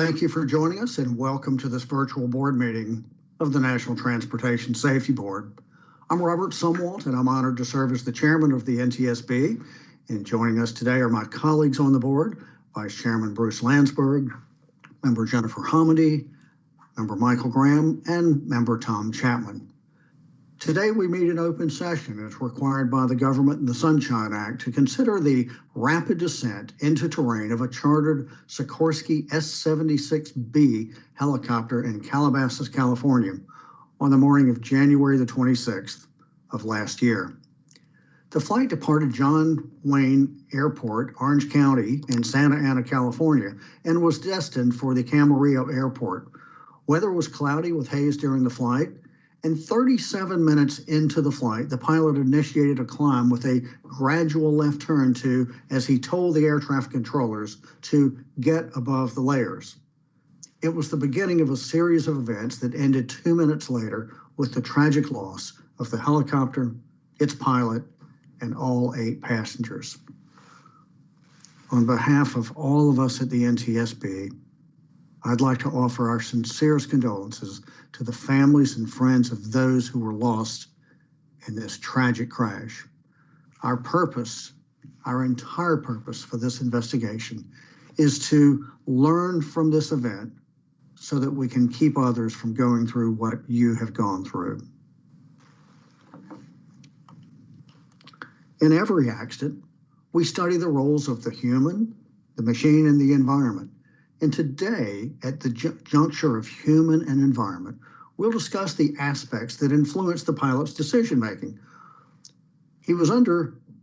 Thank you for joining us and welcome to this virtual board meeting of the National Transportation Safety Board. I'm Robert Sumwalt and I'm honored to serve as the chairman of the NTSB. And joining us today are my colleagues on the board, Vice Chairman Bruce Landsberg, Member Jennifer Homedy, Member Michael Graham, and Member Tom Chapman. Today we meet in open session as required by the government and the Sunshine Act to consider the rapid descent into terrain of a chartered Sikorsky S-76B helicopter in Calabasas, California on the morning of January the 26th of last year. The flight departed John Wayne Airport, Orange County in Santa Ana, California, and was destined for the Camarillo Airport. Weather was cloudy with haze during the flight, and 37 minutes into the flight, the pilot initiated a climb with a gradual left turn to, as he told the air traffic controllers, to get above the layers. It was the beginning of a series of events that ended 2 minutes later with the tragic loss of the helicopter, its pilot, and all 8 passengers. On behalf of all of us at the NTSB, I'd like to offer our sincerest condolences to the families and friends of those who were lost in this tragic crash. Our purpose, our entire purpose for this investigation is to learn from this event so that we can keep others from going through what you have gone through. In every accident, we study the roles of the human, the machine, and the environment. And today, at the juncture of human and environment, we'll discuss the aspects that influence the pilot's decision-making. He was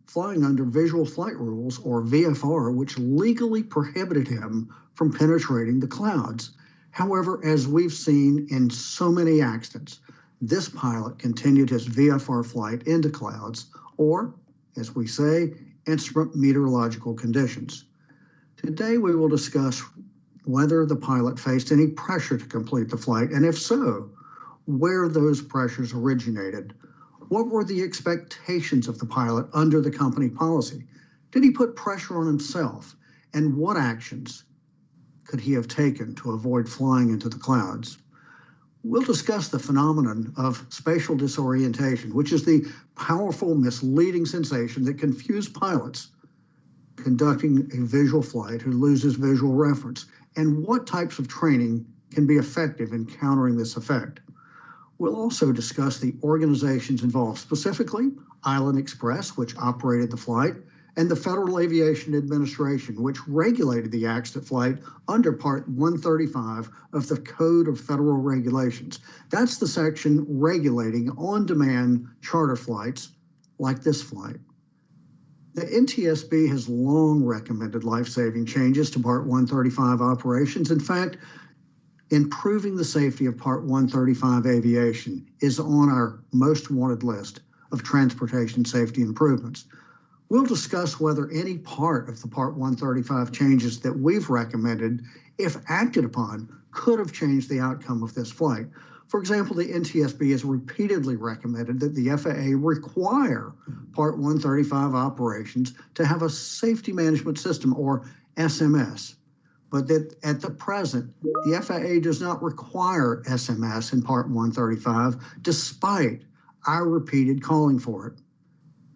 flying under visual flight rules, or VFR, which legally prohibited him from penetrating the clouds. However, as we've seen in so many accidents, this pilot continued his VFR flight into clouds, or, as we say, instrument meteorological conditions. Today, we will discuss whether the pilot faced any pressure to complete the flight, and if so, where those pressures originated. What were the expectations of the pilot under the company policy? Did he put pressure on himself? And what actions could he have taken to avoid flying into the clouds? We'll discuss the phenomenon of spatial disorientation, which is the powerful, misleading sensation that confuses pilots conducting a visual flight who loses visual reference, and what types of training can be effective in countering this effect. We'll also discuss the organizations involved, specifically Island Express, which operated the flight, and the Federal Aviation Administration, which regulated the accident flight under Part 135 of the Code of Federal Regulations. That's the section regulating on-demand charter flights like this flight. The NTSB has long recommended life-saving changes to Part 135 operations. In fact, improving the safety of Part 135 aviation is on our most wanted list of transportation safety improvements. We'll discuss whether any part of the Part 135 changes that we've recommended, if acted upon, could have changed the outcome of this flight. For example, the NTSB has repeatedly recommended that the FAA require Part 135 operations to have a safety management system, or SMS, but that at the present, the FAA does not require SMS in Part 135, despite our repeated calling for it.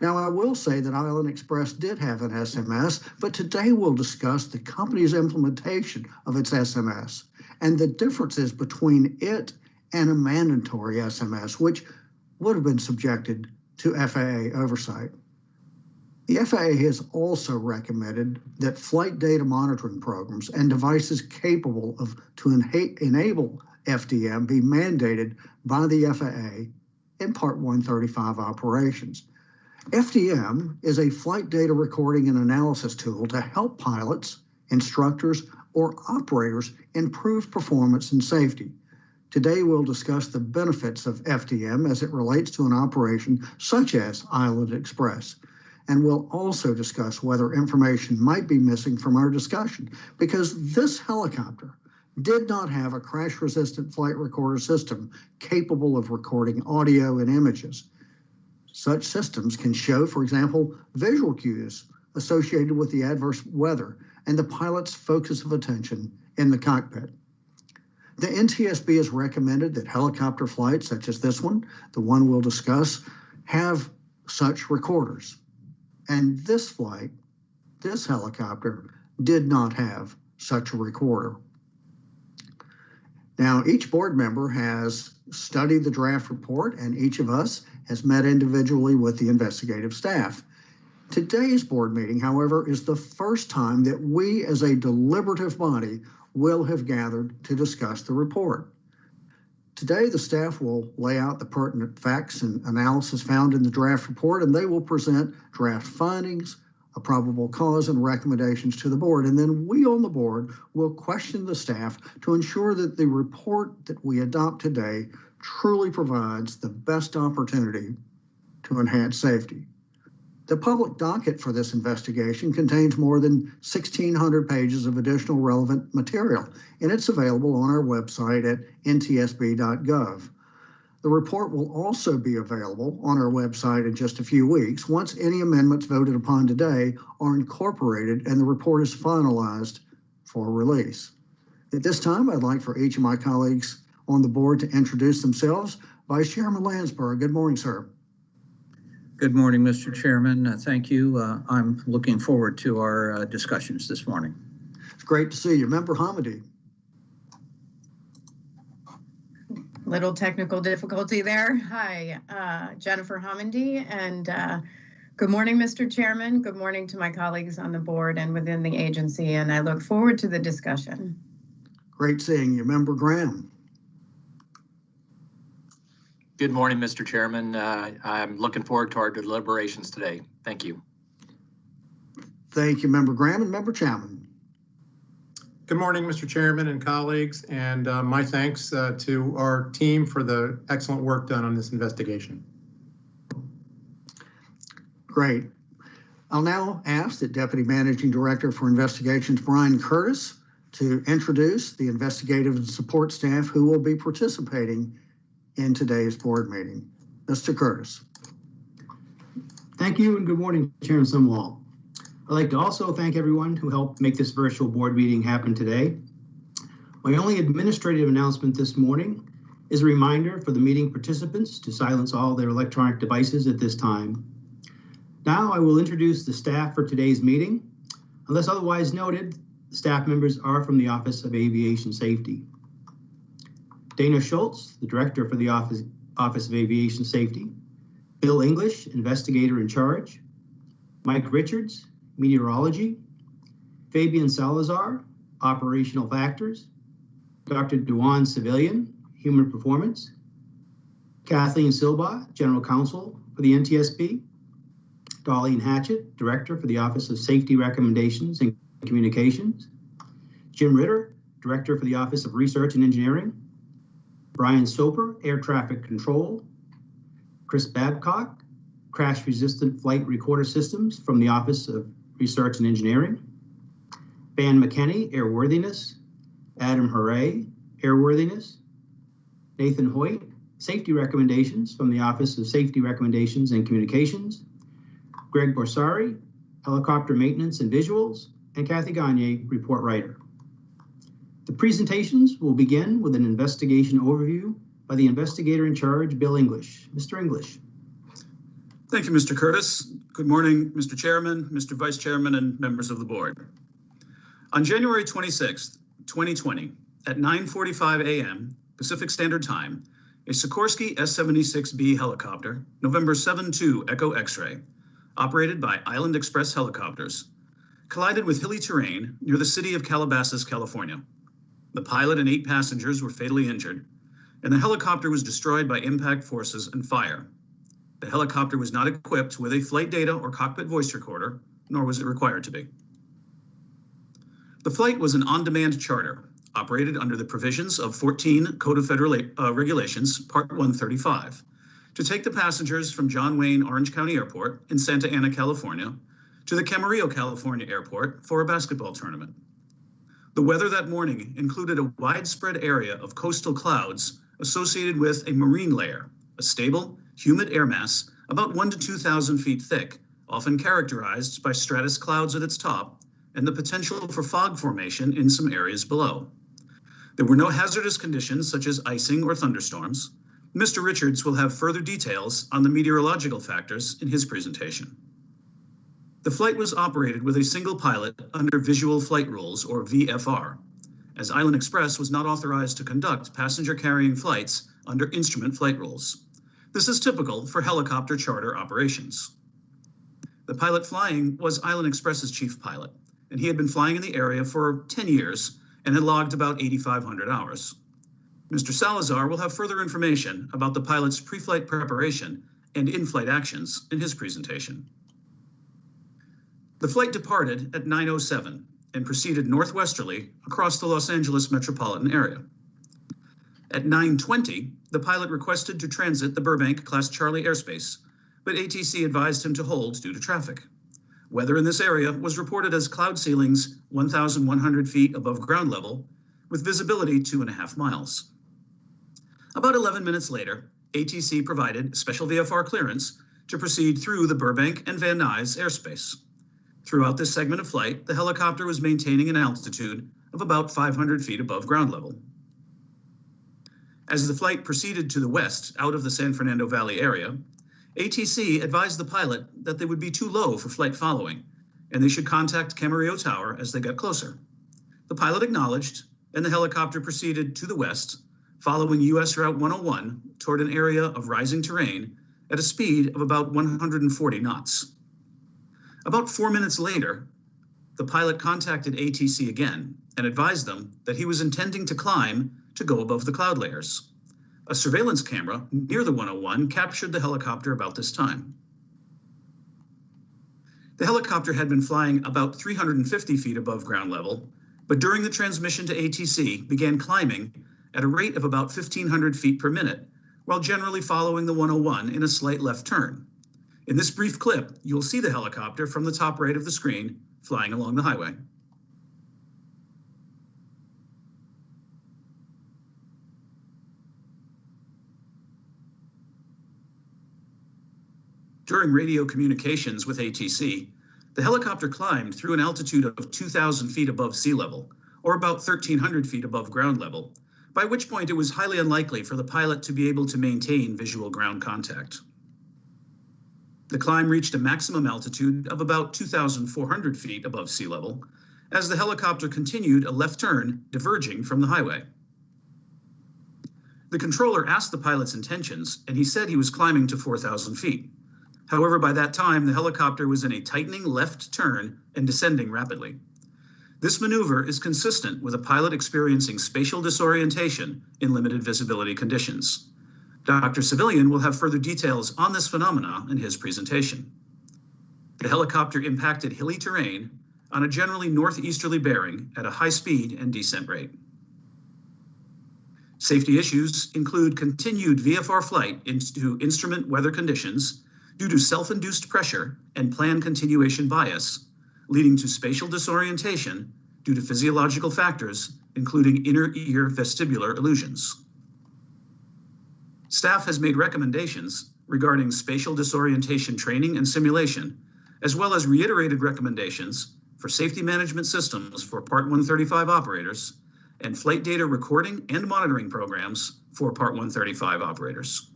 Now, I will say that Island Express did have an SMS, but today we'll discuss the company's implementation of its SMS and the differences between it and a mandatory SMS, which would have been subjected to FAA oversight. The FAA has also recommended that flight data monitoring programs and devices capable of enable FDM be mandated by the FAA in Part 135 operations. FDM is a flight data recording and analysis tool to help pilots, instructors, or operators improve performance and safety. Today, we'll discuss the benefits of FDM as it relates to an operation such as Island Express. And we'll also discuss whether information might be missing from our discussion, because this helicopter did not have a crash-resistant flight recorder system capable of recording audio and images. Such systems can show, for example, visual cues associated with the adverse weather and the pilot's focus of attention in the cockpit. The NTSB has recommended that helicopter flights such as this one, the one we'll discuss, have such recorders. And this flight, this helicopter, did not have such a recorder. Now, each board member has studied the draft report, and each of us has met individually with the investigative staff. Today's board meeting, however, is the first time that we as a deliberative body will have gathered to discuss the report. Today, the staff will lay out the pertinent facts and analysis found in the draft report, and they will present draft findings, a probable cause, and recommendations to the board. And then we on the board will question the staff to ensure that the report that we adopt today truly provides the best opportunity to enhance safety. The public docket for this investigation contains more than 1,600 pages of additional relevant material, and it's available on our website at ntsb.gov. The report will also be available on our website in just a few weeks once any amendments voted upon today are incorporated and the report is finalized for release. At this time, I'd like for each of my colleagues on the board to introduce themselves. Vice Chairman Landsberg, good morning, sir. Good morning, Mr. Chairman. Thank you. I'm looking forward to our discussions this morning. It's great to see you. Member Hamady. Little technical difficulty there. Hi, Jennifer Hamady, and good morning, Mr. Chairman. Good morning to my colleagues on the board and within the agency, and I look forward to the discussion. Great seeing you. Member Graham. Good morning, Mr. Chairman. I'm looking forward to our deliberations today. Thank you. Thank you, Member Graham. And Member Chapman. Good morning, Mr. Chairman and colleagues, and my thanks to our team for the excellent work done on this investigation. Great. I'll now ask the Deputy Managing Director for Investigations, Brian Curtis, to introduce the investigative and support staff who will be participating in today's board meeting. Mr. Curtis. Thank you and good morning, Chairman Sumwall. I'd like to also thank everyone who helped make this virtual board meeting happen today. My only administrative announcement this morning is a reminder for the meeting participants to silence all their electronic devices at this time. Now I will introduce the staff for today's meeting. Unless otherwise noted, the staff members are from the Office of Aviation Safety. Dana Schultz, the Director for the Office of Aviation Safety. Bill English, Investigator in Charge. Mike Richards, Meteorology. Fabian Salazar, Operational Factors. Dr. Duan Civilian, Human Performance. Kathleen Silba, General Counsel for the NTSB. Darlene Hatchett, Director for the Office of Safety Recommendations and Communications. Jim Ritter, Director for the Office of Research and Engineering. Brian Soper, Air Traffic Control. Chris Babcock, Crash Resistant Flight Recorder Systems from the Office of Research and Engineering. Van McKenney, Airworthiness. Adam Hooray, Airworthiness. Nathan Hoyt, Safety Recommendations from the Office of Safety Recommendations and Communications. Greg Borsari, Helicopter Maintenance and Visuals. And Kathy Gagne, Report Writer. The presentations will begin with an investigation overview by the investigator in charge, Bill English. Mr. English. Thank you, Mr. Curtis. Good morning, Mr. Chairman, Mr. Vice Chairman, and members of the board. On January 26th, 2020, at 9:45 a.m. Pacific Standard Time, a Sikorsky S-76B helicopter, November 72 Echo X-ray, operated by Island Express Helicopters, collided with hilly terrain near the city of Calabasas, California. The pilot and 8 passengers were fatally injured, and the helicopter was destroyed by impact forces and fire. The helicopter was not equipped with a flight data or cockpit voice recorder, nor was it required to be. The flight was an on-demand charter, operated under the provisions of 14 Code of Federal Regulations, Part 135, to take the passengers from John Wayne Orange County Airport in Santa Ana, California, to the Camarillo, California Airport for a basketball tournament. The weather that morning included a widespread area of coastal clouds associated with a marine layer, a stable, humid air mass about 1,000 to 2,000 feet thick, often characterized by stratus clouds at its top and the potential for fog formation in some areas below. There were no hazardous conditions such as icing or thunderstorms. Mr. Richards will have further details on the meteorological factors in his presentation. The flight was operated with a single pilot under Visual Flight Rules, or VFR, as Island Express was not authorized to conduct passenger-carrying flights under Instrument Flight Rules. This is typical for helicopter charter operations. The pilot flying was Island Express's chief pilot, and he had been flying in the area for 10 years and had logged about 8,500 hours. Mr. Salazar will have further information about the pilot's pre-flight preparation and in-flight actions in his presentation. The flight departed at 9:07 and proceeded northwesterly across the Los Angeles metropolitan area. At 9:20, the pilot requested to transit the Burbank Class Charlie airspace, but ATC advised him to hold due to traffic. Weather in this area was reported as cloud ceilings 1,100 feet above ground level, with visibility 2.5 miles. About 11 minutes later, ATC provided special VFR clearance to proceed through the Burbank and Van Nuys airspace. Throughout this segment of flight, the helicopter was maintaining an altitude of about 500 feet above ground level. As the flight proceeded to the west out of the San Fernando Valley area, ATC advised the pilot that they would be too low for flight following, and they should contact Camarillo Tower as they got closer. The pilot acknowledged, and the helicopter proceeded to the west, following US Route 101 toward an area of rising terrain at a speed of about 140 knots. About 4 minutes later, the pilot contacted ATC again and advised them that he was intending to climb to go above the cloud layers. A surveillance camera near the 101 captured the helicopter about this time. The helicopter had been flying about 350 feet above ground level, but during the transmission to ATC began climbing at a rate of about 1,500 feet per minute, while generally following the 101 in a slight left turn. In this brief clip, you'll see the helicopter from the top right of the screen flying along the highway. During radio communications with ATC, the helicopter climbed through an altitude of 2,000 feet above sea level, or about 1,300 feet above ground level, by which point it was highly unlikely for the pilot to be able to maintain visual ground contact. The climb reached a maximum altitude of about 2,400 feet above sea level as the helicopter continued a left turn diverging from the highway. The controller asked the pilot's intentions, and he said he was climbing to 4,000 feet. However, by that time, the helicopter was in a tightening left turn and descending rapidly. This maneuver is consistent with a pilot experiencing spatial disorientation in limited visibility conditions. Dr. Civilian will have further details on this phenomena in his presentation. The helicopter impacted hilly terrain on a generally northeasterly bearing at a high speed and descent rate. Safety issues include continued VFR flight into instrument weather conditions due to self-induced pressure and planned continuation bias, leading to spatial disorientation due to physiological factors, including inner ear vestibular illusions. Staff has made recommendations regarding spatial disorientation training and simulation, as well as reiterated recommendations for safety management systems for Part 135 operators and flight data recording and monitoring programs for Part 135 operators.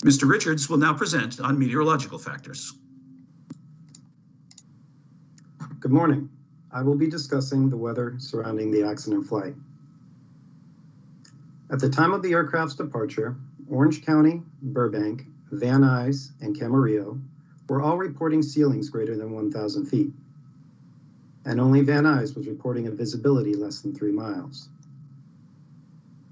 Mr. Richards will now present on meteorological factors. Good morning. I will be discussing the weather surrounding the accident flight. At the time of the aircraft's departure, Orange County, Burbank, Van Nuys, and Camarillo were all reporting ceilings greater than 1,000 feet, and only Van Nuys was reporting a visibility less than 3 miles.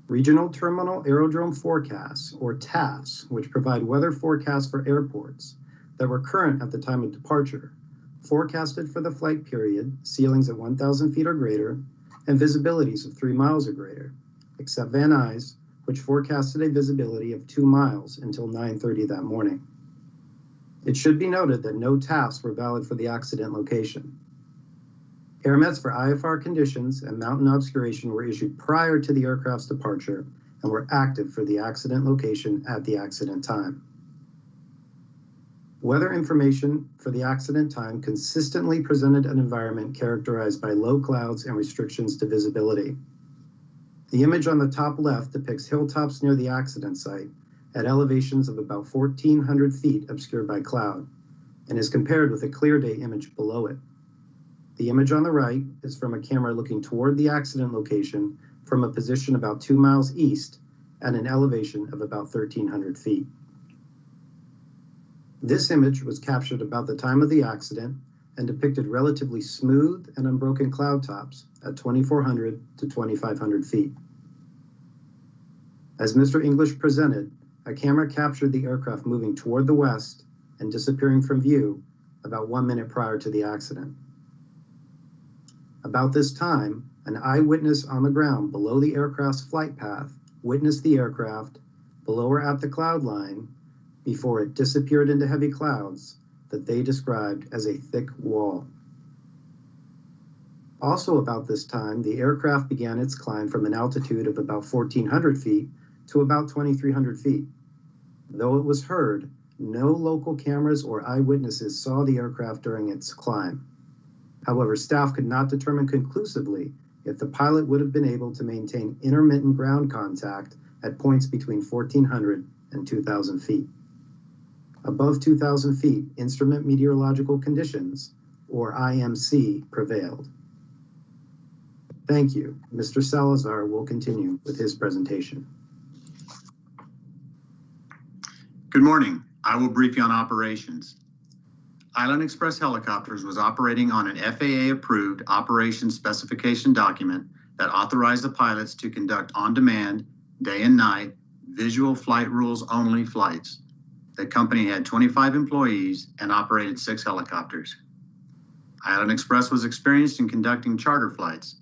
Regional Terminal Aerodrome Forecasts, or TAFs, which provide weather forecasts for airports that were current at the time of departure, forecasted for the flight period ceilings at 1,000 feet or greater and visibilities of 3 miles or greater, except Van Nuys, which forecasted a visibility of 2 miles until 9:30 that morning. It should be noted that no TAFs were valid for the accident location. Airmets for IFR conditions and mountain obscuration were issued prior to the aircraft's departure and were active for the accident location at the accident time. Weather information for the accident time consistently presented an environment characterized by low clouds and restrictions to visibility. The image on the top left depicts hilltops near the accident site at elevations of about 1,400 feet obscured by cloud, and is compared with a clear day image below it. The image on the right is from a camera looking toward the accident location from a position about 2 miles east at an elevation of about 1,300 feet. This image was captured about the time of the accident and depicted relatively smooth and unbroken cloud tops at 2,400 to 2,500 feet. As Mr. English presented, a camera captured the aircraft moving toward the west and disappearing from view about 1 minute prior to the accident. About this time, an eyewitness on the ground below the aircraft's flight path witnessed the aircraft below or at the cloud line before it disappeared into heavy clouds that they described as a thick wall. Also about this time, the aircraft began its climb from an altitude of about 1,400 feet to about 2,300 feet. Though it was heard, no local cameras or eyewitnesses saw the aircraft during its climb. However, staff could not determine conclusively if the pilot would have been able to maintain intermittent ground contact at points between 1,400 and 2,000 feet. Above 2,000 feet, instrument meteorological conditions, or IMC, prevailed. Thank you. Mr. Salazar will continue with his presentation. Good morning. I will brief you on operations. Island Express Helicopters was operating on an FAA-approved operations specification document that authorized the pilots to conduct on-demand, day and night, visual flight rules only flights. The company had 25 employees and operated 6 helicopters. Island Express was experienced in conducting charter flights.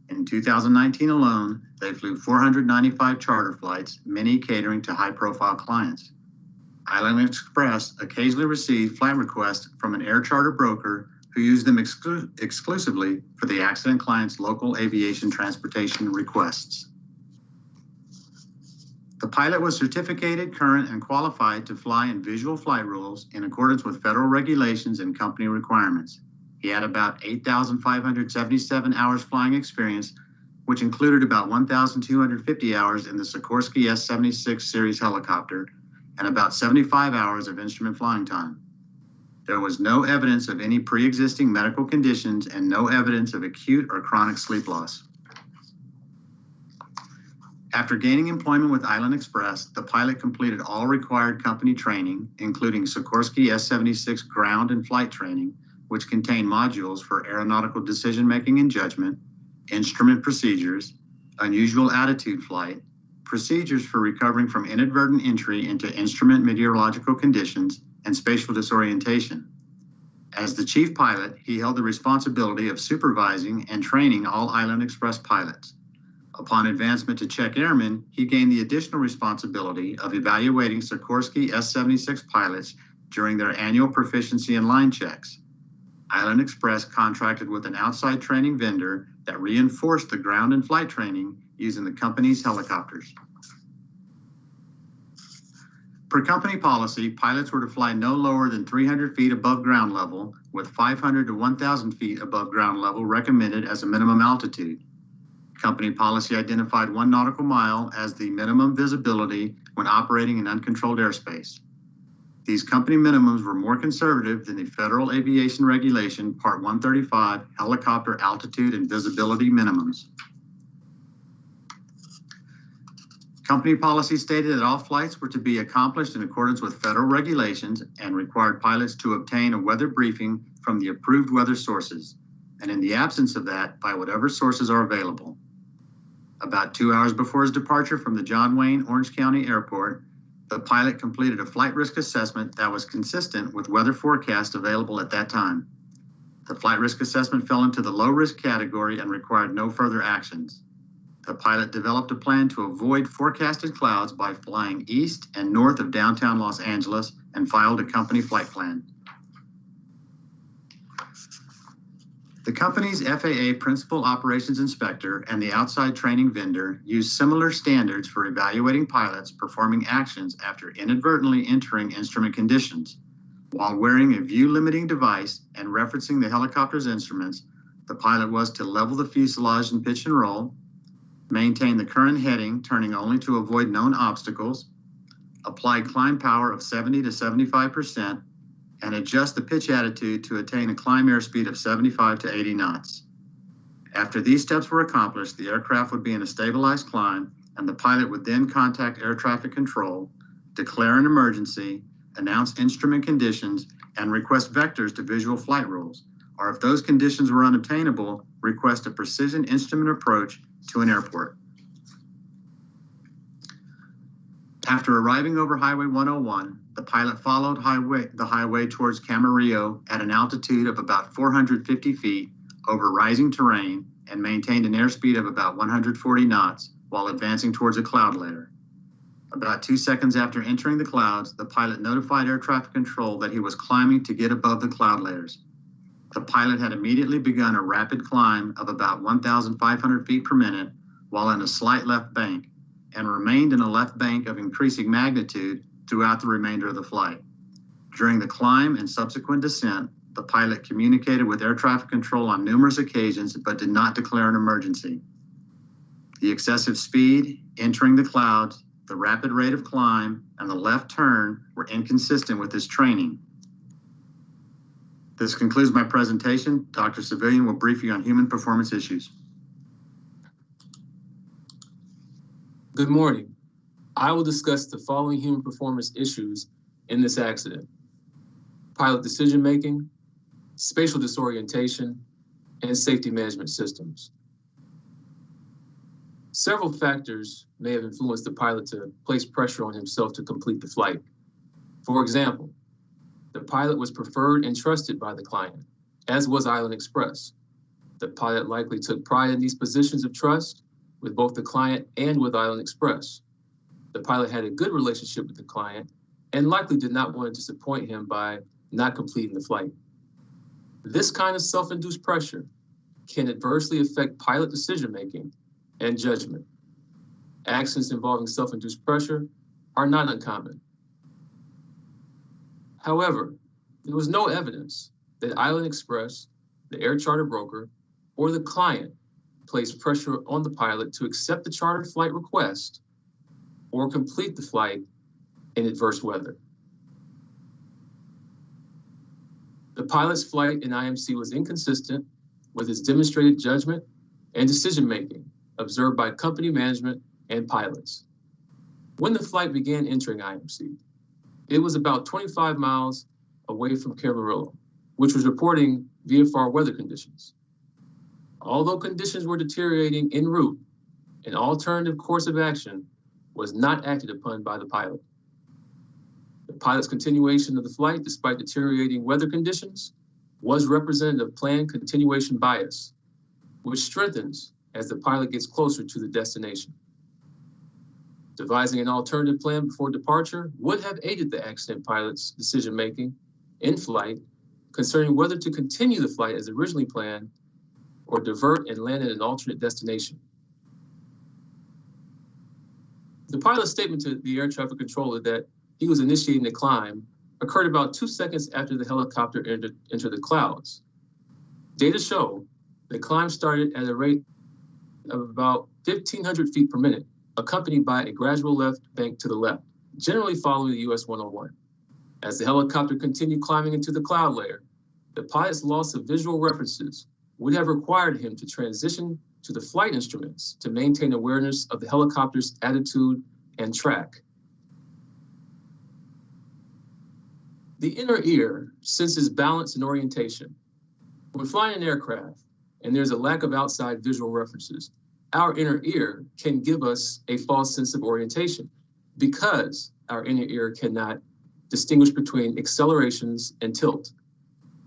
In 2019 alone, they flew 495 charter flights, many catering to high-profile clients. Island Express occasionally received flight requests from an air charter broker who used them exclusively for the accident client's local aviation transportation requests. The pilot was certificated, current, and qualified to fly in visual flight rules in accordance with federal regulations and company requirements. He had about 8,577 hours flying experience, which included about 1,250 hours in the Sikorsky S-76 series helicopter and about 75 hours of instrument flying time. There was no evidence of any pre-existing medical conditions and no evidence of acute or chronic sleep loss. After gaining employment with Island Express, the pilot completed all required company training, including Sikorsky S-76 ground and flight training, which contained modules for aeronautical decision-making and judgment, instrument procedures, unusual attitude flight, procedures for recovering from inadvertent entry into instrument meteorological conditions, and spatial disorientation. As the chief pilot, he held the responsibility of supervising and training all Island Express pilots. Upon advancement to check airman, he gained the additional responsibility of evaluating Sikorsky S-76 pilots during their annual proficiency and line checks. Island Express contracted with an outside training vendor that reinforced the ground and flight training using the company's helicopters. Per company policy, pilots were to fly no lower than 300 feet above ground level, with 500 to 1,000 feet above ground level recommended as a minimum altitude. Company policy identified 1 nautical mile as the minimum visibility when operating in uncontrolled airspace. These company minimums were more conservative than the Federal Aviation Regulation Part 135 helicopter altitude and visibility minimums. Company policy stated that all flights were to be accomplished in accordance with federal regulations and required pilots to obtain a weather briefing from the approved weather sources, and in the absence of that, by whatever sources are available. About 2 hours before his departure from the John Wayne Orange County Airport, the pilot completed a flight risk assessment that was consistent with weather forecast available at that time. The flight risk assessment fell into the low risk category and required no further actions. The pilot developed a plan to avoid forecasted clouds by flying east and north of downtown Los Angeles and filed a company flight plan. The company's FAA Principal Operations Inspector and the outside training vendor use similar standards for evaluating pilots performing actions after inadvertently entering instrument conditions. While wearing a view-limiting device and referencing the helicopter's instruments, the pilot was to level the fuselage and pitch and roll, maintain the current heading, turning only to avoid known obstacles, apply climb power of 70 to 75%, and adjust the pitch attitude to attain a climb airspeed of 75 to 80 knots. After these steps were accomplished, the aircraft would be in a stabilized climb, and the pilot would then contact air traffic control, declare an emergency, announce instrument conditions, and request vectors to visual flight rules, or if those conditions were unobtainable, request a precision instrument approach to an airport. After arriving over Highway 101, the pilot followed the highway towards Camarillo at an altitude of about 450 feet over rising terrain and maintained an airspeed of about 140 knots while advancing towards a cloud layer. About 2 seconds after entering the clouds, the pilot notified air traffic control that he was climbing to get above the cloud layers. The pilot had immediately begun a rapid climb of about 1,500 feet per minute while in a slight left bank, and remained in a left bank of increasing magnitude throughout the remainder of the flight. During the climb and subsequent descent, the pilot communicated with air traffic control on numerous occasions but did not declare an emergency. The excessive speed, entering the clouds, the rapid rate of climb, and the left turn were inconsistent with his training. This concludes my presentation. Dr. Civilian will brief you on human performance issues. Good morning. I will discuss the following human performance issues in this accident: pilot decision-making, spatial disorientation, and safety management systems. Several factors may have influenced the pilot to place pressure on himself to complete the flight. For example, the pilot was preferred and trusted by the client, as was Island Express. The pilot likely took pride in these positions of trust with both the client and with Island Express. The pilot had a good relationship with the client and likely did not want to disappoint him by not completing the flight. This kind of self-induced pressure can adversely affect pilot decision-making and judgment. Accidents involving self-induced pressure are not uncommon. However, there was no evidence that Island Express, the air charter broker, or the client placed pressure on the pilot to accept the chartered flight request or complete the flight in adverse weather. The pilot's flight in IMC was inconsistent with his demonstrated judgment and decision-making observed by company management and pilots. When the flight began entering IMC, it was about 25 miles away from Camarillo, which was reporting VFR weather conditions. Although conditions were deteriorating en route, an alternative course of action was not acted upon by the pilot. The pilot's continuation of the flight, despite deteriorating weather conditions, was representative of planned continuation bias, which strengthens as the pilot gets closer to the destination. Devising an alternative plan before departure would have aided the accident pilot's decision-making in flight concerning whether to continue the flight as originally planned or divert and land at an alternate destination. The pilot's statement to the air traffic controller that he was initiating the climb occurred about 2 seconds after the helicopter entered the clouds. Data show the climb started at a rate of about 1,500 feet per minute, accompanied by a gradual left bank to the left, generally following the US 101. As the helicopter continued climbing into the cloud layer, the pilot's loss of visual references would have required him to transition to the flight instruments to maintain awareness of the helicopter's attitude and track. The inner ear senses balance and orientation. When flying an aircraft and there's a lack of outside visual references, our inner ear can give us a false sense of orientation because our inner ear cannot distinguish between accelerations and tilt.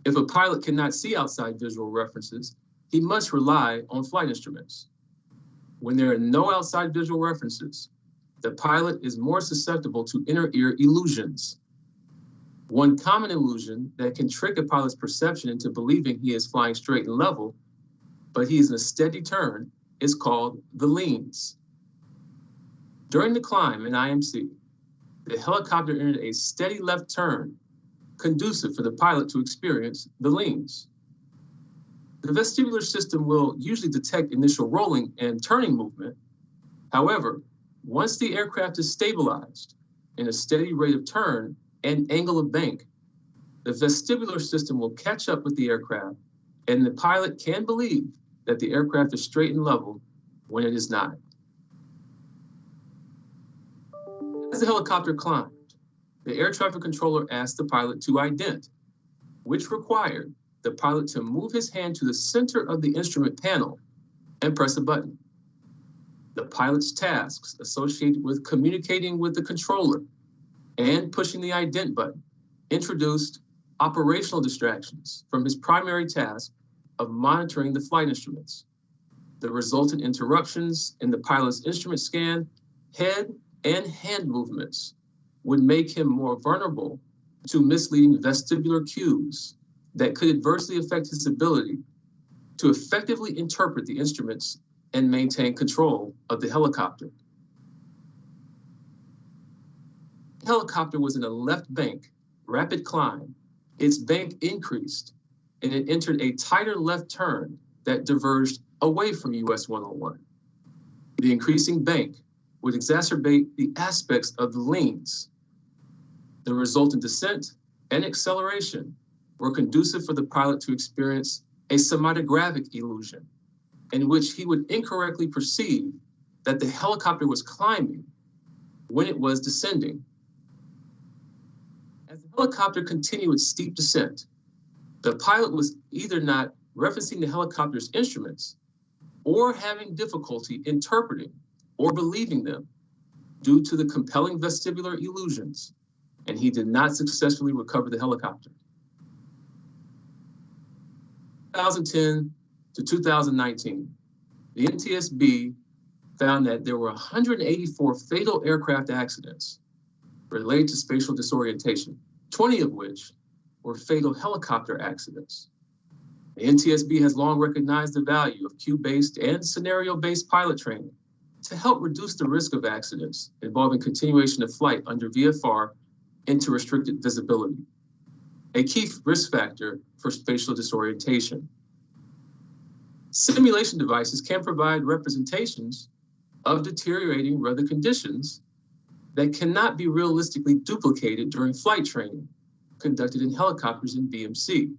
If a pilot cannot see outside visual references, he must rely on flight instruments. When there are no outside visual references, the pilot is more susceptible to inner ear illusions. One common illusion that can trick a pilot's perception into believing he is flying straight and level, but he is in a steady turn, is called the leans. During the climb in IMC, the helicopter entered a steady left turn, conducive for the pilot to experience the leans. The vestibular system will usually detect initial rolling and turning movement. However, once the aircraft is stabilized in a steady rate of turn and angle of bank, the vestibular system will catch up with the aircraft, and the pilot can believe that the aircraft is straight and level when it is not. As the helicopter climbed, the air traffic controller asked the pilot to ident, which required the pilot to move his hand to the center of the instrument panel and press a button. The pilot's tasks associated with communicating with the controller and pushing the ident button introduced operational distractions from his primary task of monitoring the flight instruments. The resultant interruptions in the pilot's instrument scan, head, and hand movements would make him more vulnerable to misleading vestibular cues that could adversely affect his ability to effectively interpret the instruments and maintain control of the helicopter. The helicopter was in a left bank, rapid climb. Its bank increased, and it entered a tighter left turn that diverged away from US 101. The increasing bank would exacerbate the aspects of the leans. The resultant descent and acceleration were conducive for the pilot to experience a semitographic illusion, in which he would incorrectly perceive that the helicopter was climbing when it was descending. As the helicopter continued its steep descent, the pilot was either not referencing the helicopter's instruments or having difficulty interpreting or believing them due to the compelling vestibular illusions, and he did not successfully recover the helicopter. 2010 to 2019, the NTSB found that there were 184 fatal aircraft accidents related to spatial disorientation, 20 of which were fatal helicopter accidents. The NTSB has long recognized the value of cue-based and scenario-based pilot training to help reduce the risk of accidents involving continuation of flight under VFR into restricted visibility, a key risk factor for spatial disorientation. Simulation devices can provide representations of deteriorating weather conditions that cannot be realistically duplicated during flight training conducted in helicopters in BMC.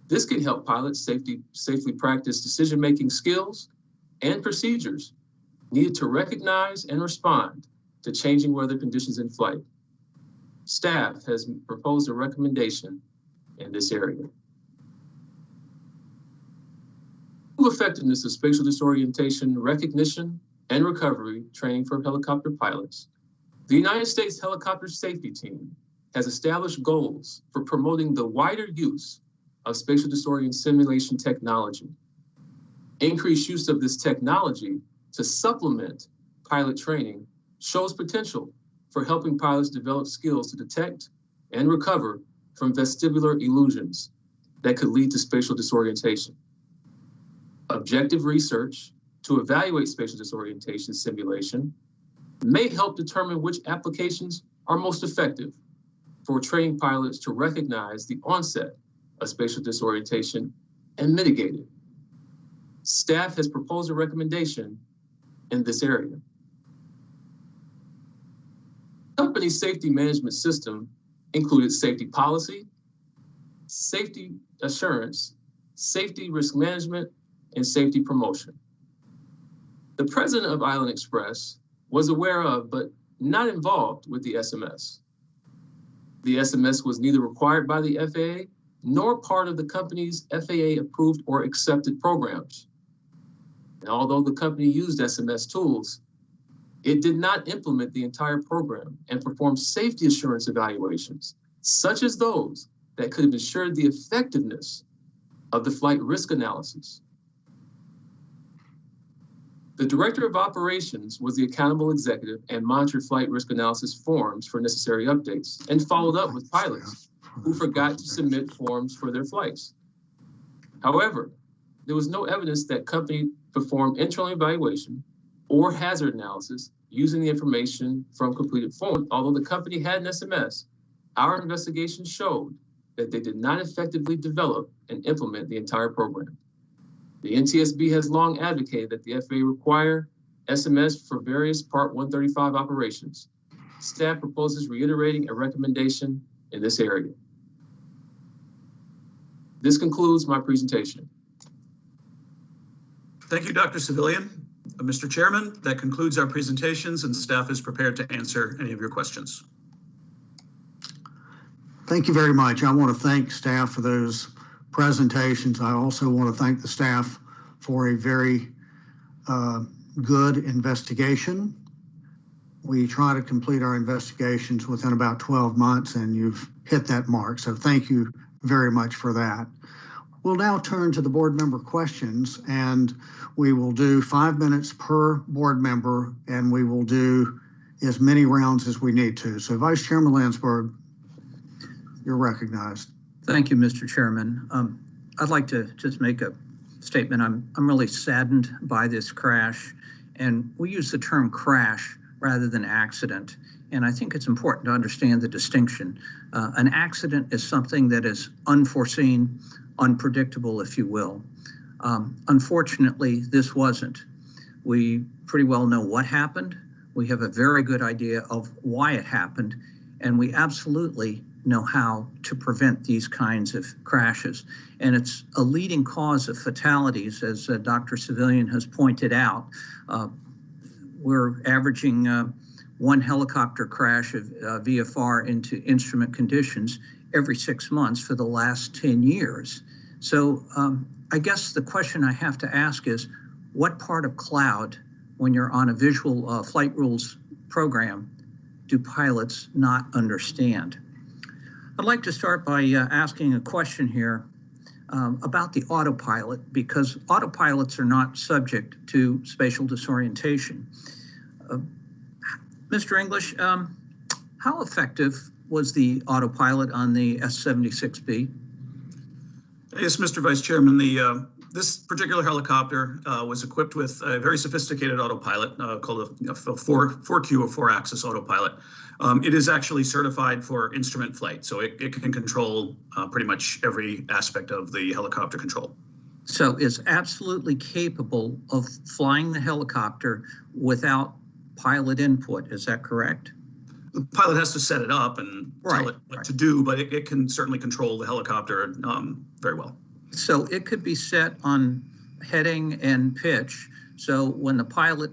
This can help pilots safely practice decision-making skills and procedures needed to recognize and respond to changing weather conditions in flight. Staff has proposed a recommendation in this area. Effectiveness of spatial disorientation recognition and recovery training for helicopter pilots. The United States Helicopter Safety Team has established goals for promoting the wider use of spatial disorientation simulation technology. Increased use of this technology to supplement pilot training shows potential for helping pilots develop skills to detect and recover from vestibular illusions that could lead to spatial disorientation. Objective research to evaluate spatial disorientation simulation may help determine which applications are most effective for training pilots to recognize the onset of spatial disorientation and mitigate it. Staff has proposed a recommendation in this area. Company safety management system included safety policy, safety assurance, safety risk management, and safety promotion. The president of Island Express was aware of, but not involved with the SMS. The SMS was neither required by the FAA nor part of the company's FAA-approved or accepted programs. And although the company used SMS tools, it did not implement the entire program and perform safety assurance evaluations, such as those that could have ensured the effectiveness of the flight risk analysis. The Director of Operations was the accountable executive and monitored flight risk analysis forms for necessary updates and followed up with pilots who forgot to submit forms for their flights. However, there was no evidence that company performed internal evaluation or hazard analysis using the information from completed forms. Although the company had an SMS, Our investigation showed that they did not effectively develop and implement the entire program. The NTSB has long advocated that the FAA require SMS for various Part 135 operations. Staff proposes reiterating a recommendation in this area. This concludes my presentation. Thank you, Dr. Civilian. Mr. Chairman, that concludes our presentations, and staff is prepared to answer any of your questions. Thank you very much. I want to thank staff for those presentations. I also want to thank the staff for a very good investigation. We try to complete our investigations within about 12 months, and you've hit that mark. So thank you very much for that. We'll now turn to the board member questions, and we will do 5 minutes per board member, and we will do as many rounds as we need to. So Vice Chairman Landsberg, you're recognized. Thank you, Mr. Chairman. I'd like to just make a statement. I'm really saddened by this crash, and we use the term crash rather than accident. And I think it's important to understand the distinction. An accident is something that is unforeseen, unpredictable, if you will. Unfortunately, this wasn't. We pretty well know what happened. We have a very good idea of why it happened, and we absolutely know how to prevent these kinds of crashes. And it's a leading cause of fatalities, as Dr. Civilian has pointed out. We're averaging one helicopter crash of VFR into instrument conditions every 6 months for the last 10 years. So I guess the question I have to ask is, what part of cloud, when you're on a visual flight rules program, do pilots not understand? I'd like to start by asking a question here about the autopilot, because autopilots are not subject to spatial disorientation. Mr. English, how effective was the autopilot on the S-76B? Yes, Mr. Vice Chairman, this particular helicopter was equipped with a very sophisticated autopilot called a 4Q or 4-axis autopilot. It is actually certified for instrument flight, so it can control pretty much every aspect of the helicopter control. So it's absolutely capable of flying the helicopter without pilot input, is that correct? The pilot has to set it up and tell it what to do, but it can certainly control the helicopter very well. So it could be set on heading and pitch. So when the pilot,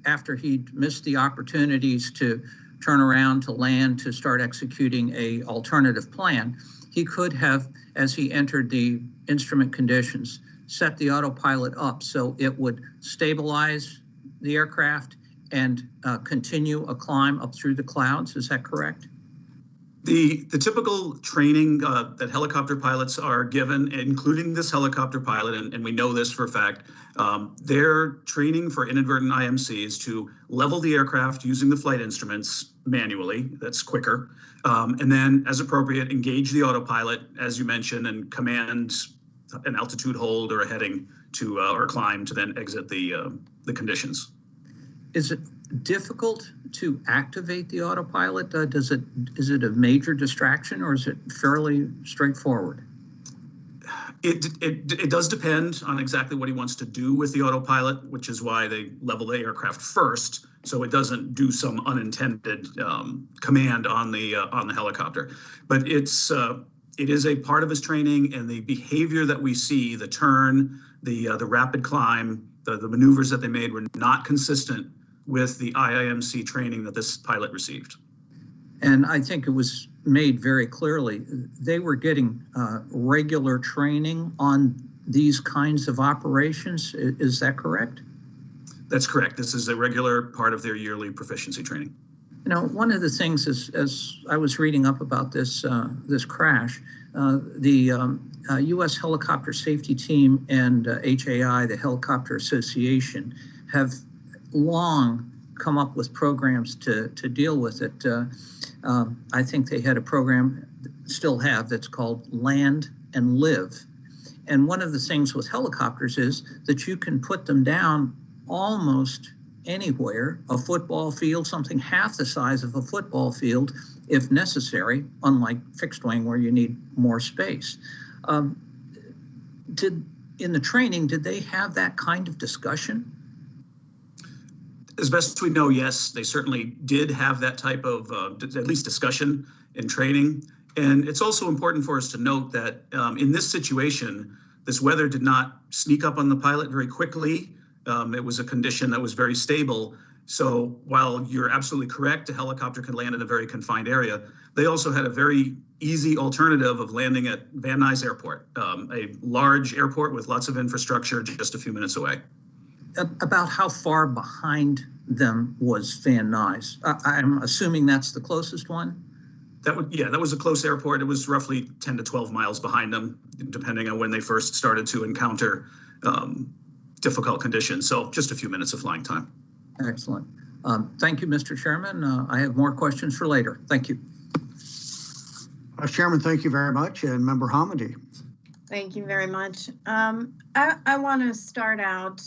after he'd missed the opportunities to turn around, to land, to start executing a alternative plan, he could have, as he entered the instrument conditions, set the autopilot up so it would stabilize the aircraft and continue a climb up through the clouds. Is that correct? The typical training that helicopter pilots are given, including this helicopter pilot, and we know this for a fact, their training for inadvertent IMC is to level the aircraft using the flight instruments manually. That's quicker. And then, as appropriate, engage the autopilot, as you mentioned, and command an altitude hold or a heading to or climb to then exit the conditions. Is it difficult to activate the autopilot? Is it a major distraction, or is it fairly straightforward? It does depend on exactly what he wants to do with the autopilot, which is why they level the aircraft first, so it doesn't do some unintended command on the helicopter. But it is a part of his training, and the behavior that we see, the turn, the rapid climb, the maneuvers that they made were not consistent with the IIMC training that this pilot received. And I think it was made very clearly, they were getting regular training on these kinds of operations. Is that correct? That's correct. This is a regular part of their yearly proficiency training. You know, one of the things is, as I was reading up about this this crash, the U.S. Helicopter Safety Team and HAI, the Helicopter Association, have long come up with programs to deal with it. I think they had a program, still have, that's called Land and Live. And one of the things with helicopters is that you can put them down almost anywhere, a football field, something half the size of a football field, if necessary, unlike fixed wing where you need more space. In the training, did they have that kind of discussion? As best we know, yes, they certainly did have that type of at least discussion in training. And it's also important for us to note that in this situation, this weather did not sneak up on the pilot very quickly. It was a condition that was very stable. So while you're absolutely correct, a helicopter can land in a very confined area, they also had a very easy alternative of landing at Van Nuys Airport, a large airport with lots of infrastructure just a few minutes away. About how far behind them was Van Nuys? I'm assuming that's the closest one? That was a close airport. It was roughly 10 to 12 miles behind them, depending on when they first started to encounter difficult conditions. So just a few minutes of flying time. Excellent. Thank you, Mr. Chairman. I have more questions for later. Thank you. Chairman, thank you very much. And Member Hamady. Thank you very much. I want to start out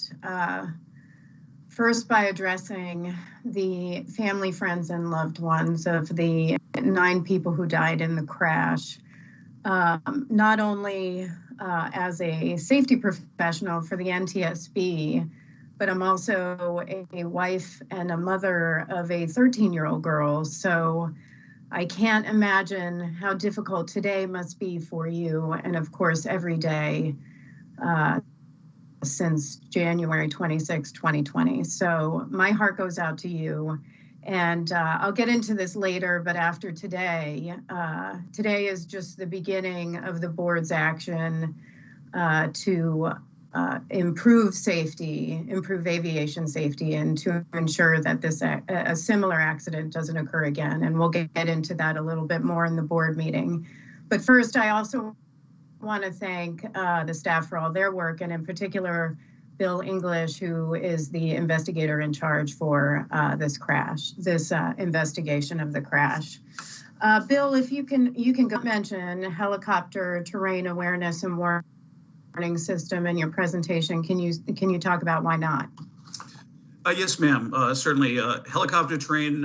first by addressing the family, friends, and loved ones of the 9 people who died in the crash. Not only as a safety professional for the NTSB, but I'm also a wife and a mother of a 13-year-old girl. So I can't imagine how difficult today must be for you, and of course every day since January 26, 2020. So my heart goes out to you. And I'll get into this later, but after today, today is just the beginning of the board's action to improve safety, improve aviation safety, and to ensure that a similar accident doesn't occur again. And we'll get into that a little bit more in the board meeting. But first, I also want to thank the staff for all their work, and in particular, Bill English, who is the investigator in charge for this investigation of the crash. Bill, if you can mention helicopter terrain awareness and warning system in your presentation. Can you talk about why not? Yes, ma'am. Certainly, helicopter terrain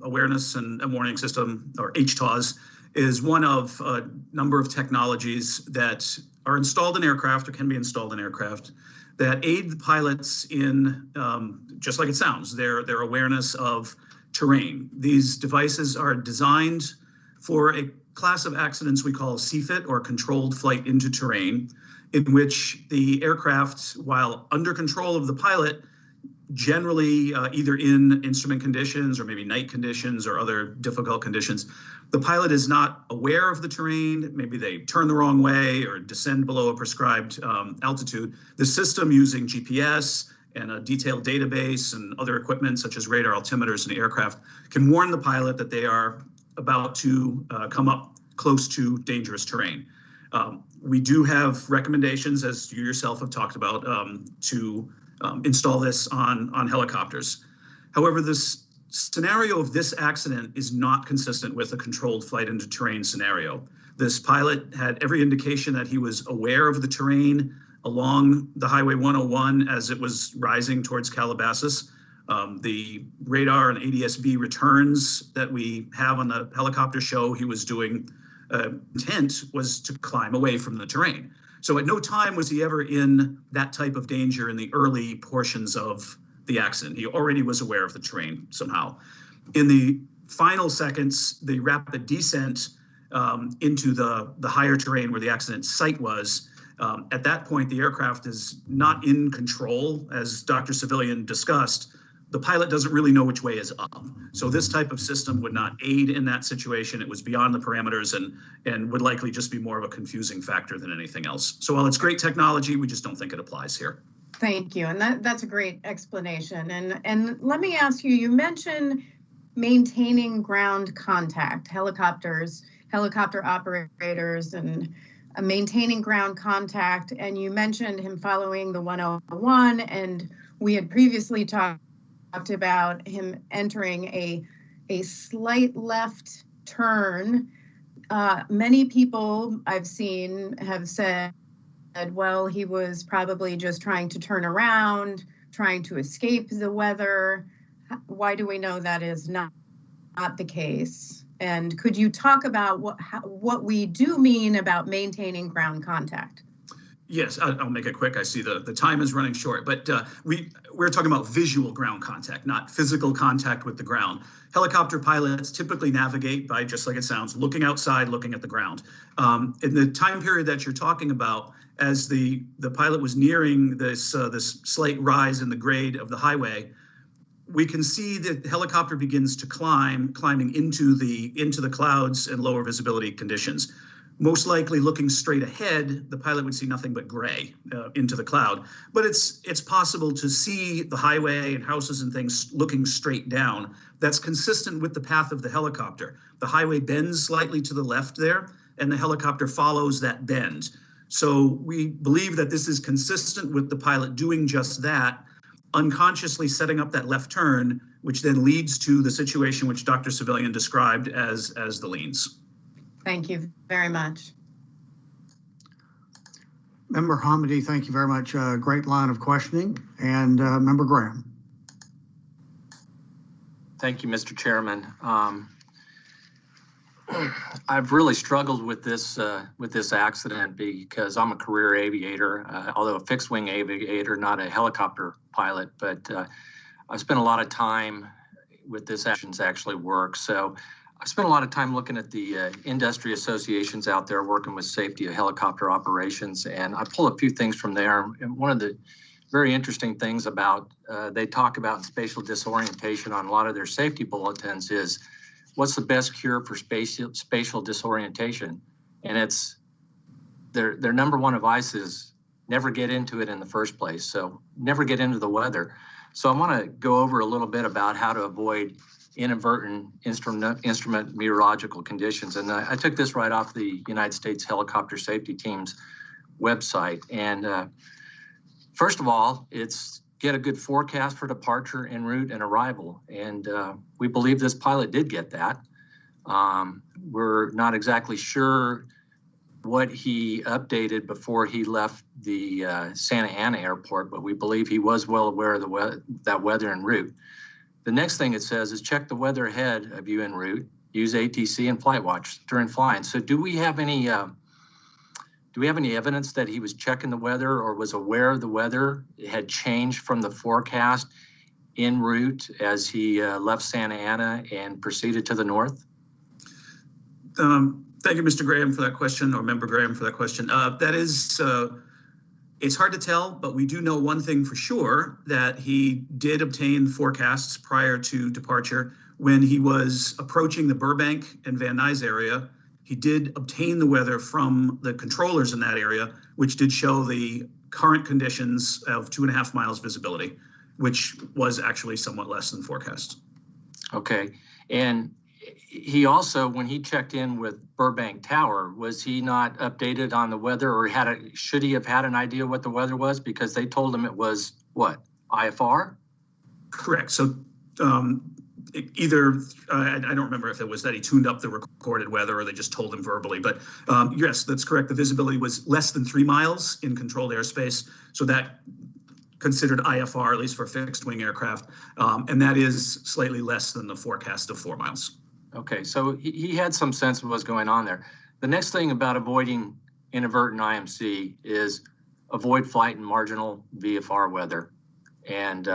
awareness and warning system, or HTAWS, is one of a number of technologies that are installed in aircraft or can be installed in aircraft that aid the pilots in, just like it sounds, their awareness of terrain. These devices are designed for a class of accidents we call CFIT, or controlled flight into terrain, in which the aircraft, while under control of the pilot, generally either in instrument conditions or maybe night conditions or other difficult conditions, the pilot is not aware of the terrain. Maybe they turn the wrong way or descend below a prescribed altitude. The system, using GPS and a detailed database and other equipment such as radar altimeters in the aircraft, can warn the pilot that they are about to come up close to dangerous terrain. We do have recommendations, as you yourself have talked about, to install this on helicopters. However, this scenario of this accident is not consistent with a controlled flight into terrain scenario. This pilot had every indication that he was aware of the terrain along the Highway 101 as it was rising towards Calabasas. The radar and ADSB returns that we have on the helicopter show he was doing, intent was to climb away from the terrain. So at no time was he ever in that type of danger in the early portions of the accident. He already was aware of the terrain somehow. In the final seconds, the rapid descent into the higher terrain where the accident site was, at that point, the aircraft is not in control. As Dr. Civilian discussed, the pilot doesn't really know which way is up. So this type of system would not aid in that situation. It was beyond the parameters and would likely just be more of a confusing factor than anything else. So while it's great technology, we just don't think it applies here. Thank you, and that's a great explanation. And let me ask you, you mentioned maintaining ground contact, helicopter operators, and maintaining ground contact, and you mentioned him following the 101, and we had previously talked about him entering a slight left turn. Many people I've seen have said, well, he was probably just trying to turn around, trying to escape the weather? Why do we know that is not the case? And could you talk about what we do mean about maintaining ground contact? Yes, I'll make it quick. I see the time is running short, but we're talking about visual ground contact, not physical contact with the ground. Helicopter pilots typically navigate by, just like it sounds, looking outside, looking at the ground. In the time period that you're talking about, as the pilot was nearing this slight rise in the grade of the highway, we can see that the helicopter begins to climbing into the clouds and lower visibility conditions. Most likely looking straight ahead, the pilot would see nothing but gray into the cloud. But it's possible to see the highway and houses and things looking straight down. That's consistent with the path of the helicopter. The highway bends slightly to the left there, and the helicopter follows that bend. So we believe that this is consistent with the pilot doing just that, unconsciously setting up that left turn, which then leads to the situation which Dr. Civilian described as the leans. Thank you very much. Member Hamidi, thank you very much. Great line of questioning. And Member Graham. Thank you, Mr. Chairman. I've really struggled with this accident because I'm a career aviator, although a fixed wing aviator, not a helicopter pilot. But I've spent a lot of time with this actions actually work. So I spent a lot of time looking at the industry associations out there working with safety of helicopter operations, and I pull a few things from there. And one of the very interesting things about they talk about spatial disorientation on a lot of their safety bulletins is what's the best cure for spatial disorientation, and it's their number one advice is never get into it in the first place. So never get into the weather. So I want to go over a little bit about how to avoid inadvertent instrument meteorological conditions. And I took this right off the United States Helicopter Safety Team's website. And first of all, it's get a good forecast for departure, en route, and arrival. And we believe this pilot did get that. We're not exactly sure what he updated before he left the Santa Ana airport, but we believe he was well aware of that weather en route. The next thing it says is check the weather ahead of you en route, use ATC and flight watch during flying. So do we have any evidence that he was checking the weather or was aware of the weather had changed from the forecast en route as he left Santa Ana and proceeded to the north? Thank you, Mr. Graham, for that question, or Member Graham for that question. That is, it's hard to tell, but we do know one thing for sure, that he did obtain forecasts prior to departure. When he was approaching the Burbank and Van Nuys area, he did obtain the weather from the controllers in that area, which did show the current conditions of 2.5 miles visibility, which was actually somewhat less than forecast. Okay, and he also, when he checked in with Burbank Tower, was he not updated on the weather, or should he have had an idea what the weather was? Because they told him it was what, IFR? Correct. So either, I don't remember if it was that he tuned up the recorded weather or they just told him verbally, but yes, that's correct. The visibility was less than 3 miles in controlled airspace. So that considered IFR, at least for fixed wing aircraft. And that is slightly less than the forecast of 4 miles. Okay, so he had some sense of what's going on there. The next thing about avoiding inadvertent IMC is avoid flight in marginal VFR weather. And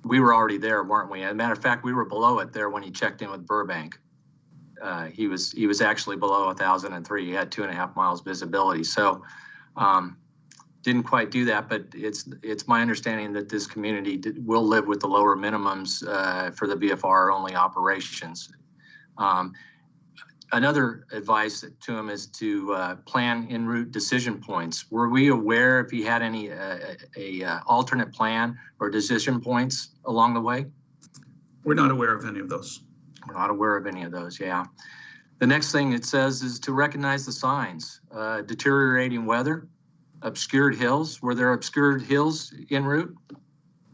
we were already there, weren't we? As a matter of fact, we were below it there when he checked in with Burbank. He was actually below 1,003. He had 2.5 miles visibility. So didn't quite do that, but it's my understanding that this community will live with the lower minimums for the VFR only operations. Another advice to him is to plan en route decision points. Were we aware if he had any alternate plan or decision points along the way? We're not aware of any of those. We're not aware of any of those, yeah. The next thing it says is to recognize the signs. Deteriorating weather, obscured hills. Were there obscured hills en route?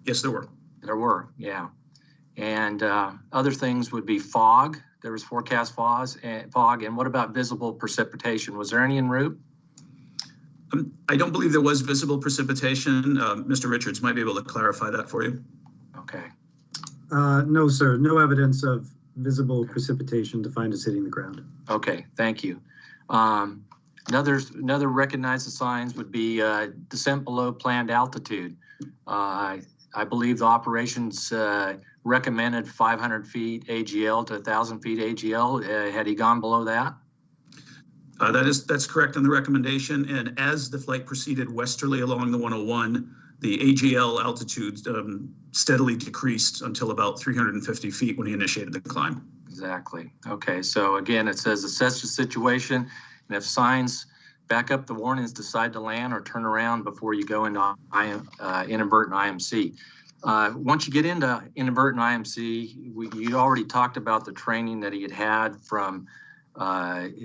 Yes, there were. There were, yeah. And other things would be fog. There was forecast fog. And what about visible precipitation? Was there any en route? I don't believe there was visible precipitation. Mr. Richards might be able to clarify that for you. Okay. No, sir. No evidence of visible precipitation defined as hitting the ground. Okay, thank you. Another recognized signs would be descent below planned altitude. I believe the operations recommended 500 feet AGL to 1,000 feet AGL. Had he gone below that? That's correct on the recommendation. And as the flight proceeded westerly along the 101, the AGL altitude steadily decreased until about 350 feet when he initiated the climb. Exactly. Okay, so again, it says assess the situation, and if signs back up the warnings, decide to land or turn around before you go into inadvertent IMC. Once you get into inadvertent IMC, you already talked about the training that he had from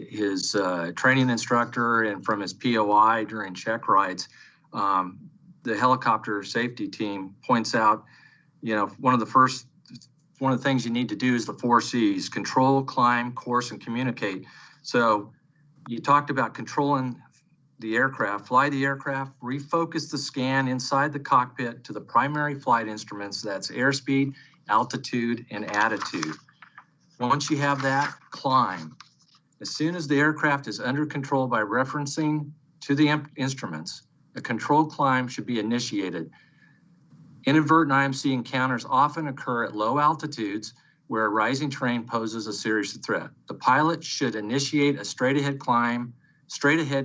his training instructor and from his POI during check rides. The helicopter safety team points out, one of the things you need to do is the 4 C's: control, climb, course, and communicate. So you talked about controlling the aircraft, fly the aircraft, refocus the scan inside the cockpit to the primary flight instruments. That's airspeed, altitude, and attitude. Once you have that, climb. As soon as the aircraft is under control by referencing to the instruments, a controlled climb should be initiated. Inadvertent IMC encounters often occur at low altitudes where a rising terrain poses a serious threat. The pilot should initiate a straight ahead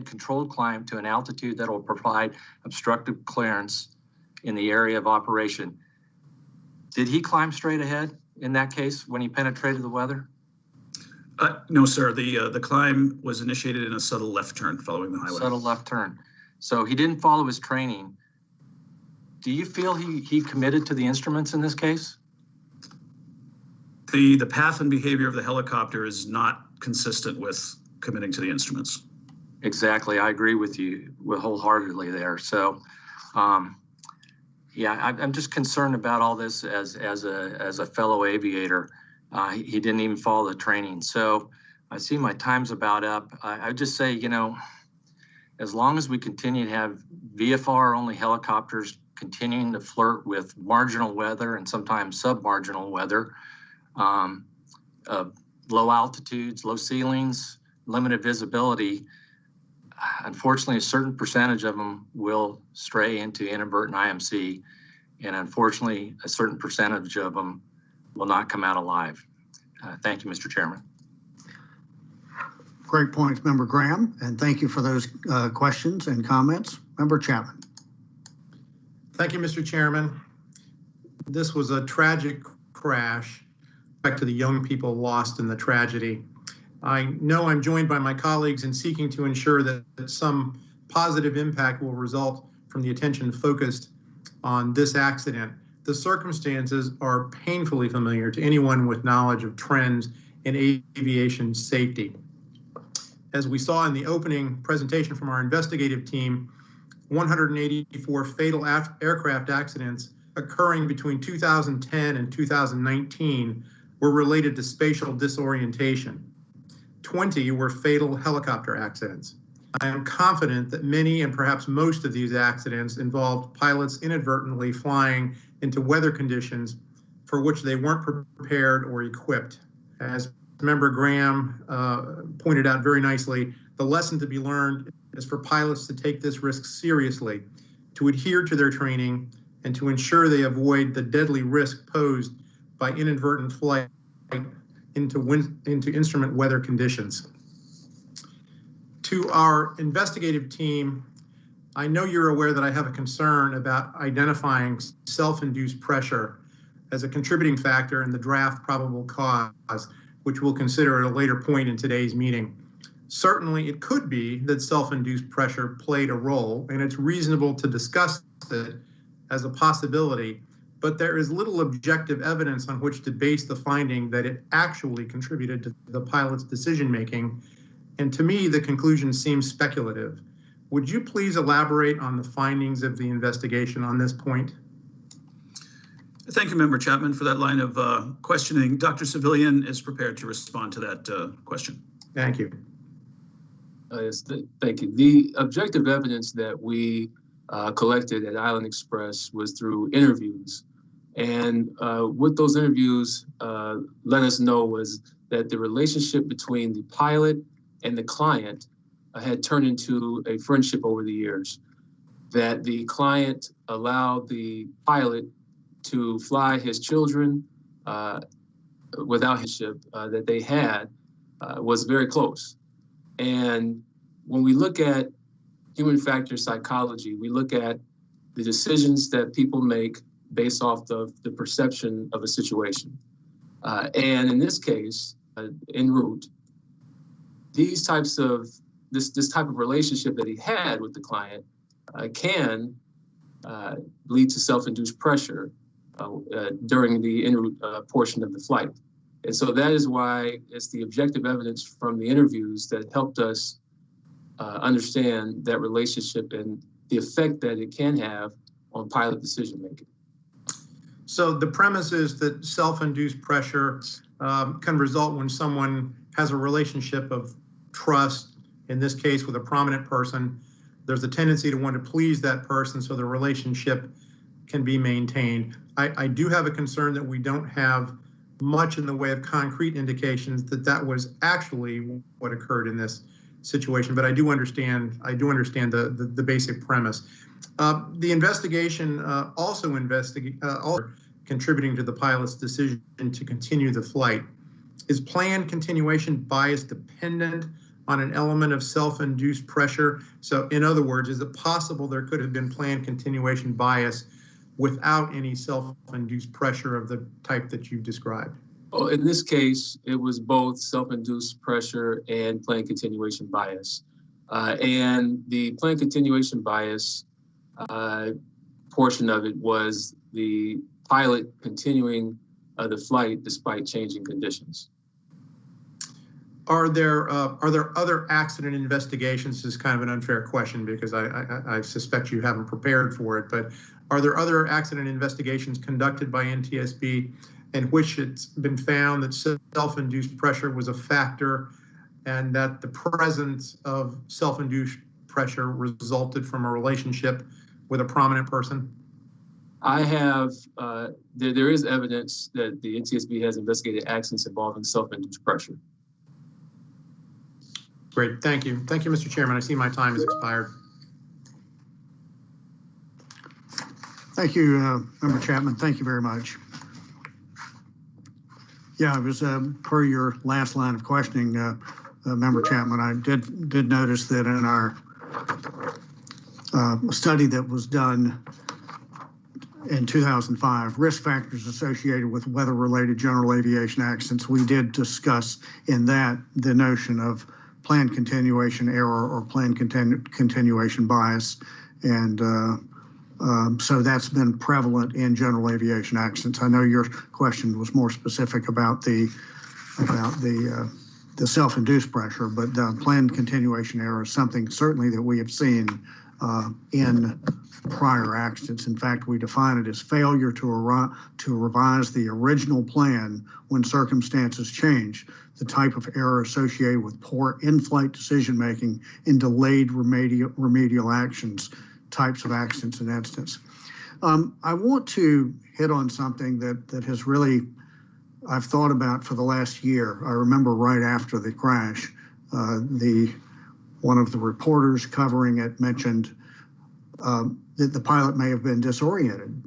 controlled climb to an altitude that will provide obstructive clearance in the area of operation. Did he climb straight ahead in that case when he penetrated the weather? No, sir. The climb was initiated in a subtle left turn following the highway. Subtle left turn. So he didn't follow his training. Do you feel he committed to the instruments in this case? The path and behavior of the helicopter is not consistent with committing to the instruments. Exactly. I agree with you wholeheartedly there. So, yeah, I'm just concerned about all this as a fellow aviator. He didn't even follow the training. So I see my time's about up. I just say, as long as we continue to have VFR-only helicopters continuing to flirt with marginal weather and sometimes submarginal weather, low altitudes, low ceilings, limited visibility, unfortunately, a certain percentage of them will stray into inadvertent IMC, and unfortunately, a certain percentage of them will not come out alive. Thank you, Mr. Chairman. Great points, Member Graham, and thank you for those questions and comments. Member Chapman. Thank you, Mr. Chairman. This was a tragic crash. Back to the young people lost in the tragedy. I know I'm joined by my colleagues in seeking to ensure that some positive impact will result from the attention focused on this accident. The circumstances are painfully familiar to anyone with knowledge of trends in aviation safety. As we saw in the opening presentation from our investigative team, 184 fatal aircraft accidents occurring between 2010 and 2019 were related to spatial disorientation. 20 were fatal helicopter accidents. I am confident that many and perhaps most of these accidents involved pilots inadvertently flying into weather conditions for which they weren't prepared or equipped. As Member Graham pointed out very nicely, the lesson to be learned is for pilots to take this risk seriously, to adhere to their training, and to ensure they avoid the deadly risk posed by inadvertent flight into instrument weather conditions. To our investigative team, I know you're aware that I have a concern about identifying self-induced pressure as a contributing factor in the draft probable cause, which we'll consider at a later point in today's meeting. Certainly, it could be that self-induced pressure played a role, and it's reasonable to discuss it as a possibility, but there is little objective evidence on which to base the finding that it actually contributed to the pilot's decision-making, and to me, the conclusion seems speculative. Would you please elaborate on the findings of the investigation on this point? Thank you, Member Chapman, for that line of questioning. Dr. Civilian is prepared to respond to that question. Thank you. Thank you. The objective evidence that we collected at Island Express was through interviews. And what those interviews let us know was that the relationship between the pilot and the client had turned into a friendship over the years. That the client allowed the pilot to fly his children without his ship that they had was very close. And when we look at human factor psychology, we look at the decisions that people make based off of the perception of a situation. And in this case, en route, this type of relationship that he had with the client can lead to self-induced pressure during the en route portion of the flight. And so that is why it's the objective evidence from the interviews that helped us understand that relationship and the effect that it can have on pilot decision making. So the premise is that self-induced pressure can result when someone has a relationship of trust, in this case with a prominent person. There's a tendency to want to please that person so the relationship can be maintained. I do have a concern that we don't have much in the way of concrete indications that that was actually what occurred in this situation, but I do understand the basic premise. The investigation also contributing to the pilot's decision to continue the flight. Is planned continuation bias dependent on an element of self-induced pressure? So in other words, is it possible there could have been planned continuation bias without any self-induced pressure of the type that you've described? Well, in this case, it was both self-induced pressure and planned continuation bias. And the planned continuation bias portion of it was the pilot continuing the flight despite changing conditions. Are there other accident investigations? This is kind of an unfair question because I suspect you haven't prepared for it, but are there other accident investigations conducted by NTSB in which it's been found that self-induced pressure was a factor and that the presence of self-induced pressure resulted from a relationship with a prominent person? I have, there is evidence that the NTSB has investigated accidents involving self-induced pressure. Great, thank you. Thank you, Mr. Chairman. I see my time has expired. Thank you, Member Chapman. Thank you very much. Yeah, it was per your last line of questioning, Member Chapman. I did notice that in our study that was done in 2005, risk factors associated with weather-related general aviation accidents, we did discuss in that the notion of planned continuation error or planned continuation bias. And so that's been prevalent in general aviation accidents. I know your question was more specific about the self-induced pressure, but planned continuation error is something certainly that we have seen in prior accidents. In fact, we define it as failure to revise the original plan when circumstances change, the type of error associated with poor in-flight decision-making and delayed remedial actions, types of accidents and incidents. I want to hit on something that has really, I've thought about for the last year. I remember right after the crash, one of the reporters covering it mentioned that the pilot may have been disoriented.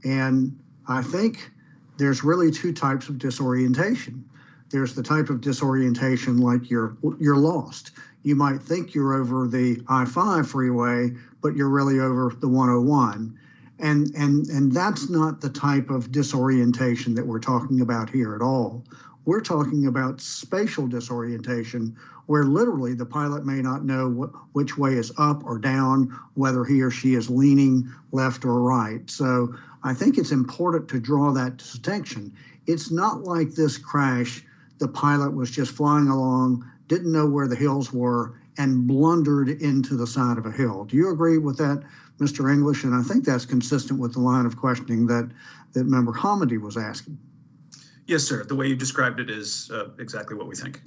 And I think there's really two types of disorientation. There's the type of disorientation like you're lost. You might think you're over the I-5 freeway, but you're really over the 101. And that's not the type of disorientation that we're talking about here at all. We're talking about spatial disorientation, where literally the pilot may not know which way is up or down, whether he or she is leaning left or right. So I think it's important to draw that distinction. It's not like this crash, the pilot was just flying along, didn't know where the hills were, and blundered into the side of a hill. Do you agree with that, Mr. English? And I think that's consistent with the line of questioning that Member Hamidi was asking. Yes, sir. The way you described it is exactly what we think.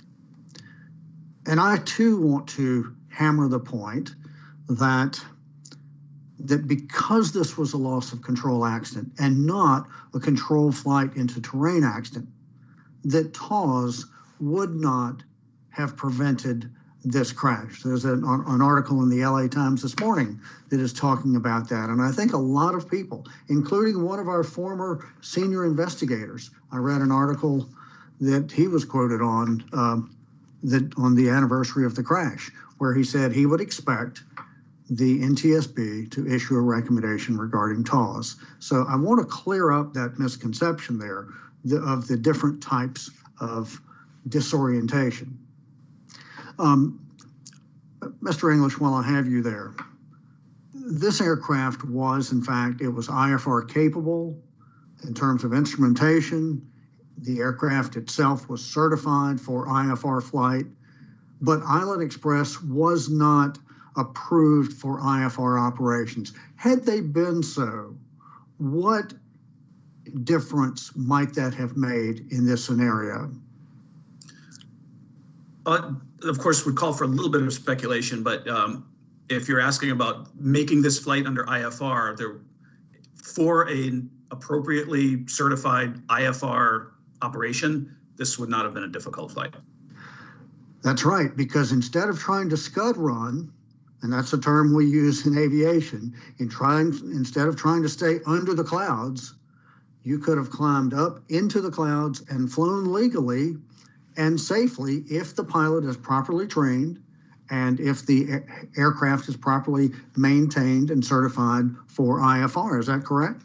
And I too want to hammer the point that because this was a loss of control accident and not a control flight into terrain accident, that TAWS would not have prevented this crash. There's an article in the LA Times this morning that is talking about that. And I think a lot of people, including one of our former senior investigators, I read an article that he was quoted on the anniversary of the crash, where he said he would expect the NTSB to issue a recommendation regarding TAWS. So I want to clear up that misconception there of the different types of disorientation. Mr. English, while I have you there, this aircraft was, in fact, it was IFR capable in terms of instrumentation. The aircraft itself was certified for IFR flight, but Island Express was not approved for IFR operations. Had they been so, what difference might that have made in this scenario? Of course, would call for a little bit of speculation, but if you're asking about making this flight under IFR, for an appropriately certified IFR operation, this would not have been a difficult flight. That's right, because instead of trying to scud run, and that's a term we use in aviation, instead of trying to stay under the clouds, you could have climbed up into the clouds and flown legally and safely if the pilot is properly trained and if the aircraft is properly maintained and certified for IFR. Is that correct?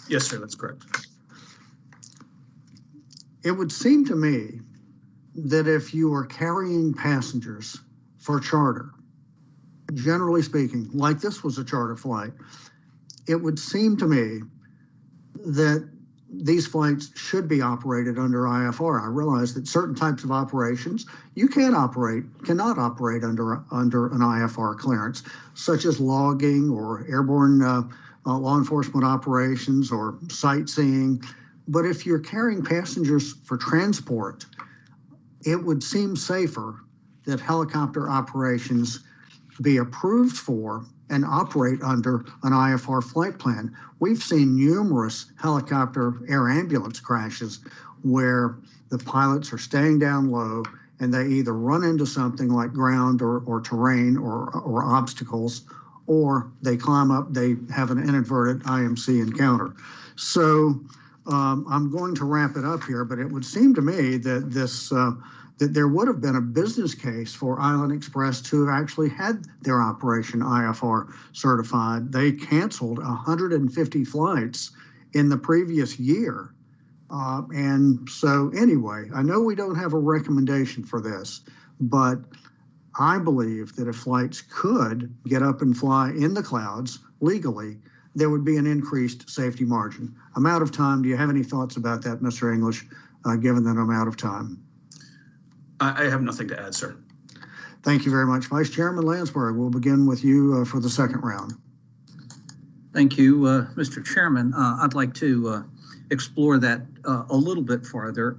Yes, sir, that's correct. It would seem to me that if you are carrying passengers for charter, generally speaking, like this was a charter flight, it would seem to me that these flights should be operated under IFR. I realize that certain types of operations you cannot operate under an IFR clearance, such as logging or airborne law enforcement operations or sightseeing. But if you're carrying passengers for transport, it would seem safer that helicopter operations be approved for and operate under an IFR flight plan. We've seen numerous helicopter air ambulance crashes where the pilots are staying down low and they either run into something like ground or terrain or obstacles, or they climb up, they have an inadvertent IMC encounter. So I'm going to wrap it up here, but it would seem to me that that there would have been a business case for Island Express to have actually had their operation IFR certified. They canceled 150 flights in the previous year. And so anyway, I know we don't have a recommendation for this, but I believe that if flights could get up and fly in the clouds legally, there would be an increased safety margin. I'm out of time. Do you have any thoughts about that, Mr. English, given that I'm out of time? I have nothing to add, sir. Thank you very much. Vice Chairman Landsberg, we'll begin with you for the second round. Thank you, Mr. Chairman. I'd like to explore that a little bit farther.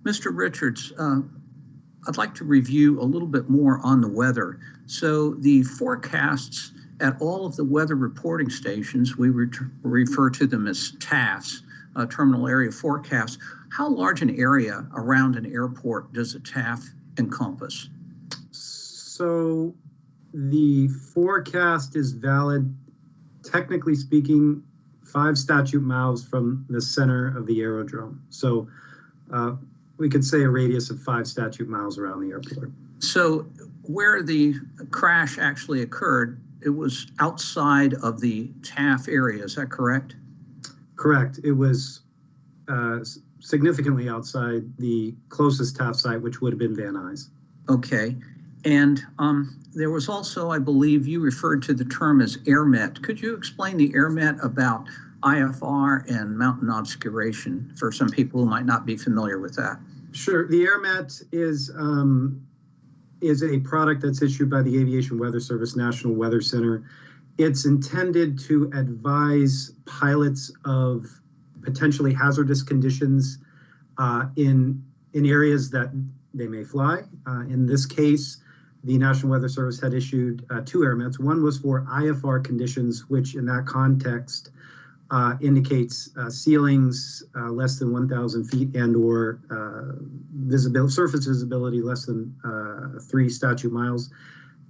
Mr. Richards, I'd like to review a little bit more on the weather. So the forecasts at all of the weather reporting stations, we refer to them as TAFs, terminal area forecasts. How large an area around an airport does a TAF encompass? So the forecast is valid, technically speaking, 5 statute miles from the center of the aerodrome. So we could say a radius of 5 statute miles around the airport. So where the crash actually occurred, it was outside of the TAF area, is that correct? Correct. It was significantly outside the closest TAF site, which would have been Van Nuys. Okay. And there was also, I believe you referred to the term as AirMet. Could you explain the AirMet about IFR and mountain obscuration for some people who might not be familiar with that? Sure. The AirMet is a product that's issued by the Aviation Weather Service National Weather Center. It's intended to advise pilots of potentially hazardous conditions in areas that they may fly. In this case, the National Weather Service had issued 2 airmets. One was for IFR conditions, which in that context indicates ceilings less than 1,000 feet and or surface visibility less than 3 statute miles.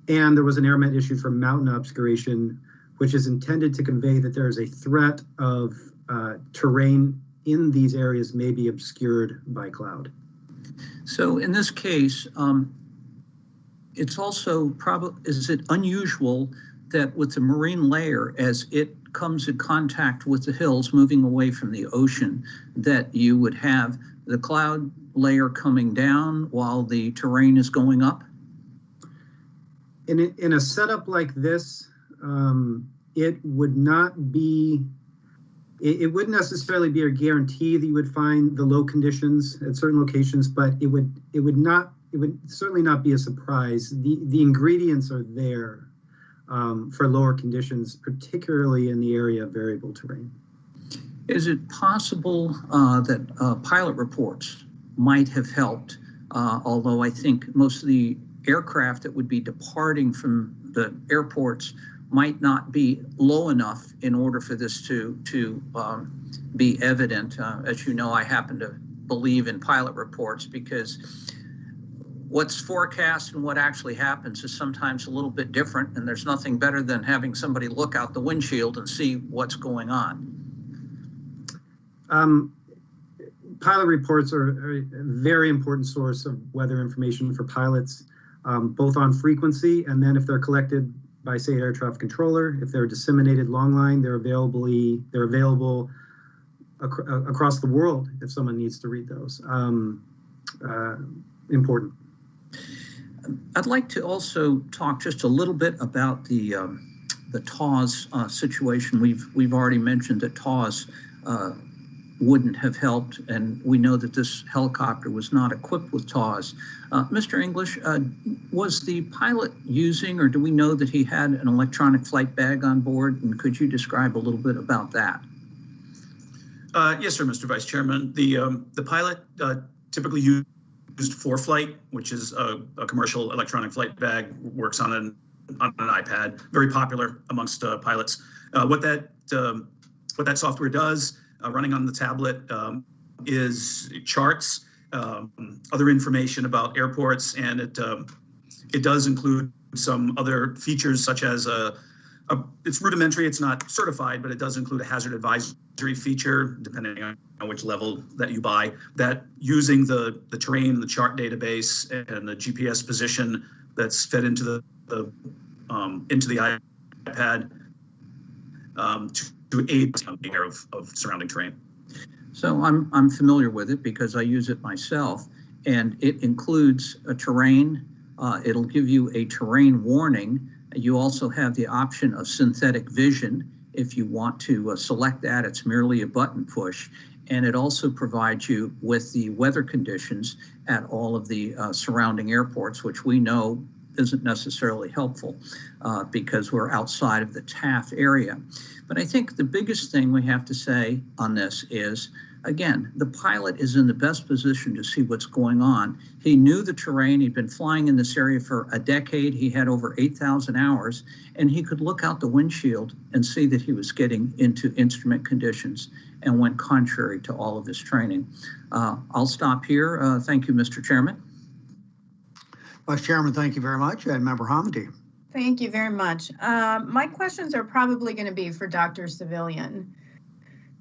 And there was an airmet issued for mountain obscuration, which is intended to convey that there is a threat of terrain in these areas may be obscured by cloud. So in this case, it's also is it unusual that with the marine layer, as it comes in contact with the hills moving away from the ocean, that you would have the cloud layer coming down while the terrain is going up? In a setup like this, it would not be, it wouldn't necessarily be a guarantee that you would find the low conditions at certain locations, but it would certainly not be a surprise. The ingredients are there for lower conditions, particularly in the area of variable terrain. Is it possible that pilot reports might have helped, although I think most of the aircraft that would be departing from the airports might not be low enough in order for this to be evident? As you know, I happen to believe in pilot reports because what's forecast and what actually happens is sometimes a little bit different, and there's nothing better than having somebody look out the windshield and see what's going on. Pilot reports are a very important source of weather information for pilots, both on frequency and then if they're collected by, say, air traffic controller. If they're disseminated long line, they're available across the world if someone needs to read those. Important. I'd like to also talk just a little bit about the TAWS situation. We've already mentioned that TAWS wouldn't have helped, and we know that this helicopter was not equipped with TAWS. Mr. English, was the pilot using, or do we know that he had an electronic flight bag on board? And could you describe a little bit about that? Yes, sir, Mr. Vice Chairman. The pilot typically used ForeFlight, which is a commercial electronic flight bag, works on an iPad, very popular amongst pilots. What that software does, running on the tablet, is charts, other information about airports, and it does include some other features such as it's rudimentary, it's not certified, but it does include a hazard advisory feature, depending on which level that you buy, that using the terrain, the chart database, and the GPS position that's fed into the iPad to aid the aware of surrounding terrain. So I'm familiar with it because I use it myself, and it includes a terrain. It'll give you a terrain warning. You also have the option of synthetic vision. If you want to select that, it's merely a button push. And it also provides you with the weather conditions at all of the surrounding airports, which we know isn't necessarily helpful because we're outside of the TAF area. But I think the biggest thing we have to say on this is, again, the pilot is in the best position to see what's going on. He knew the terrain. He'd been flying in this area for a decade. He had over 8,000 hours, and he could look out the windshield and see that he was getting into instrument conditions and went contrary to all of his training. I'll stop here. Thank you, Mr. Chairman. Vice Chairman, thank you very much. And Member Hamdi. Thank you very much. My questions are probably going to be for Dr. Civilian.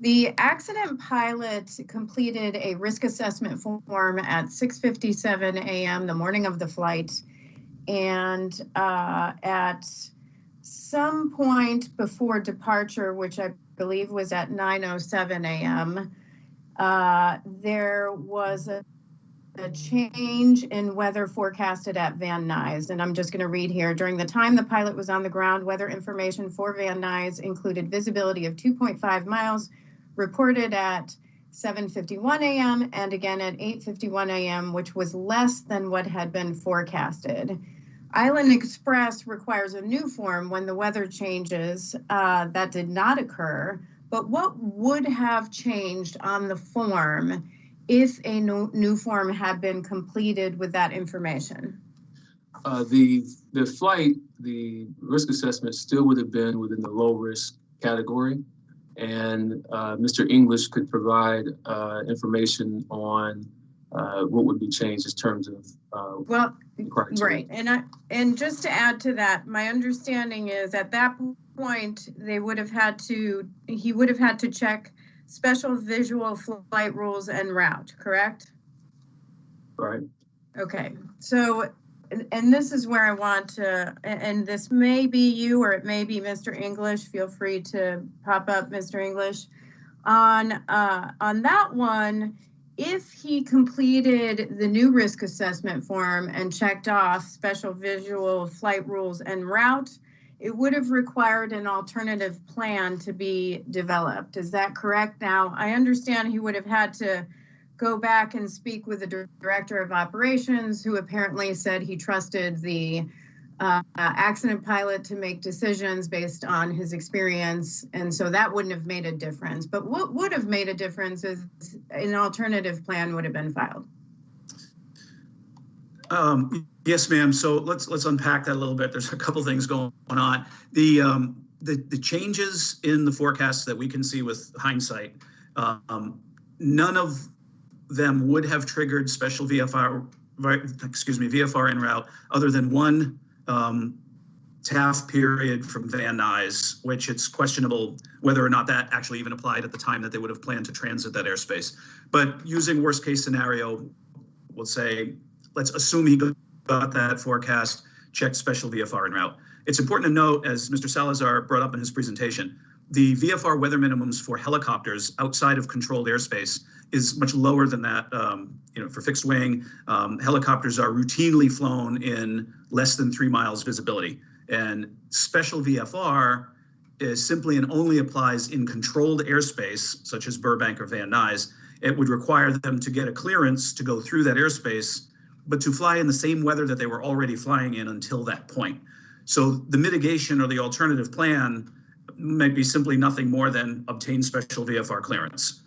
The accident pilot completed a risk assessment form at 6:57 a.m. the morning of the flight, and at some point before departure, which I believe was at 9:07 a.m., there was a change in weather forecasted at Van Nuys. And I'm just going to read here. During the time the pilot was on the ground, weather information for Van Nuys included visibility of 2.5 miles, reported at 7:51 a.m. and again at 8:51 a.m., which was less than what had been forecasted. Island Express requires a new form when the weather changes. That did not occur, but what would have changed on the form if a new form had been completed with that information? The flight, the risk assessment still would have been within the low risk category, and Mr. English could provide information on what would be changed in terms of right. And just to add to that, my understanding is at that point he would have had to check special visual flight rules en route, correct? Right. Okay, so, and this is where I want to, and this may be you or it may be Mr. English. Feel free to pop up, Mr. English. On that one, if he completed the new risk assessment form and checked off special visual flight rules en route, it would have required an alternative plan to be developed. Is that correct? Now, I understand he would have had to go back and speak with the director of operations, who apparently said he trusted the accident pilot to make decisions based on his experience. And so that wouldn't have made a difference. But what would have made a difference is an alternative plan would have been filed. Yes, ma'am. So let's unpack that a little bit. There's a couple things going on. The changes in the forecasts that we can see with hindsight, none of them would have triggered special VFR en route, other than one TAF period from Van Nuys, which it's questionable whether or not that actually even applied at the time that they would have planned to transit that airspace. But using worst case scenario, we'll say, let's assume he got that forecast, checked special VFR en route. It's important to note, as Mr. Salazar brought up in his presentation, the VFR weather minimums for helicopters outside of controlled airspace is much lower than that. For fixed wing, helicopters are routinely flown in less than 3 miles visibility. And special VFR is simply and only applies in controlled airspace, such as Burbank or Van Nuys. It would require them to get a clearance to go through that airspace, but to fly in the same weather that they were already flying in until that point. So the mitigation or the alternative plan might be simply nothing more than obtain special VFR clearance,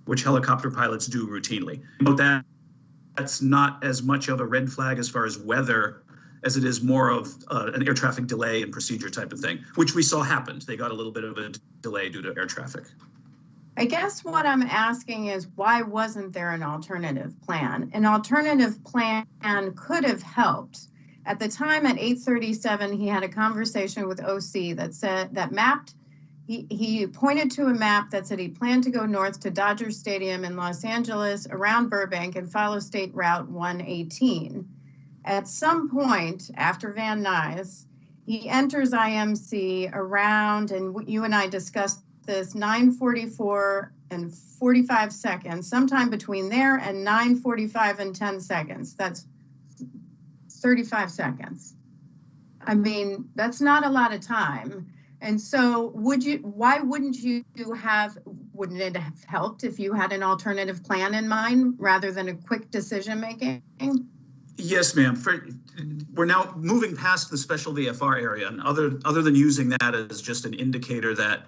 which helicopter pilots do routinely. But that's not as much of a red flag as far as weather as it is more of an air traffic delay and procedure type of thing, which we saw happened. They got a little bit of a delay due to air traffic. I guess what I'm asking is, why wasn't there an alternative plan? An alternative plan could have helped. At the time at 8:37, he had a conversation with OC that said that mapped. He pointed to a map that said he planned to go north to Dodger Stadium in Los Angeles around Burbank and follow State Route 118. At some point after Van Nuys, he enters IMC around, and you and I discussed this, 9:44 and 45 seconds, sometime between there and 9:45 and 10 seconds. That's 35 seconds. I mean, that's not a lot of time. And so why wouldn't it have helped if you had an alternative plan in mind rather than a quick decision making? Yes, ma'am. We're now moving past the special VFR area, and other than using that as just an indicator that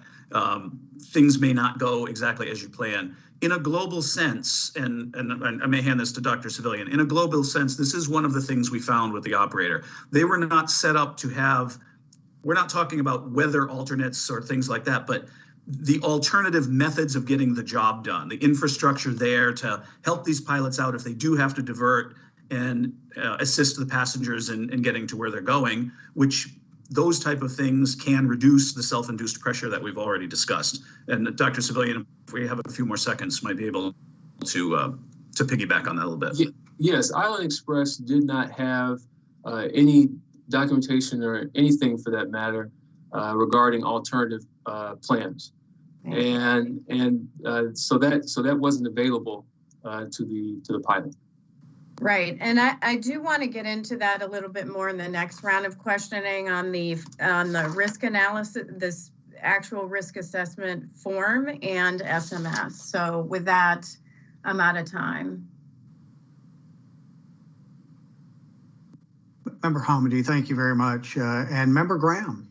things may not go exactly as you plan. In a global sense, and I may hand this to Dr. Civilian, in a global sense, this is one of the things we found with the operator. They were not set up to have, we're not talking about weather alternates or things like that, but the alternative methods of getting the job done, the infrastructure there to help these pilots out if they do have to divert and assist the passengers in getting to where they're going, which those type of things can reduce the self-induced pressure that we've already discussed. And Dr. Civilian, if we have a few more seconds, might be able to piggyback on that a little bit. Yes, Island Express did not have any documentation or anything for that matter regarding alternative plans, and so that wasn't available to the pilot. Right, and I do want to get into that a little bit more in the next round of questioning on the risk analysis, this actual risk assessment form and SMS. So with that, I'm out of time. Member Hamidi, thank you very much. And Member Graham.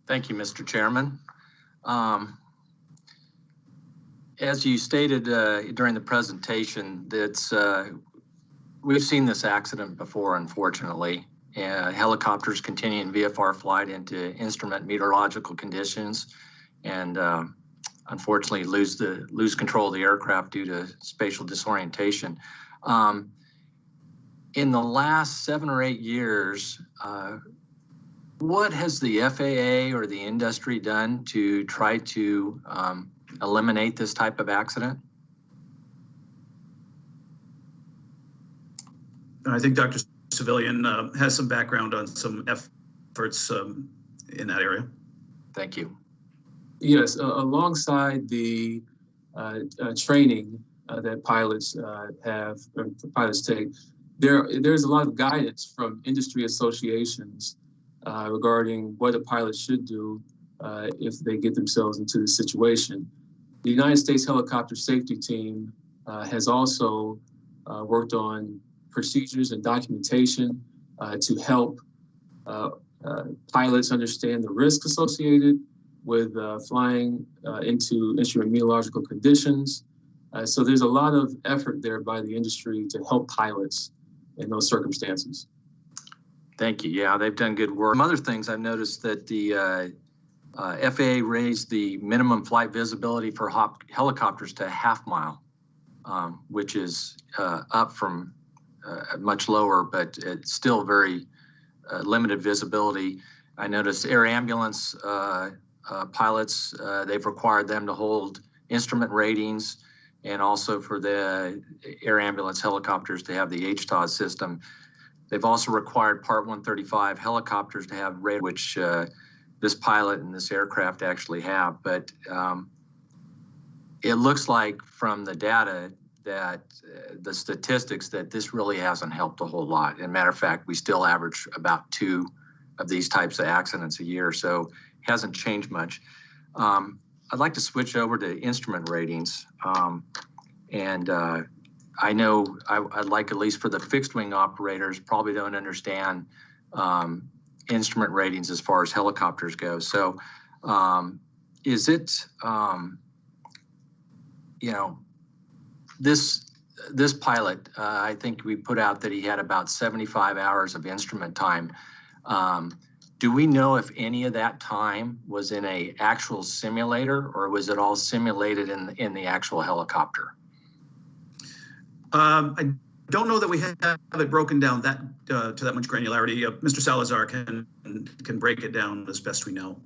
Thank you, Mr. Chairman. as you stated during the presentation, that's we've seen this accident before, unfortunately. Helicopters continuing VFR flight into instrument meteorological conditions, and unfortunately lose control of the aircraft due to spatial disorientation. In the last 7 or 8 years, what has the FAA or the industry done to try to eliminate this type of accident? I think Dr. Civilian has some background on some efforts in that area. Thank you. Yes, alongside the training that pilots take, there's a lot of guidance from industry associations regarding what a pilot should do if they get themselves into this situation. The United States Helicopter Safety Team has also worked on procedures and documentation to help pilots understand the risk associated with flying into instrument meteorological conditions. So there's a lot of effort there by the industry to help pilots in those circumstances. Thank you. Yeah, they've done good work. Some other things I've noticed that the FAA raised the minimum flight visibility for helicopters to a half mile, which is up from much lower, but it's still very limited visibility. I noticed air ambulance pilots, they've required them to hold instrument ratings, and also for the air ambulance helicopters to have the HTOS system. They've also required Part 135 helicopters to have radar, which this pilot and this aircraft actually have. But it looks like from the data that the statistics that this really hasn't helped a whole lot. As a matter of fact, we still average about 2 of these types of accidents a year, so it hasn't changed much. I'd like to switch over to instrument ratings. I know I'd like, at least for the fixed wing operators, probably don't understand instrument ratings as far as helicopters go. So is it, this pilot, I think we put out that he had about 75 hours of instrument time. Do we know if any of that time was in a actual simulator, or was it all simulated in the actual helicopter? I don't know that we have it broken down that to that much granularity. Mr. Salazar can break it down as best we know.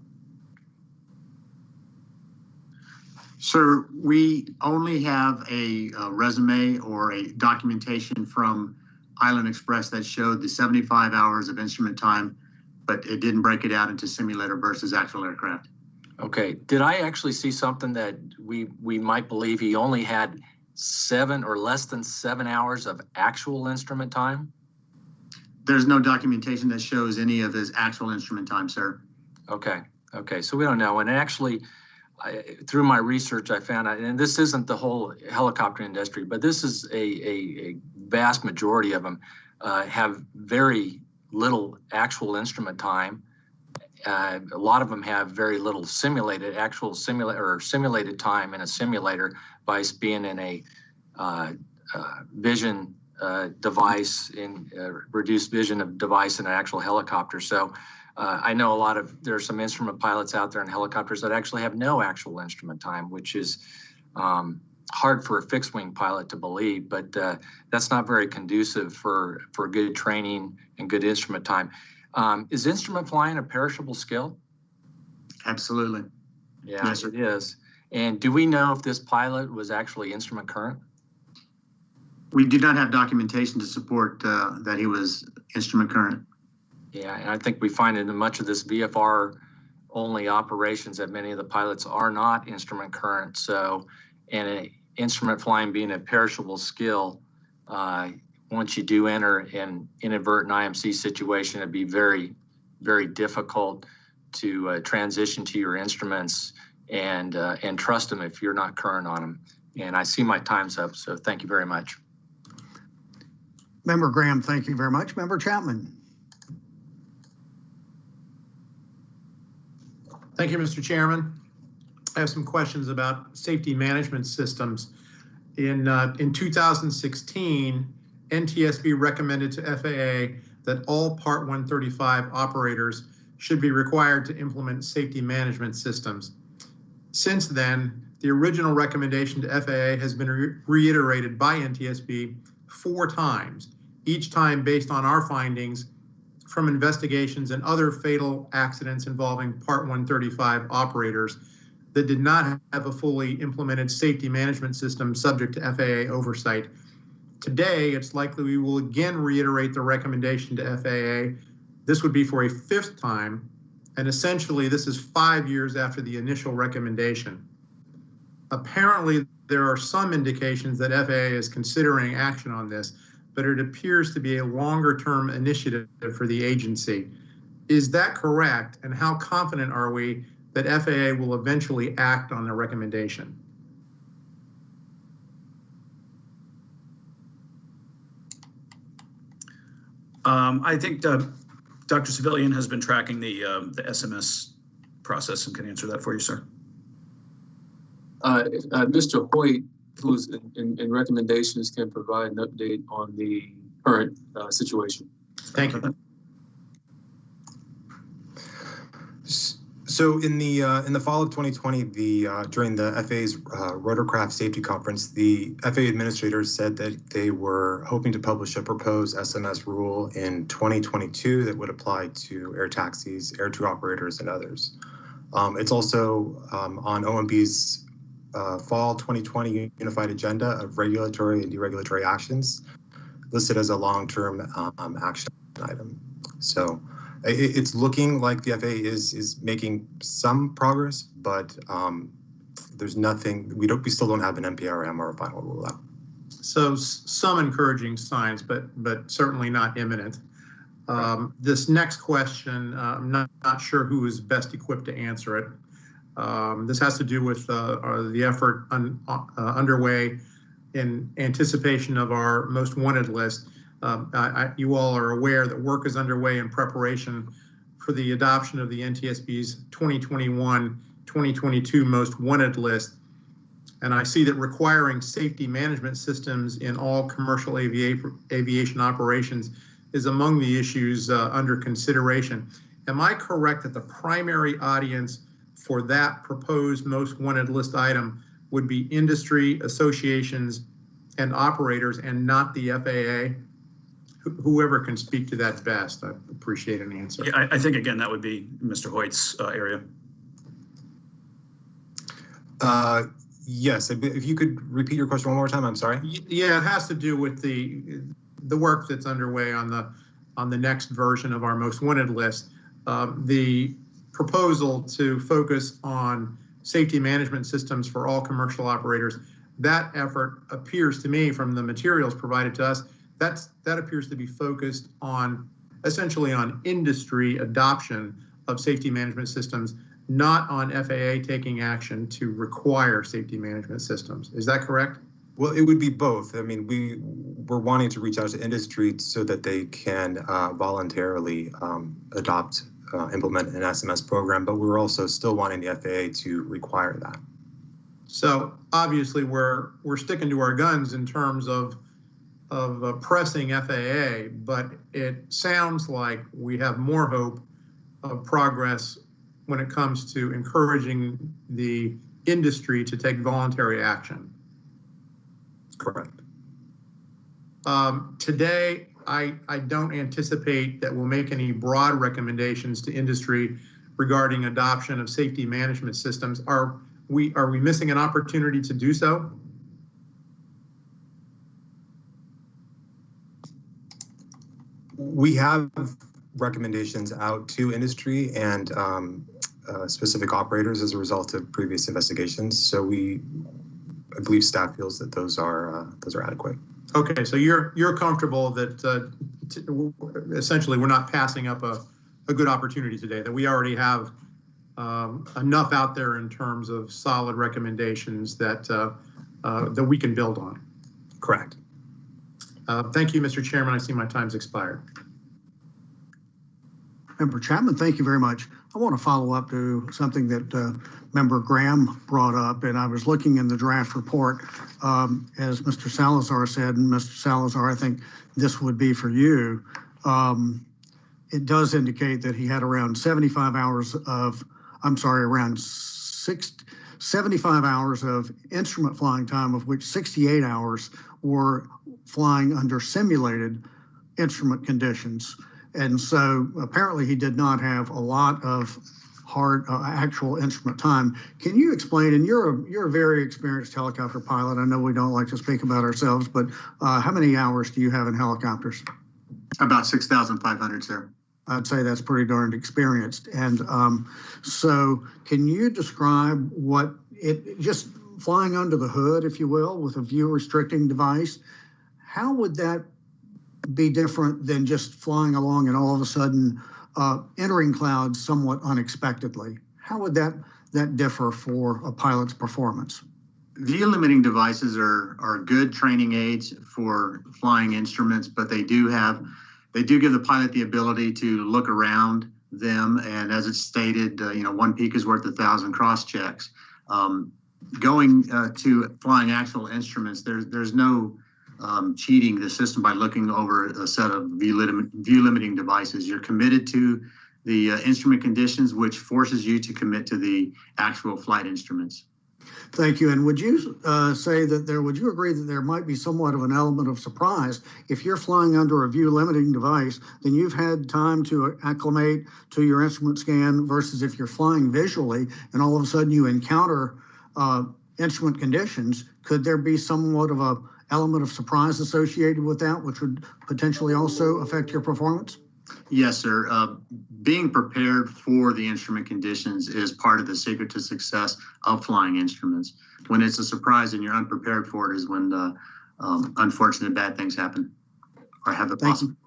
Sir, we only have a resume or a documentation from Island Express that showed the 75 hours of instrument time, but it didn't break it out into simulator versus actual aircraft. Okay. Did I actually see something that we might believe he only had 7 or less than 7 hours of actual instrument time? There's no documentation that shows any of his actual instrument time, sir. Okay. Okay. So we don't know. And actually, through my research, I found out, and this isn't the whole helicopter industry, but this is a vast majority of them have very little actual instrument time. A lot of them have very little simulated time in a simulator by being in a vision device, in reduced vision of device in an actual helicopter. So I know there are some instrument pilots out there in helicopters that actually have no actual instrument time, which is hard for a fixed wing pilot to believe, but that's not very conducive for good training and good instrument time. Is instrument flying a perishable skill? Absolutely. Yeah, yes, it is. And do we know if this pilot was actually instrument current? We do not have documentation to support that he was instrument current. Yeah, and I think we find in much of this VFR only operations that many of the pilots are not instrument current. So, and instrument flying being a perishable skill, once you do enter an inadvertent IMC situation, it'd be very, very difficult to transition to your instruments and trust them if you're not current on them. And I see my time's up, so thank you very much. Member Graham, thank you very much. Member Chapman. Thank you, Mr. Chairman. I have some questions about safety management systems. In 2016, NTSB recommended to FAA that all Part 135 operators should be required to implement safety management systems. Since then, the original recommendation to FAA has been reiterated by NTSB 4 times, each time based on our findings from investigations and other fatal accidents involving Part 135 operators that did not have a fully implemented safety management system subject to FAA oversight. Today, it's likely we will again reiterate the recommendation to FAA. This would be for a 5th time, and essentially this is 5 years after the initial recommendation. Apparently, there are some indications that FAA is considering action on this, but it appears to be a longer-term initiative for the agency. Is that correct? And how confident are we that FAA will eventually act on the recommendation? I think Dr. Civilian has been tracking the SMS process and can answer that for you, sir. Mr. Hoyt, who's in recommendations, can provide an update on the current situation. Thank you. So in the fall of 2020, during the FAA's rotorcraft safety conference, the FAA administrators said that they were hoping to publish a proposed SMS rule in 2022 that would apply to air taxis, air tour operators, and others. It's also on OMB's fall 2020 unified agenda of regulatory and deregulatory actions, listed as a long-term action item. So it's looking like the FAA is making some progress, but there's nothing. We still don't have an NPRM or a final rule out. So some encouraging signs, but certainly not imminent. This next question, I'm not sure who is best equipped to answer it. This has to do with the effort underway in anticipation of our most wanted list. You all are aware that work is underway in preparation for the adoption of the NTSB's 2021-2022 most wanted list. And I see that requiring safety management systems in all commercial aviation operations is among the issues under consideration. Am I correct that the primary audience for that proposed most wanted list item would be industry associations and operators and not the FAA? Whoever can speak to that best, I appreciate an answer. Yeah, I think, again, that would be Mr. Hoyt's area. Yes, if you could repeat your question one more time, I'm sorry. Yeah, it has to do with the work that's underway on the next version of our most wanted list. The proposal to focus on safety management systems for all commercial operators, that effort appears to me from the materials provided to us, that appears to be focused on essentially on industry adoption of safety management systems, not on FAA taking action to require safety management systems. Is that correct? Well, it would be both. I mean, we're wanting to reach out to industry so that they can voluntarily implement an SMS program, but we're also still wanting the FAA to require that. So obviously we're sticking to our guns in terms of pressing FAA, but it sounds like we have more hope of progress when it comes to encouraging the industry to take voluntary action. Correct. Today, I don't anticipate that we'll make any broad recommendations to industry regarding adoption of safety management systems. Are we missing an opportunity to do so? We have recommendations out to industry and specific operators as a result of previous investigations. So I believe staff feels that those are adequate. Okay, so you're comfortable that essentially we're not passing up a good opportunity today, that we already have enough out there in terms of solid recommendations that we can build on. Correct. Thank you, Mr. Chairman. I see my time's expired. Member Chapman, thank you very much. I want to follow up to something that Member Graham brought up, and I was looking in the draft report, as Mr. Salazar said, and Mr. Salazar, I think this would be for you. It does indicate that he had around 75 hours of, around 75 hours of instrument flying time, of which 68 hours were flying under simulated instrument conditions. And so apparently he did not have a lot of hard actual instrument time. Can you explain, and you're a very experienced helicopter pilot. I know we don't like to speak about ourselves, but how many hours do you have in helicopters? About 6,500, sir. I'd say that's pretty darn experienced. And so can you describe what just flying under the hood, if you will, with a view restricting device, how would that be different than just flying along and all of a sudden entering clouds somewhat unexpectedly? How would that differ for a pilot's performance? View limiting devices are good training aids for flying instruments, but they do give the pilot the ability to look around them. And as it's stated, one peak is worth 1,000 cross checks. Going to flying actual instruments, there's no cheating the system by looking over a set of view limiting devices. You're committed to the instrument conditions, which forces you to commit to the actual flight instruments. Thank you. And would you would you agree that there might be somewhat of an element of surprise if you're flying under a view limiting device, then you've had time to acclimate to your instrument scan versus if you're flying visually and all of a sudden you encounter instrument conditions? Could there be somewhat of a element of surprise associated with that, which would potentially also affect your performance? Yes, sir. Being prepared for the instrument conditions is part of the secret to success of flying instruments. When it's a surprise and you're unprepared for it is when unfortunate bad things happen or have the possibility.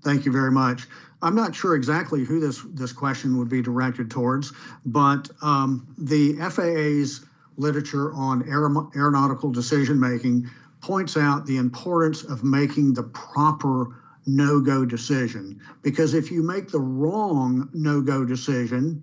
Thank you very much. I'm not sure exactly who this question would be directed towards, but the FAA's literature on aeronautical decision-making points out the importance of making the proper no-go decision, because if you make the wrong no-go decision,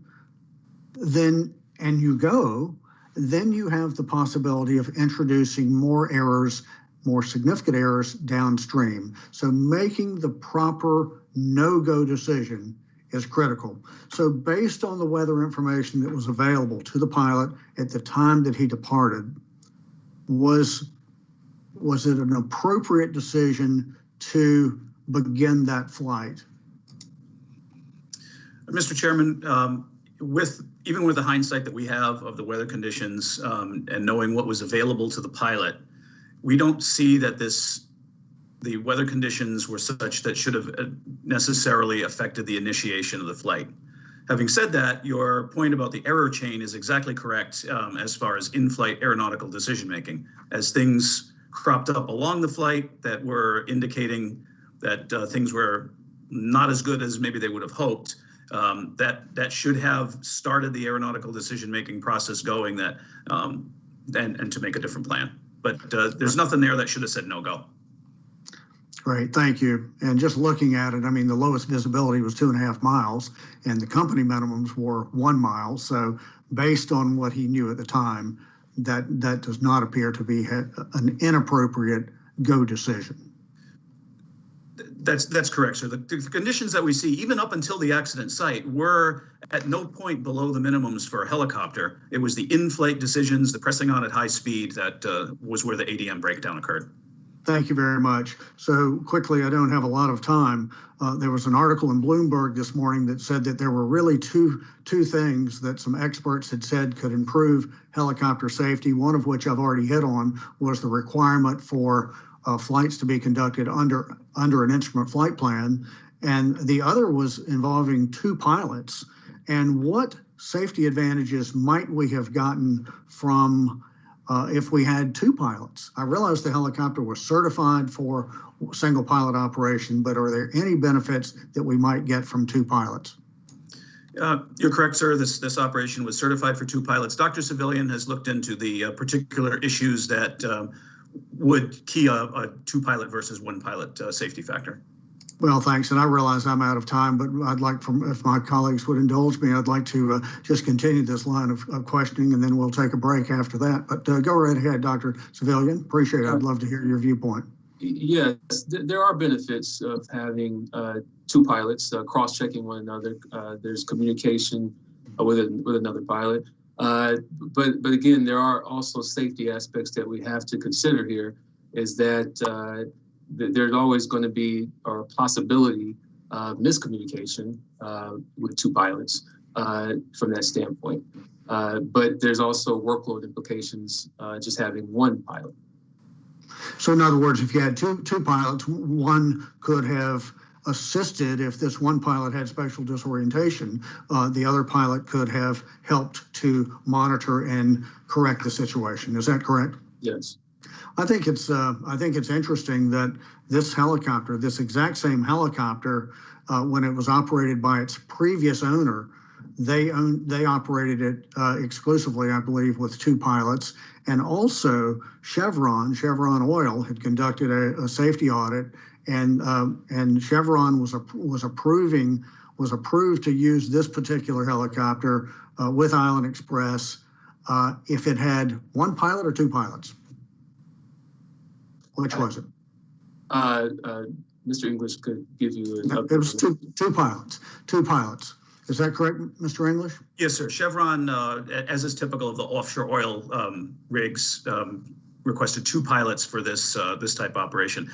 then you have the possibility of introducing more errors, more significant errors downstream. So making the proper no-go decision is critical. So based on the weather information that was available to the pilot at the time that he departed, was it an appropriate decision to begin that flight? Mr. Chairman, even with the hindsight that we have of the weather conditions and knowing what was available to the pilot, we don't see that the weather conditions were such that should have necessarily affected the initiation of the flight. Having said that, your point about the error chain is exactly correct as far as in-flight aeronautical decision-making. As things cropped up along the flight that were indicating that things were not as good as maybe they would have hoped, that should have started the aeronautical decision-making process going and to make a different plan. But there's nothing there that should have said no-go. Great, thank you. And just looking at it, I mean, the lowest visibility was 2.5 miles and the company minimums were 1 mile. So based on what he knew at the time, that does not appear to be an inappropriate go decision. That's correct, sir. The conditions that we see, even up until the accident site, were at no point below the minimums for a helicopter. It was the in-flight decisions, the pressing on at high speed that was where the ADM breakdown occurred. Thank you very much. So quickly, I don't have a lot of time. There was an article in Bloomberg this morning that said that there were really two things that some experts had said could improve helicopter safety, one of which I've already hit on, was the requirement for flights to be conducted under an instrument flight plan. And the other was involving 2 pilots. And what safety advantages might we have gotten from if we had 2 pilots? I realize the helicopter was certified for single pilot operation, but are there any benefits that we might get from 2 pilots? You're correct, sir. This operation was certified for 2 pilots. Dr. Civilian has looked into the particular issues that would key a 2 pilot versus 1 pilot safety factor. Well, thanks. And I realize I'm out of time, but I'd like, if my colleagues would indulge me, I'd like to just continue this line of questioning, and then we'll take a break after that. But go right ahead, Dr. Civilian. Appreciate it. I'd love to hear your viewpoint. Yes, there are benefits of having two pilots cross-checking one another. There's communication with another pilot. But again, there are also safety aspects that we have to consider here, is that there's always going to be a possibility of miscommunication with two pilots from that standpoint. But there's also workload implications just having one pilot. So in other words, if you had two pilots, one could have assisted if this one pilot had spatial disorientation. The other pilot could have helped to monitor and correct the situation. Is that correct? Yes. I think it's interesting that this helicopter, this exact same helicopter, when it was operated by its previous owner, they operated it exclusively, I believe, with two pilots. And also Chevron Oil had conducted a safety audit, and Chevron was approved to use this particular helicopter with Island Express if it had one pilot or two pilots. Which was it? Mr. English could give you an update. It was two pilots. Two pilots. Is that correct, Mr. English? Yes, sir. Chevron, as is typical of the offshore oil rigs, requested two pilots for this type of operation.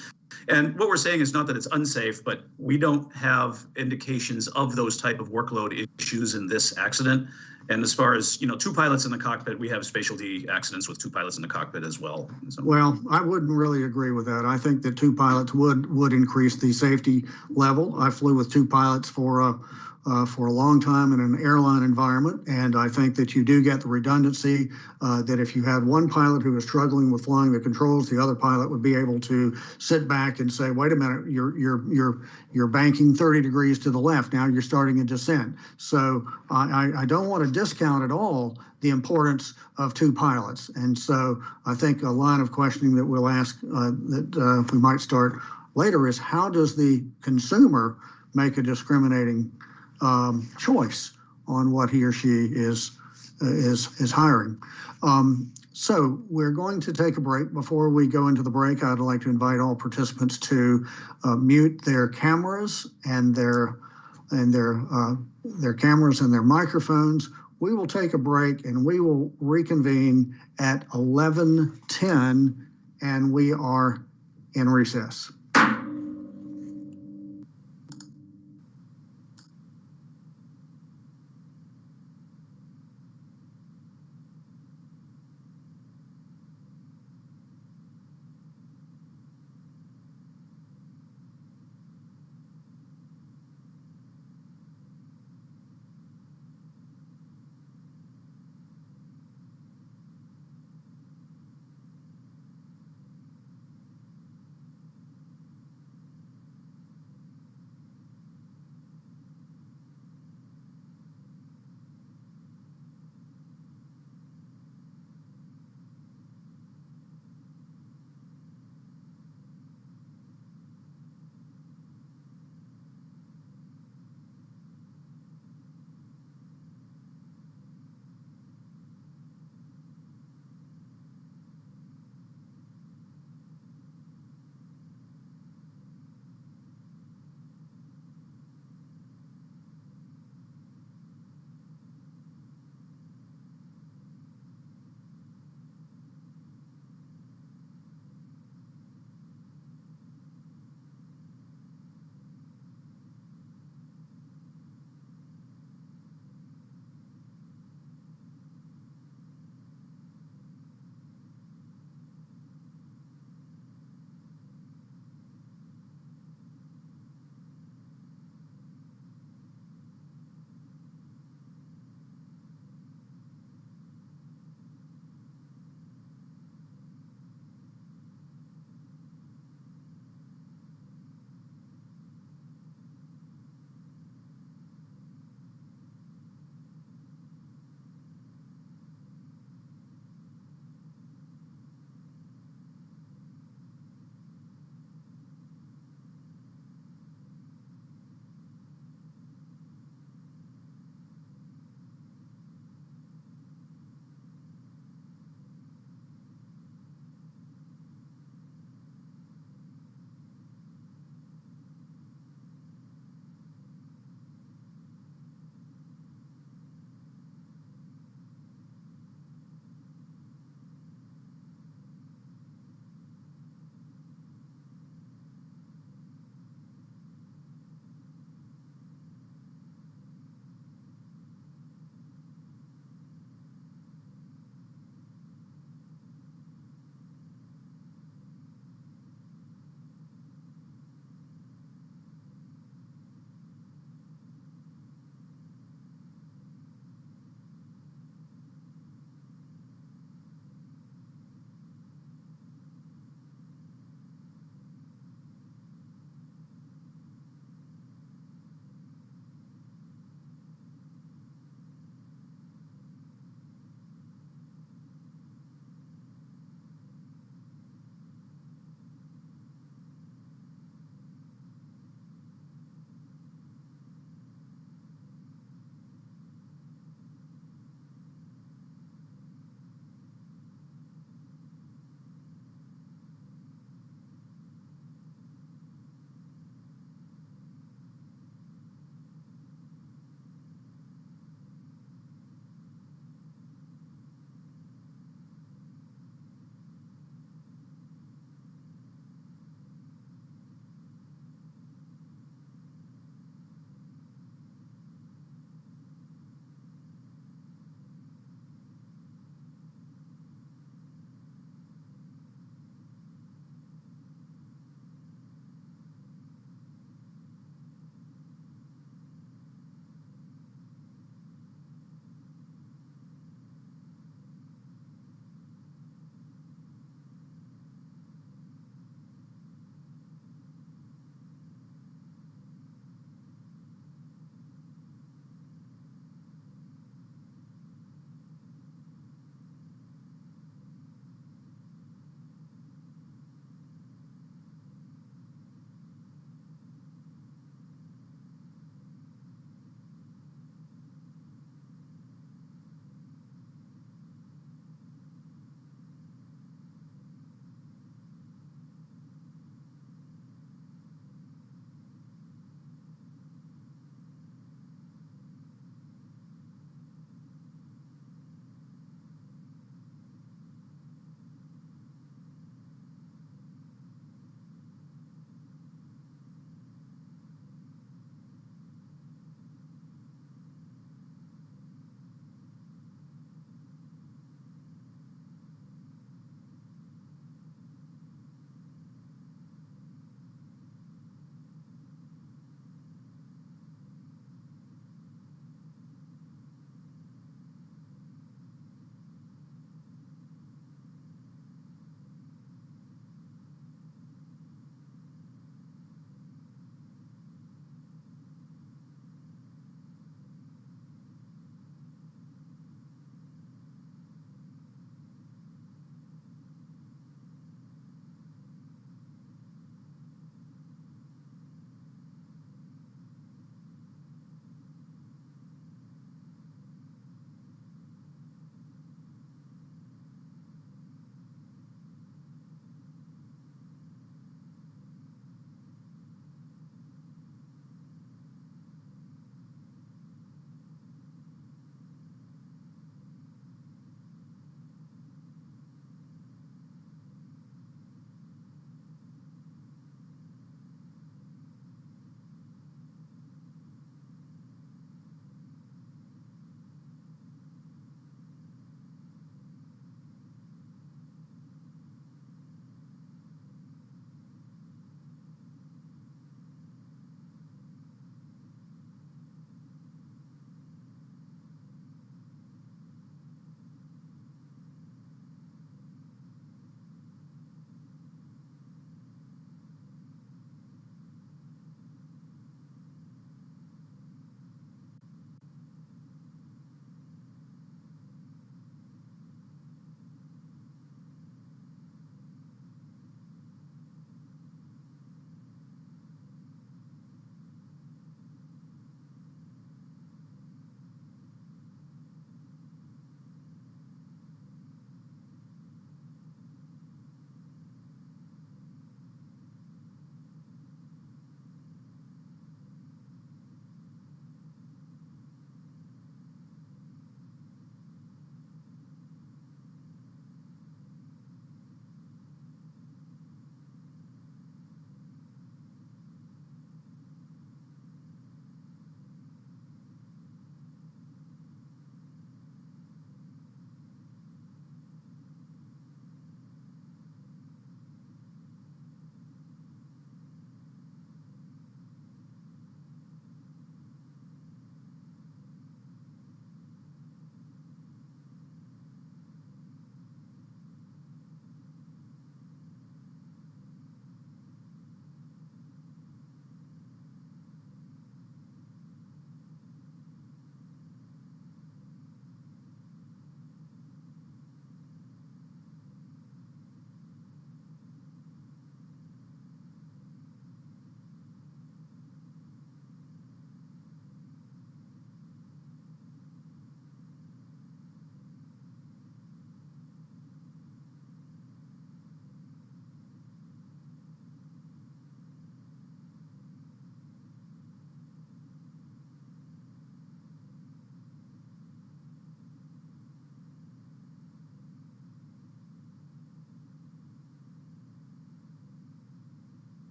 And what we're saying is not that it's unsafe, but we don't have indications of those type of workload issues in this accident. And as far as, two pilots in the cockpit, we have specialty accidents with two pilots in the cockpit as well. Well, I wouldn't really agree with that. I think that two pilots would increase the safety level. I flew with two pilots for a long time in an airline environment, and I think that you do get the redundancy that if you had one pilot who was struggling with flying the controls, the other pilot would be able to sit back and say, "Wait a minute, you're banking 30 degrees to the left. Now you're starting a descent." So I don't want to discount at all the importance of two pilots, and so I think a line of questioning that we'll ask that we might start later is, how does the consumer make a discriminating choice on what he or she is hiring? So we're going to take a break. Before we go into the break, I'd like to invite all participants to mute their cameras and their cameras and their microphones. We will take a break and we will reconvene at 11:10, and we are in recess.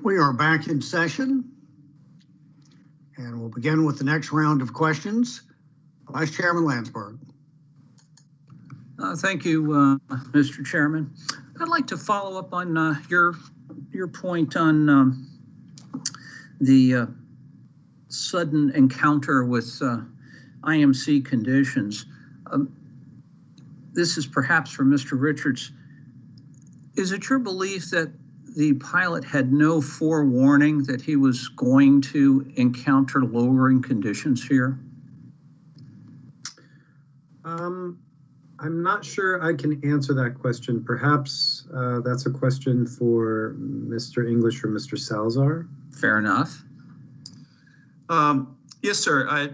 We are back in session, and we'll begin with the next round of questions. Vice Chairman Landsberg. Thank you, Mr. Chairman. I'd like to follow up on your point on the sudden encounter with IMC conditions. This is perhaps for Mr. Richards. Is it your belief that the pilot had no forewarning that he was going to encounter lowering conditions here? I'm not sure I can answer that question. Perhaps that's a question for Mr. English or Mr. Salazar. Fair enough. Yes, sir. I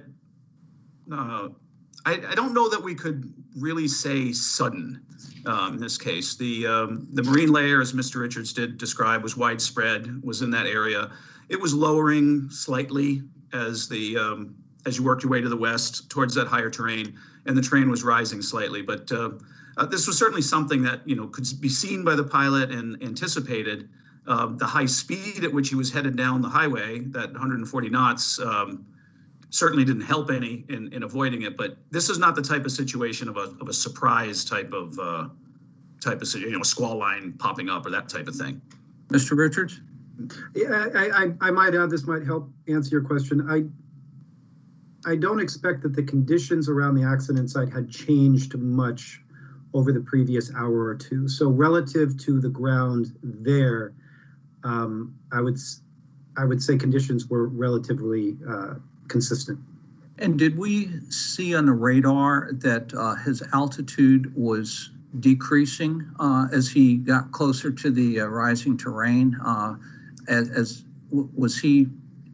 don't know that we could really say sudden in this case. The marine layer, as Mr. Richards did describe, was widespread, was in that area. It was lowering slightly as you worked your way to the west towards that higher terrain, and the terrain was rising slightly. But this was certainly something that could be seen by the pilot and anticipated. The high speed at which he was headed down the highway, that 140 knots, certainly didn't help any in avoiding it. But this is not the type of situation of a surprise type of squall line popping up or that type of thing. Mr. Richards? Yeah, I might add, this might help answer your question. I don't expect that the conditions around the accident site had changed much over the previous hour or two. So relative to the ground there, I would say conditions were relatively consistent. And did we see on the radar that his altitude was decreasing as he got closer to the rising terrain? Was he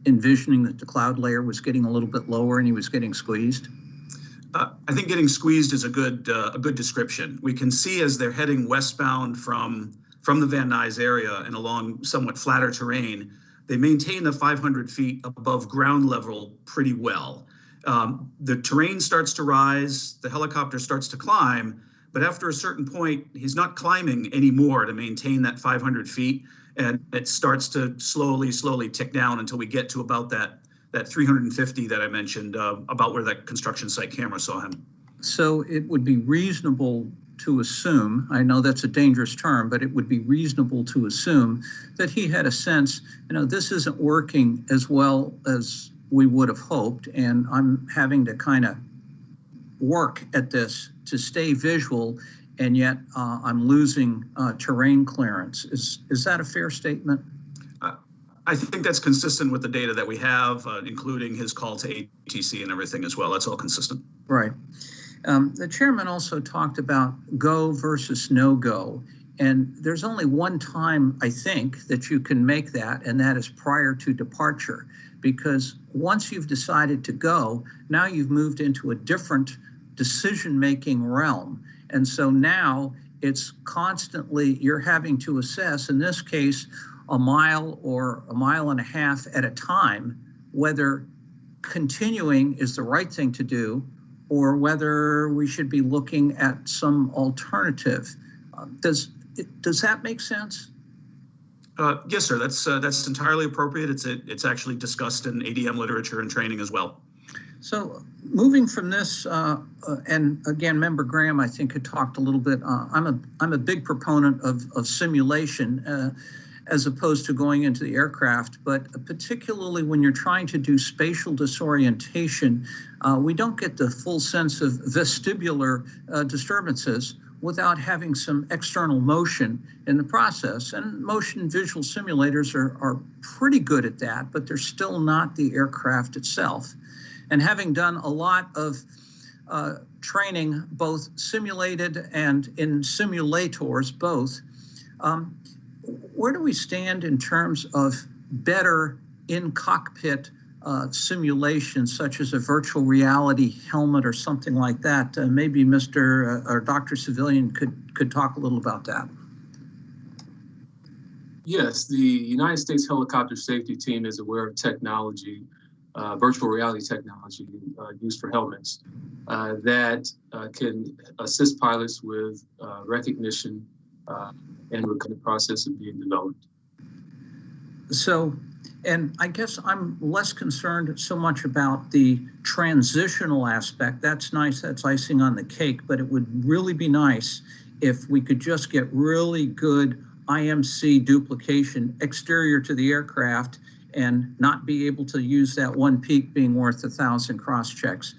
envisioning that the cloud layer was getting a little bit lower and he was getting squeezed? I think getting squeezed is a good description. We can see as they're heading westbound from the Van Nuys area and along somewhat flatter terrain, they maintain the 500 feet above ground level pretty well. The terrain starts to rise, the helicopter starts to climb, but after a certain point, he's not climbing anymore to maintain that 500 feet, and it starts to slowly tick down until we get to about that 350 that I mentioned, about where that construction site camera saw him. So it would be reasonable to assume, I know that's a dangerous term, but it would be reasonable to assume that he had a sense, this isn't working as well as we would have hoped, and I'm having to kind of work at this to stay visual, and yet I'm losing terrain clearance. Is that a fair statement? I think that's consistent with the data that we have, including his call to ATC and everything as well. That's all consistent. Right. The chairman also talked about go versus no go. And there's only one time, I think, that you can make that, and that is prior to departure. Because once you've decided to go, now you've moved into a different decision-making realm. And so now it's constantly, you're having to assess, in this case, a mile or a mile and a half at a time, whether continuing is the right thing to do or whether we should be looking at some alternative. Does that make sense? Yes, sir. That's entirely appropriate. It's actually discussed in ADM literature and training as well. So moving from this, and again, Member Graham, I think, had talked a little bit. I'm a big proponent of simulation as opposed to going into the aircraft, but particularly when you're trying to do spatial disorientation, we don't get the full sense of vestibular disturbances without having some external motion in the process. And motion visual simulators are pretty good at that, but they're still not the aircraft itself. And having done a lot of training, both simulated and in simulators, both, where do we stand in terms of better in-cockpit simulation, such as a virtual reality helmet or something like that? Maybe Mr. or Dr. Civilian could talk a little about that. Yes, the United States Helicopter Safety Team is aware of technology, virtual reality technology used for helmets that can assist pilots with recognition and the process of being developed. So, and I guess I'm less concerned so much about the transitional aspect. That's nice, that's icing on the cake, but it would really be nice if we could just get really good IMC duplication exterior to the aircraft and not be able to use that one peak being worth 1,000 cross checks.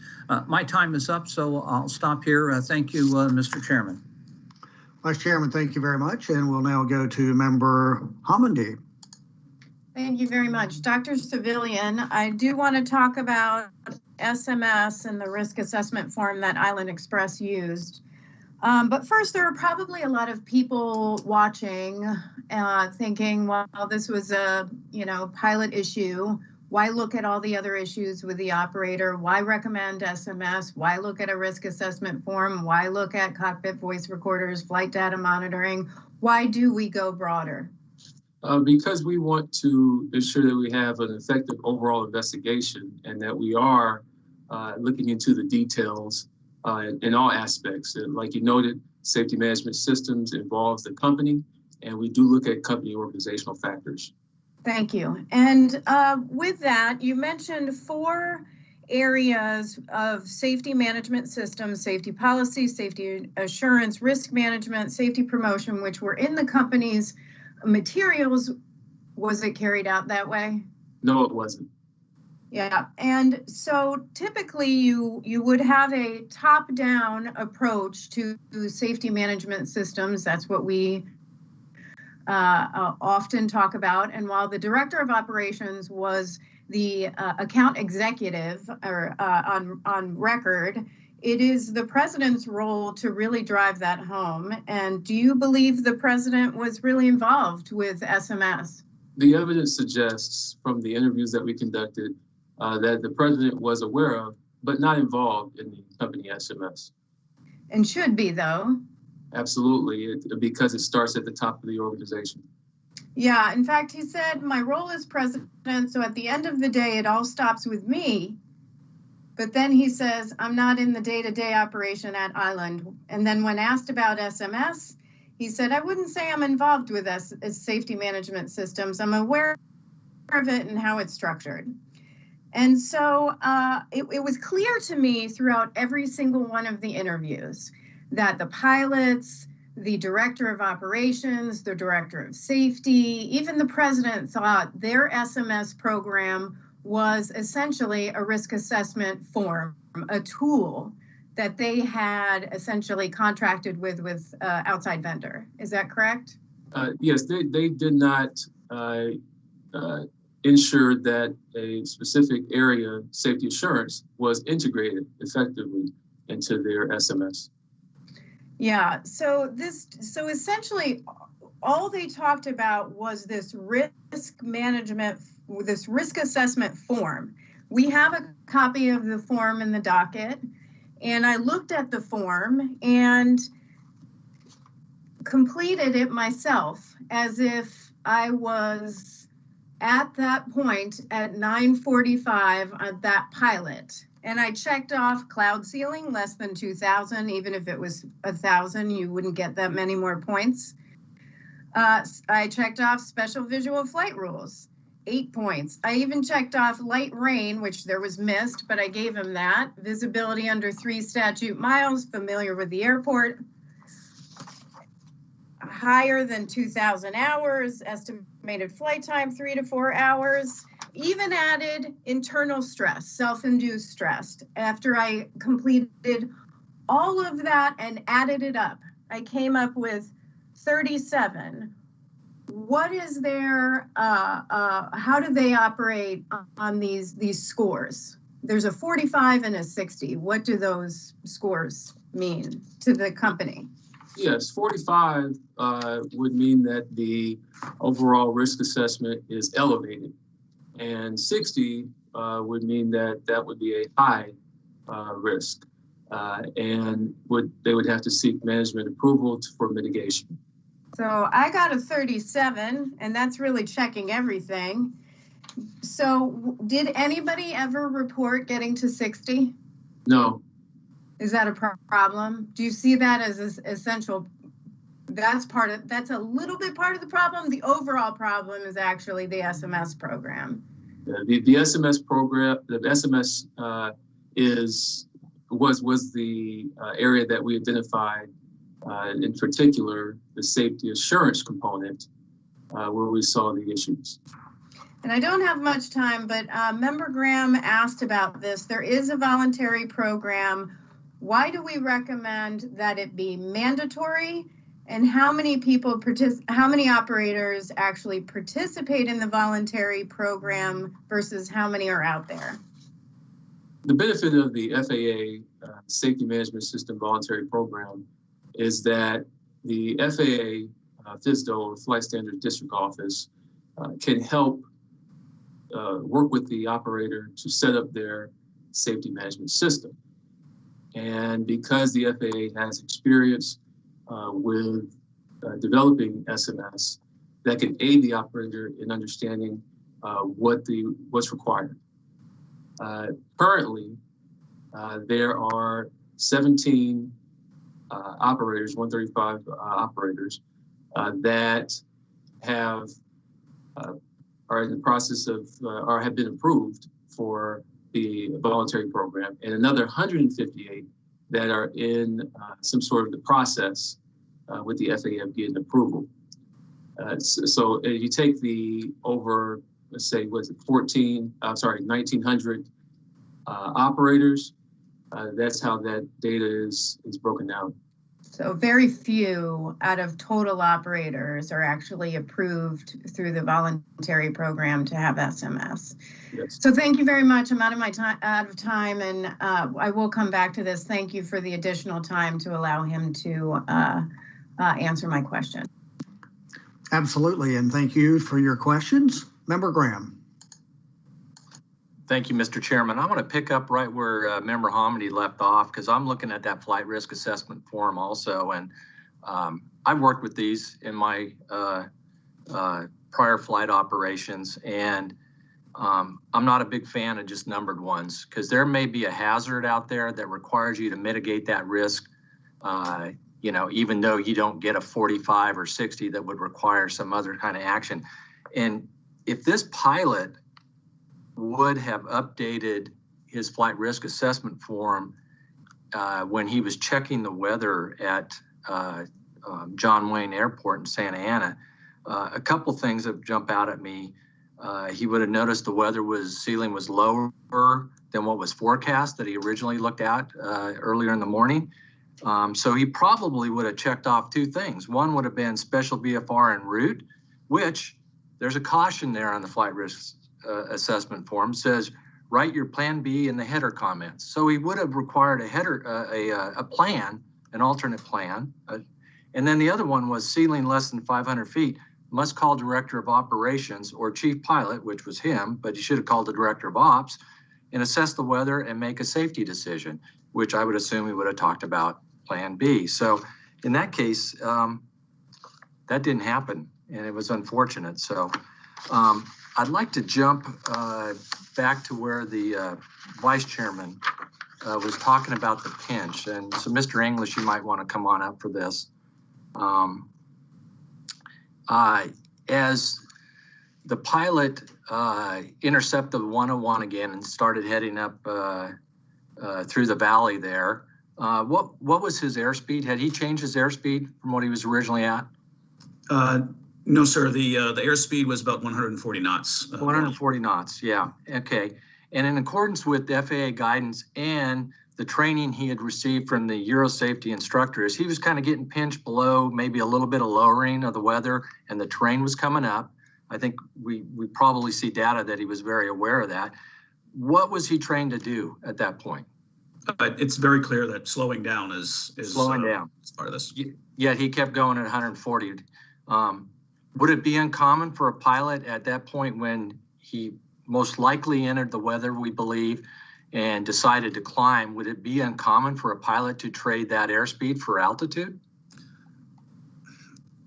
My time is up, so I'll stop here. Thank you, Mr. Chairman. Vice Chairman, thank you very much. And we'll now go to Member Homendy. Thank you very much. Dr. Civilian, I do want to talk about SMS and the risk assessment form that Island Express used. But first, there are probably a lot of people watching thinking, well, this was a pilot issue. Why look at all the other issues with the operator? Why recommend SMS? Why look at a risk assessment form? Why look at cockpit voice recorders, flight data monitoring? Why do we go broader? Because we want to ensure that we have an effective overall investigation and that we are looking into the details in all aspects. Like you noted, safety management systems involves the company, and we do look at company organizational factors. Thank you. And with that, you mentioned 4 areas of safety management systems: safety policy, safety assurance, risk management, safety promotion, which were in the company's materials. Was it carried out that way? No, it wasn't. Yeah, and so typically you would have a top-down approach to safety management systems. That's what we often talk about. And while the director of operations was the account executive or on record, it is the president's role to really drive that home. And do you believe the president was really involved with SMS? The evidence suggests from the interviews that we conducted that the president was aware of, but not involved in the company SMS. And should be, though. Absolutely, because it starts at the top of the organization. Yeah, in fact, he said, my role as president, so at the end of the day, it all stops with me. But then he says, I'm not in the day-to-day operation at Island. And then when asked about SMS, he said, I wouldn't say I'm involved with safety management systems. I'm aware of it and how it's structured. And so it was clear to me throughout every single one of the interviews that the pilots, the director of operations, the director of safety, even the president thought their SMS program was essentially a risk assessment form, a tool that they had essentially contracted with outside vendor. Is that correct? Yes, they did not ensure that a specific area, safety assurance, was integrated effectively into their SMS. Yeah, so essentially all they talked about was this risk management, this risk assessment form. We have a copy of the form in the docket, and I looked at the form and completed it myself as if I was at that point at 9:45 at that pilot. And I checked off cloud ceiling, less than 2,000. Even if it was 1,000, you wouldn't get that many more points. I checked off special visual flight rules, 8 points. I even checked off light rain, which there was missed, but I gave him that. Visibility under 3 statute miles, familiar with the airport. Higher than 2,000 hours, estimated flight time 3 to 4 hours. Even added internal stress, self-induced stress. After I completed all of that and added it up, I came up with 37. What is their, how do they operate on these scores? There's a 45 and a 60. What do those scores mean to the company? Yes, 45 would mean that the overall risk assessment is elevated. And 60 would mean that that would be a high risk. And they would have to seek management approval for mitigation. So I got a 37, and that's really checking everything. So did anybody ever report getting to 60? No. Is that a problem? Do you see that as an essential That's a little bit part of the problem. The overall problem is actually the SMS program. The SMS program, the SMS was the area that we identified, in particular, the safety assurance component, where we saw the issues. And I don't have much time, but Member Graham asked about this. There is a voluntary program. Why do we recommend that it be mandatory? And how many operators actually participate in the voluntary program versus how many are out there? The benefit of the FAA Safety Management System voluntary program is that the FAA FSDO, or Flight Standards District Office, can help work with the operator to set up their safety management system. And because the FAA has experience with developing SMS, that can aid the operator in understanding what's required. Currently, there are 17 operators, 135 operators that are in the process of or have been approved for the voluntary program, and another 158 that are in some sort of the process with the FAA of getting approval. So you take the over, let's say, 1,900 operators, that's how that data is broken down. So very few out of total operators are actually approved through the voluntary program to have SMS. Yes. So thank you very much. I'm out of time, and I will come back to this. Thank you for the additional time to allow him to answer my question. Absolutely, and thank you for your questions. Member Graham. Thank you, Mr. Chairman. I want to pick up right where Member Hamady left off, because I'm looking at that flight risk assessment form also, and I've worked with these in my prior flight operations, and I'm not a big fan of just numbered ones, because there may be a hazard out there that requires you to mitigate that risk, even though you don't get a 45 or 60 that would require some other kind of action. And if this pilot would have updated his flight risk assessment form when he was checking the weather at John Wayne Airport in Santa Ana, a couple things that jump out at me. He would have noticed the weather ceiling was lower than what was forecast that he originally looked at earlier in the morning. So he probably would have checked off two things. One would have been special BFR en route, which there's a caution there on the flight risk assessment form, says write your plan B in the header comments. So he would have required a header, a plan, an alternate plan. And then the other one was ceiling less than 500 feet, must call director of operations or chief pilot, which was him, but he should have called the director of ops, and assess the weather and make a safety decision, which I would assume he would have talked about plan B. So in that case, that didn't happen, and it was unfortunate. So I'd like to jump back to where the vice chairman was talking about the pinch. And so Mr. English, you might want to come on up for this. As the pilot intercepted 101 again and started heading up through the valley there, what was his airspeed? Had he changed his airspeed from what he was originally at? No, sir. The airspeed was about 140 knots. 140 knots, yeah. Okay. And in accordance with the FAA guidance and the training he had received from the Euro safety instructors, he was kind of getting pinched below, maybe a little bit of lowering of the weather, and the terrain was coming up. I think we probably see data that he was very aware of that. What was he trained to do at that point? It's very clear that slowing down is slowing down is part of this. Yet he kept going at 140. Would it be uncommon for a pilot at that point, when he most likely entered the weather, we believe, and decided to climb, would it be uncommon for a pilot to trade that airspeed for altitude?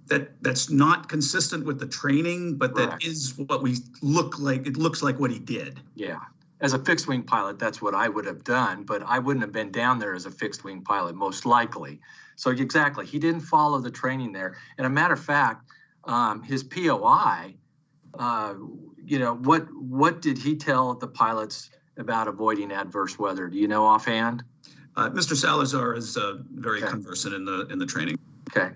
That's not consistent with the training, but Correct. That is what we look like. It looks like what he did. Yeah. as a fixed wing pilot, that's what I would have done, but I wouldn't have been down there as a fixed wing pilot, most likely. So exactly, he didn't follow the training there. And a matter of fact, his POI, what did he tell the pilots about avoiding adverse weather? Do you know offhand? Mr. Salazar is very conversant in the training. Okay.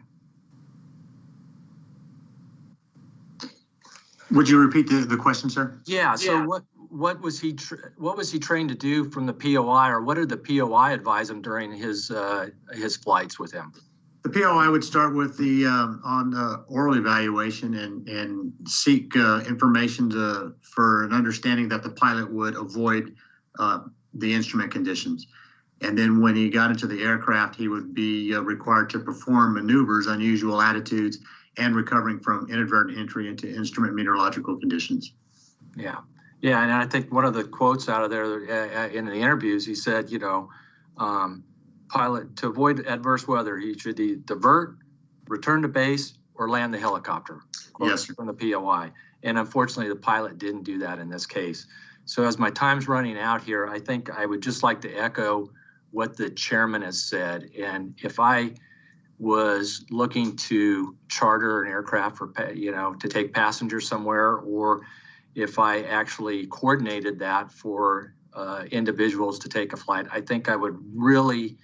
Would you repeat the question, sir? Yeah. So what was he trained to do from the POI, or what did the POI advise him during his flights with him? The POI would start with the oral evaluation and seek information for an understanding that the pilot would avoid the instrument conditions. And then when he got into the aircraft, he would be required to perform maneuvers, unusual attitudes, and recovering from inadvertent entry into instrument meteorological conditions. Yeah. Yeah. And I think one of the quotes out of there in the interviews, he said, pilot, to avoid adverse weather, he should divert, return to base, or land the helicopter. Yes. From the POI. And unfortunately, the pilot didn't do that in this case. So as my time's running out here, I think I would just like to echo what the chairman has said. And if I was looking to charter an aircraft for, to take passengers somewhere, or if I actually coordinated that for individuals to take a flight, I think I would really,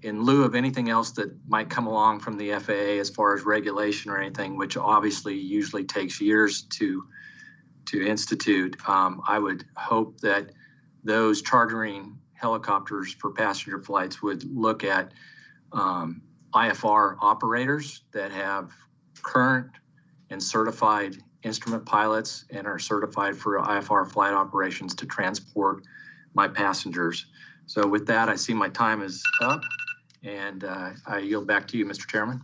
in lieu of anything else that might come along from the FAA as far as regulation or anything, which obviously usually takes years to institute, I would hope that those chartering helicopters for passenger flights would look at IFR operators that have current and certified instrument pilots and are certified for IFR flight operations to transport my passengers. So with that, I see my time is up, and I yield back to you, Mr. Chairman.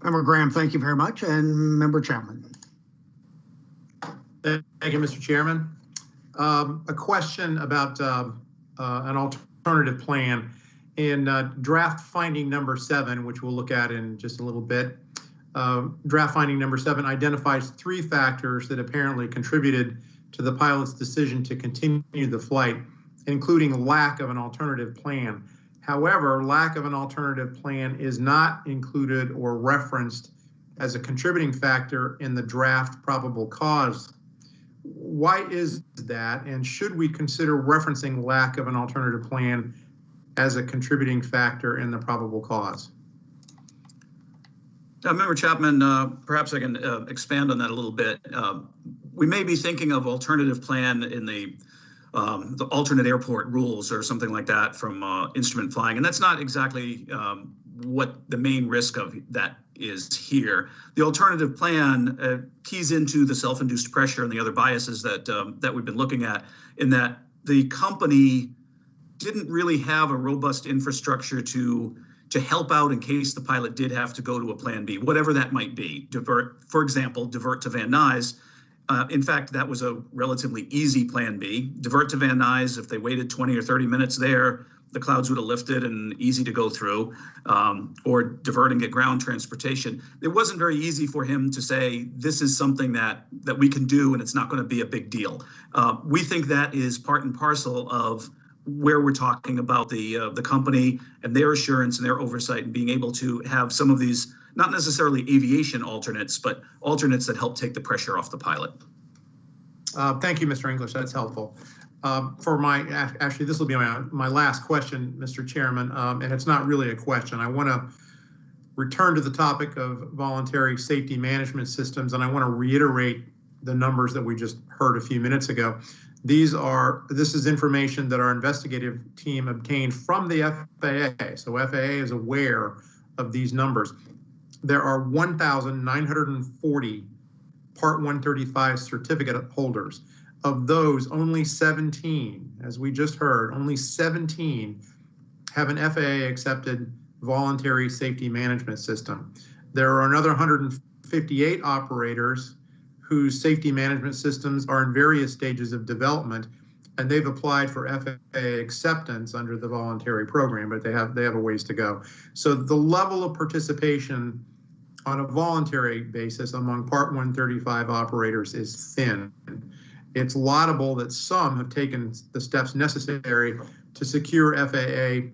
Member Graham, thank you very much. And Member Chapman. Thank you, Mr. Chairman. A question about an alternative plan. In draft finding number 7, which we'll look at in just a little bit, draft finding number 7 identifies 3 factors that apparently contributed to the pilot's decision to continue the flight, including lack of an alternative plan. However, lack of an alternative plan is not included or referenced as a contributing factor in the draft probable cause. Why is that? And should we consider referencing lack of an alternative plan as a contributing factor in the probable cause? Member Chapman, perhaps I can expand on that a little bit. We may be thinking of alternative plan in the alternate airport rules or something like that from instrument flying, and that's not exactly what the main risk of that is here. The alternative plan keys into the self-induced pressure and the other biases that we've been looking at, in that the company didn't really have a robust infrastructure to help out in case the pilot did have to go to a plan B, whatever that might be. Divert, for example, divert to Van Nuys. In fact, that was a relatively easy plan B. Divert to Van Nuys, if they waited 20 or 30 minutes there, the clouds would have lifted and easy to go through, or divert and get ground transportation. It wasn't very easy for him to say, this is something that we can do and it's not going to be a big deal. We think that is part and parcel of where we're talking about the company and their assurance and their oversight and being able to have some of these, not necessarily aviation alternates, but alternates that help take the pressure off the pilot. Thank you, Mr. English. That's helpful. Actually, this will be my last question, Mr. Chairman, and it's not really a question. I want to return to the topic of voluntary safety management systems, and I want to reiterate the numbers that we just heard a few minutes ago. This is information that our investigative team obtained from the FAA. So FAA is aware of these numbers. There are 1,940 Part 135 certificate holders. Of those, only 17, as we just heard, only 17 have an FAA accepted voluntary safety management system. There are another 158 operators whose safety management systems are in various stages of development, and they've applied for FAA acceptance under the voluntary program, but they have a ways to go. So the level of participation on a voluntary basis among Part 135 operators is thin. It's laudable that some have taken the steps necessary to secure FAA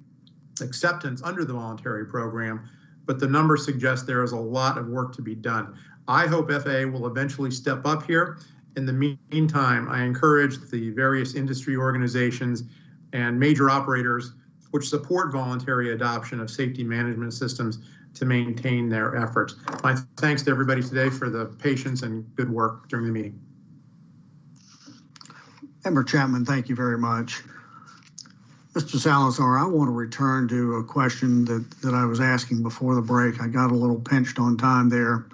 acceptance under the voluntary program, but the numbers suggest there is a lot of work to be done. I hope FAA will eventually step up here. In the meantime, I encourage the various industry organizations and major operators which support voluntary adoption of safety management systems to maintain their efforts. My thanks to everybody today for the patience and good work during the meeting. Member Chapman, thank you very much. Mr. Salazar, I want to return to a question that I was asking before the break. I got a little pinched on time there.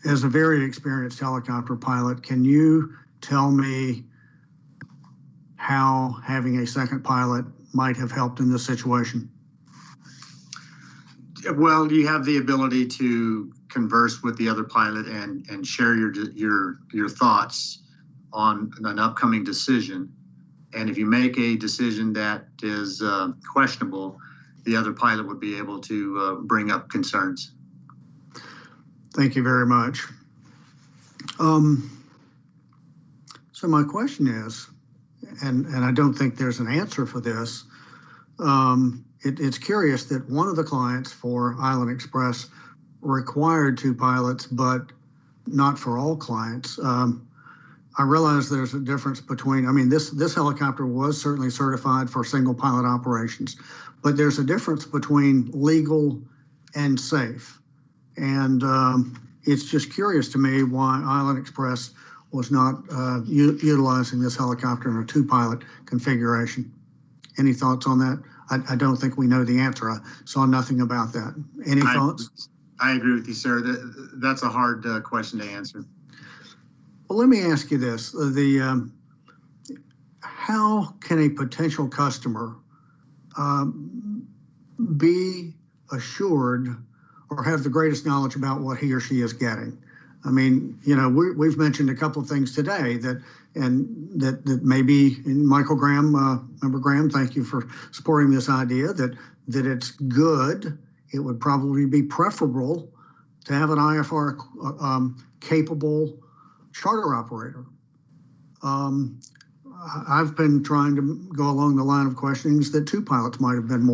As a very experienced helicopter pilot, can you tell me how having a second pilot might have helped in this situation? Well, you have the ability to converse with the other pilot and share your thoughts on an upcoming decision. And if you make a decision that is questionable, the other pilot would be able to bring up concerns. Thank you very much. So my question is, and I don't think there's an answer for this, it's curious that one of the clients for Island Express required 2 pilots, but not for all clients. I realize there's a difference between, I mean, this helicopter was certainly certified for single pilot operations, but there's a difference between legal and safe. And it's just curious to me why Island Express was not utilizing this helicopter in a 2-pilot configuration. Any thoughts on that? I don't think we know the answer. I saw nothing about that. Any thoughts? I agree with you, sir. That's a hard question to answer. Well, let me ask you this. How can a potential customer be assured or have the greatest knowledge about what he or she is getting? I mean, you know, we've mentioned a couple of things today that maybe, and Michael Graham, Member Graham, thank you for supporting this idea that it's good. It would probably be preferable to have an IFR capable charter operator. I've been trying to go along the line of questionings that 2 pilots might have been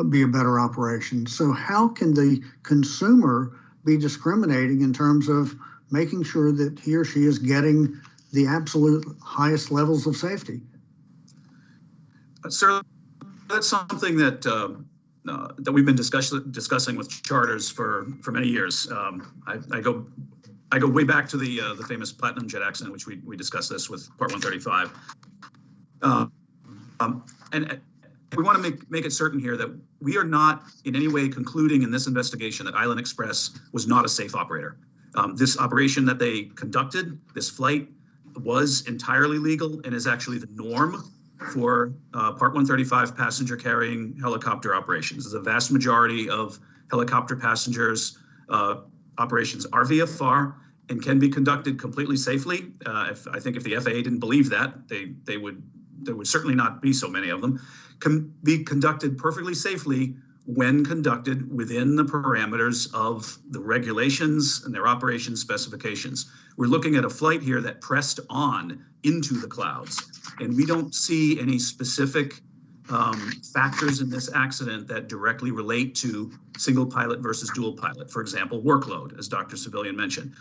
be a better operation. So how can the consumer be discriminating in terms of making sure that he or she is getting the absolute highest levels of safety? Sir, that's something that we've been discussing with charters for many years. I go way back to the famous Platinum Jet accident, which we discussed this with Part 135. And we want to make it certain here that we are not in any way concluding in this investigation that Island Express was not a safe operator. This operation that they conducted, this flight, was entirely legal and is actually the norm for Part 135 passenger carrying helicopter operations. The vast majority of helicopter passengers operations are VFR and can be conducted completely safely. I think if the FAA didn't believe that, there would certainly not be so many of them, can be conducted perfectly safely when conducted within the parameters of the regulations and their operation specifications. We're looking at a flight here that pressed on into the clouds, and we don't see any specific factors in this accident that directly relate to single pilot versus dual pilot. For example, workload, as Dr. Civilian mentioned.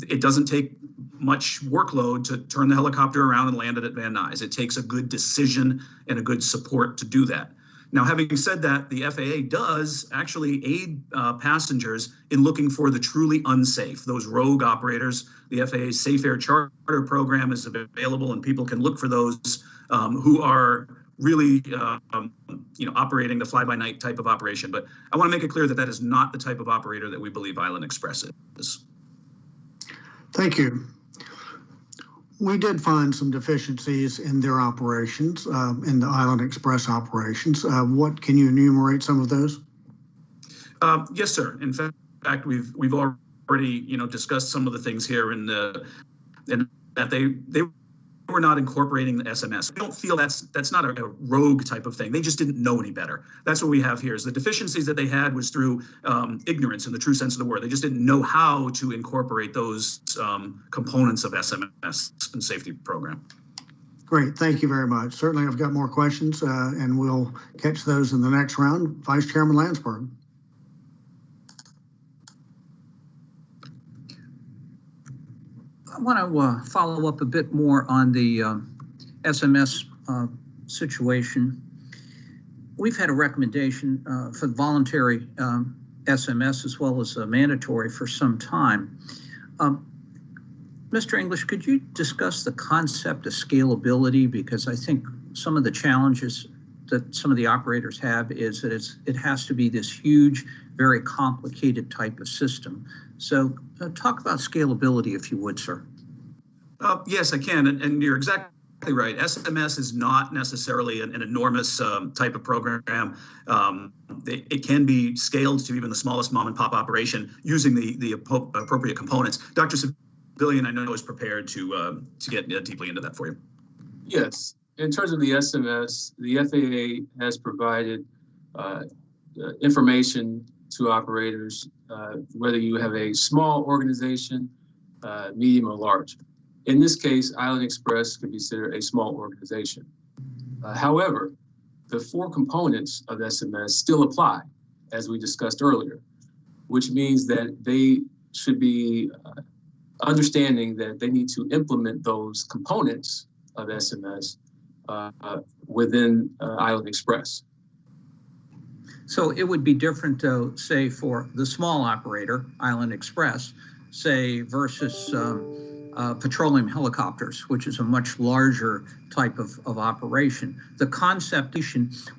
It doesn't take much workload to turn the helicopter around and land it at Van Nuys. It takes a good decision and a good support to do that. Now, having said that, the FAA does actually aid passengers in looking for the truly unsafe, those rogue operators. The FAA's Safe Air Charter program is available, and people can look for those who are really, operating the fly-by-night type of operation. But I want to make it clear that that is not the type of operator that we believe Island Express is. Thank you. We did find some deficiencies in their operations, in the Island Express operations. What can you enumerate some of those? Yes, sir. In fact, we've already discussed some of the things here in that they were not incorporating the SMS. We don't feel that's not a rogue type of thing. They just didn't know any better. That's what we have here. Is the deficiencies that they had was through ignorance in the true sense of the word. They just didn't know how to incorporate those components of SMS and safety program. Great, thank you very much. Certainly, I've got more questions, and we'll catch those in the next round. Vice Chairman Landsberg. I want to follow up a bit more on the SMS situation. We've had a recommendation for voluntary SMS as well as mandatory for some time. Mr. English, could you discuss the concept of scalability? Because I think some of the challenges that some of the operators have is that it has to be this huge, very complicated type of system. So talk about scalability, if you would, sir. Yes, I can, and you're exactly right. SMS is not necessarily an enormous type of program. It can be scaled to even the smallest mom and pop operation using the appropriate components. Dr. Civilian, I know, is prepared to get deeply into that for you. Yes. In terms of the SMS, the FAA has provided information to operators, whether you have a small organization, medium, or large. In this case, Island Express could be considered a small organization. However, the 4 components of SMS still apply, as we discussed earlier, which means that they should be understanding that they need to implement those components of SMS within Island Express. So it would be different, though, say, for the small operator, Island Express, say, versus petroleum helicopters, which is a much larger type of operation. The concept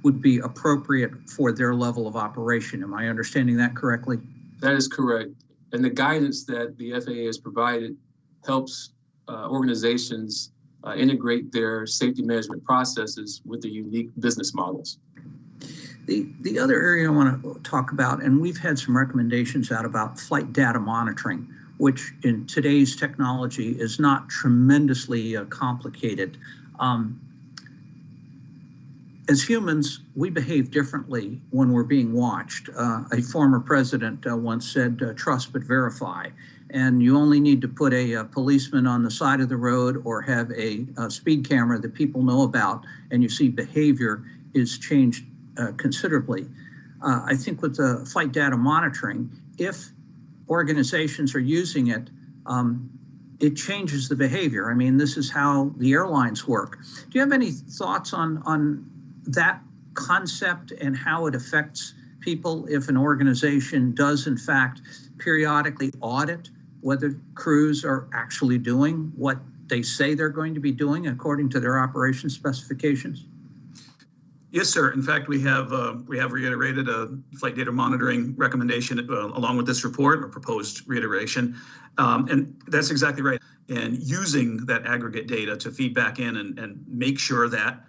would be appropriate for their level of operation. Am I understanding that correctly? That is correct. And the guidance that the FAA has provided helps organizations integrate their safety management processes with the unique business models. The other area I want to talk about, and we've had some recommendations out about flight data monitoring, which in today's technology is not tremendously complicated. As humans, we behave differently when we're being watched. A former president once said, trust but verify. And you only need to put a policeman on the side of the road or have a speed camera that people know about, and you see behavior is changed considerably. I think with the flight data monitoring, if organizations are using it, it changes the behavior. I mean, this is how the airlines work. Do you have any thoughts on that concept and how it affects people if an organization does, in fact, periodically audit whether crews are actually doing what they say they're going to be doing according to their operation specifications? Yes, sir. In fact, we have reiterated a flight data monitoring recommendation along with this report, or proposed reiteration. And that's exactly right. And using that aggregate data to feed back in and make sure that,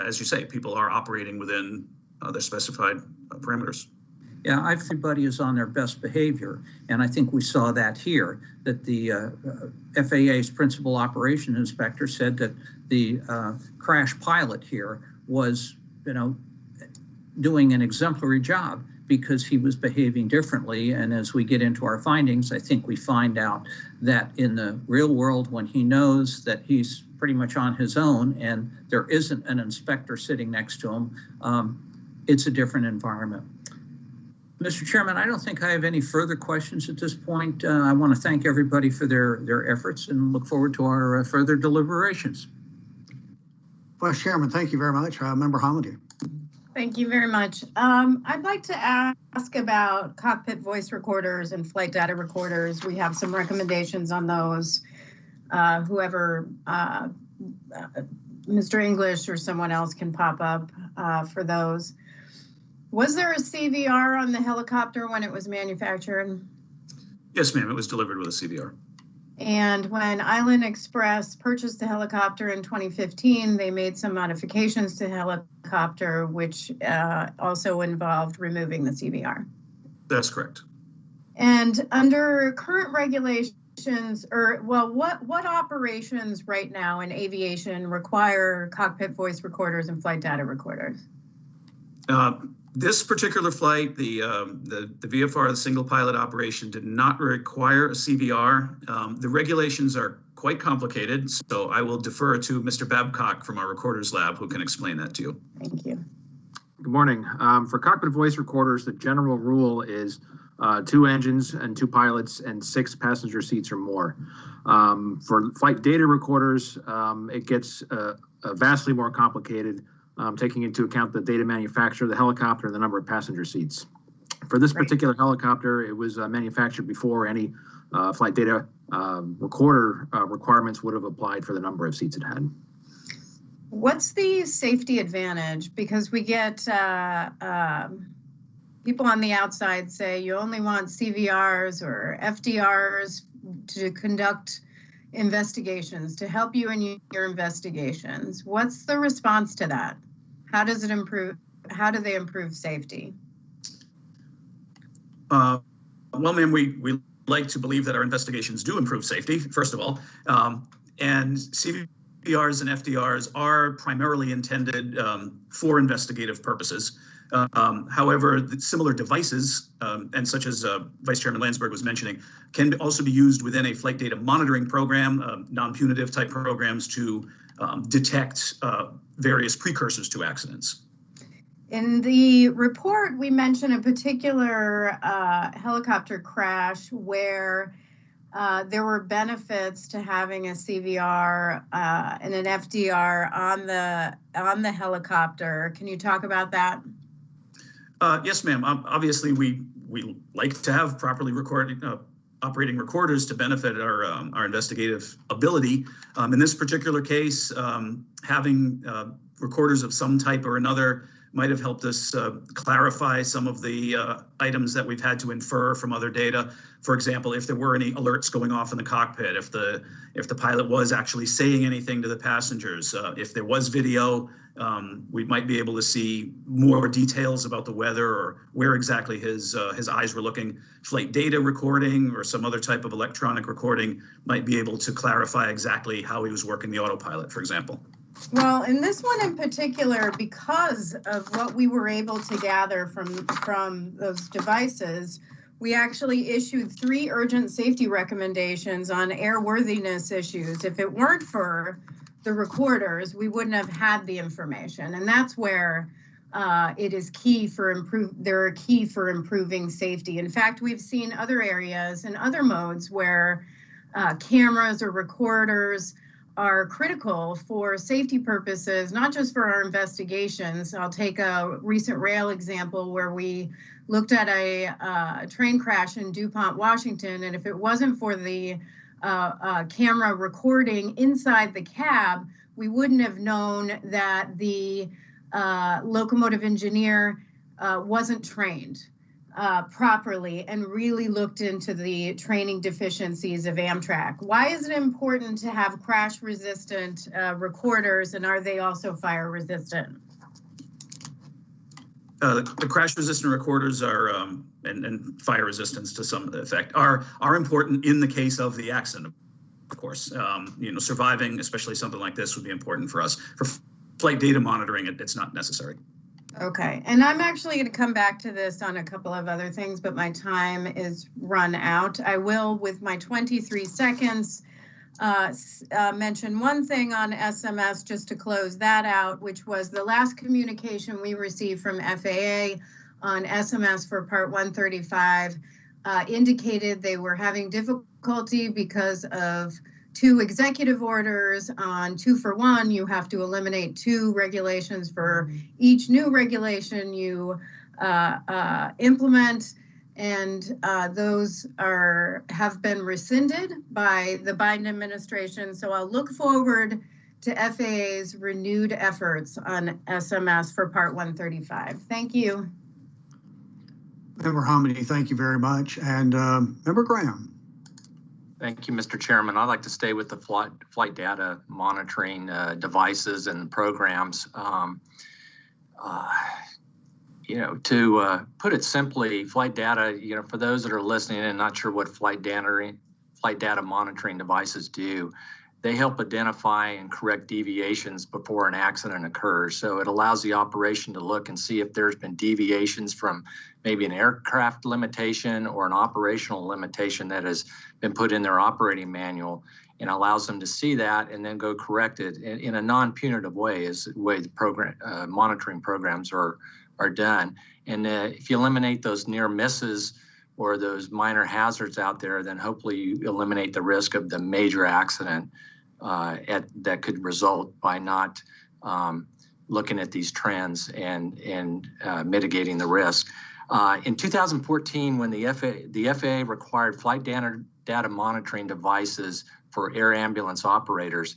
as you say, people are operating within their specified parameters. Yeah, everybody is on their best behavior. And I think we saw that here, that the FAA's principal operation inspector said that the crash pilot here was, doing an exemplary job because he was behaving differently. And as we get into our findings, I think we find out that in the real world, when he knows that he's pretty much on his own and there isn't an inspector sitting next to him, it's a different environment. Mr. Chairman, I don't think I have any further questions at this point. I want to thank everybody for their efforts and look forward to our further deliberations. Vice Chairman, thank you very much. Member Hamady. Thank you very much. I'd like to ask about cockpit voice recorders and flight data recorders. We have some recommendations on those. Whoever, Mr. English or someone else can pop up for those. Was there a CVR on the helicopter when it was manufactured? Yes, ma'am. It was delivered with a CVR. And when Island Express purchased the helicopter in 2015, they made some modifications to the helicopter, which also involved removing the CVR. That's correct. And under current regulations, what operations right now in aviation require cockpit voice recorders and flight data recorders? This particular flight, the VFR, the single pilot operation, did not require a CVR. The regulations are quite complicated, so I will defer to Mr. Babcock from our recorders lab, who can explain that to you. Thank you. Good morning. For cockpit voice recorders, the general rule is 2 engines and 2 pilots and 6 passenger seats or more. For flight data recorders, it gets vastly more complicated, taking into account the data manufacturer, the helicopter, and the number of passenger seats. For this particular helicopter, it was manufactured before any flight data recorder requirements would have applied for the number of seats it had. What's the safety advantage? Because we get people on the outside say you only want CVRs or FDRs to conduct investigations, to help you in your investigations. What's the response to that? How does it improve? How do they improve safety? Well, ma'am, we like to believe that our investigations do improve safety, first of all. And CVRs and FDRs are primarily intended for investigative purposes. However, similar devices, and such as Vice Chairman Landsberg was mentioning, can also be used within a flight data monitoring program, non-punitive type programs, to detect various precursors to accidents. In the report, we mentioned a particular helicopter crash where there were benefits to having a CVR and an FDR on the helicopter. Can you talk about that? Yes, ma'am. Obviously, we like to have properly recorded operating recorders to benefit our investigative ability. In this particular case, having recorders of some type or another might have helped us clarify some of the items that we've had to infer from other data. For example, if there were any alerts going off in the cockpit, if the pilot was actually saying anything to the passengers, if there was video, we might be able to see more details about the weather or where exactly his eyes were looking. Flight data recording or some other type of electronic recording might be able to clarify exactly how he was working the autopilot, for example. Well, in this one in particular, because of what we were able to gather from those devices, we actually issued 3 urgent safety recommendations on airworthiness issues. If it weren't for the recorders, we wouldn't have had the information, and that's where it is key for they're key for improving safety. In fact, we've seen other areas and other modes where cameras or recorders are critical for safety purposes, not just for our investigations. I'll take a recent rail example where we looked at a train crash in DuPont, Washington, and if it wasn't for the camera recording inside the cab, we wouldn't have known that the locomotive engineer wasn't trained properly and really looked into the training deficiencies of Amtrak. Why is it important to have crash resistant recorders, and are they also fire resistant? The crash resistant recorders are and fire resistance to some effect are important in the case of the accident. Of course, surviving, especially something like this, would be important for us. For flight data monitoring, it's not necessary. Okay, and I'm actually going to come back to this on a couple of other things, but my time is run out. I will, with my 23 seconds, mention one thing on SMS just to close that out, which was the last communication we received from FAA on SMS for Part 135 indicated they were having difficulty because of 2 executive orders on 2-for-1. You have to eliminate 2 regulations for each new regulation you implement, and those have been rescinded by the Biden administration. So I'll look forward to FAA's renewed efforts on SMS for Part 135. Thank you. Member Hamidi, thank you very much. And Member Graham. Thank you, Mr. Chairman. I'd like to stay with the flight data monitoring devices and programs. To put it simply, flight data, for those that are listening and not sure what flight data flight data monitoring devices do. They help identify and correct deviations before an accident occurs. So it allows the operation to look and see if there's been deviations from maybe an aircraft limitation or an operational limitation that has been put in their operating manual, and allows them to see that and then go correct it in a non-punitive way, is the way the program monitoring programs are done. And if you eliminate those near misses or those minor hazards out there, then hopefully you eliminate the risk of the major accident that could result by not looking at these trends and mitigating the risk. In 2014, when the FAA required flight data monitoring devices for air ambulance operators,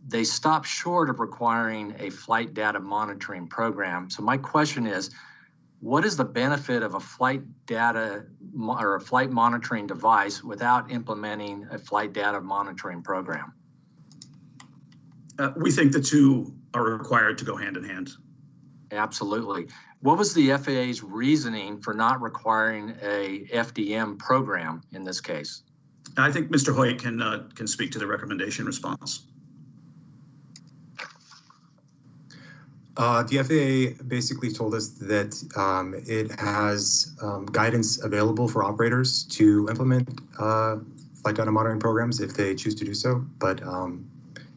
they stopped short of requiring a flight data monitoring program. So my question is, what is the benefit of a flight data or a flight monitoring device without implementing a flight data monitoring program? We think the two are required to go hand in hand. Absolutely. What was the FAA's reasoning for not requiring a FDM program in this case? I think Mr. Hoyt can speak to the recommendation response. The FAA basically told us that it has guidance available for operators to implement flight data monitoring programs if they choose to do so, but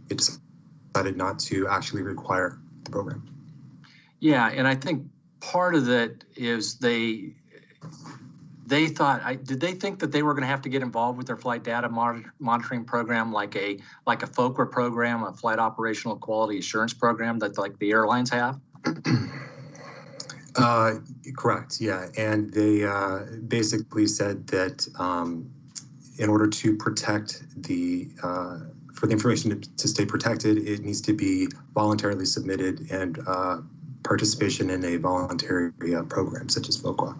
it decided not to actually require the program. Yeah, and I think part of that is they thought, did they think that they were going to have to get involved with their flight data monitoring program like a FOQA program, a flight operational quality assurance program that like the airlines have? Correct, yeah. And they basically said that in order to protect for the information to stay protected, it needs to be voluntarily submitted and participation in a voluntary program such as FOQA.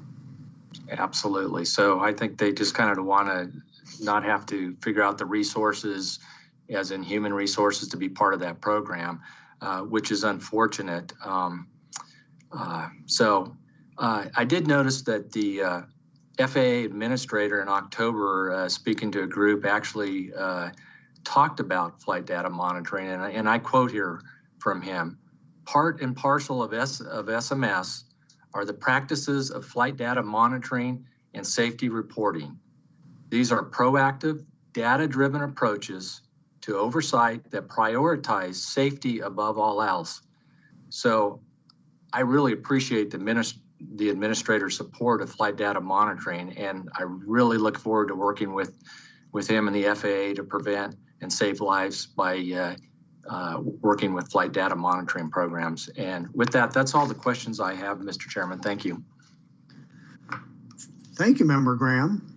Absolutely. So I think they just kind of want to not have to figure out the resources, as in human resources, to be part of that program, which is unfortunate. I did notice that the FAA administrator in October, speaking to a group, actually talked about flight data monitoring, and I quote here from him: "Part and parcel of SMS are the practices of flight data monitoring and safety reporting. These are proactive, data-driven approaches to oversight that prioritize safety above all else." So I really appreciate the administrator's support of flight data monitoring, and I really look forward to working with him and the FAA to prevent and save lives by working with flight data monitoring programs. And with that, that's all the questions I have, Mr. Chairman. Thank you. Thank you, Member Graham.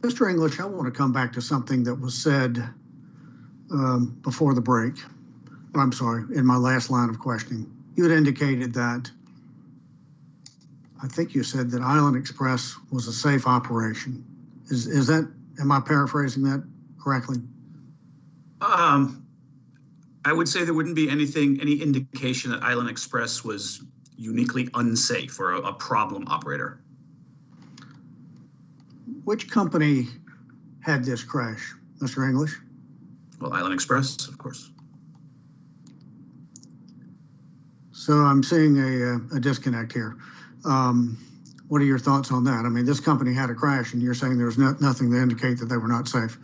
Mr. English, I want to come back to something that was said before the break. I'm sorry, in my last line of questioning. You had indicated that, I think you said that Island Express was a safe operation. Is that, am I paraphrasing that correctly? I would say there wouldn't be any indication that Island Express was uniquely unsafe or a problem operator. Which company had this crash, Mr. English? Well, Island Express, of course. So I'm seeing a disconnect here. What are your thoughts on that? I mean, this company had a crash and you're saying there's nothing to indicate that they were not safe.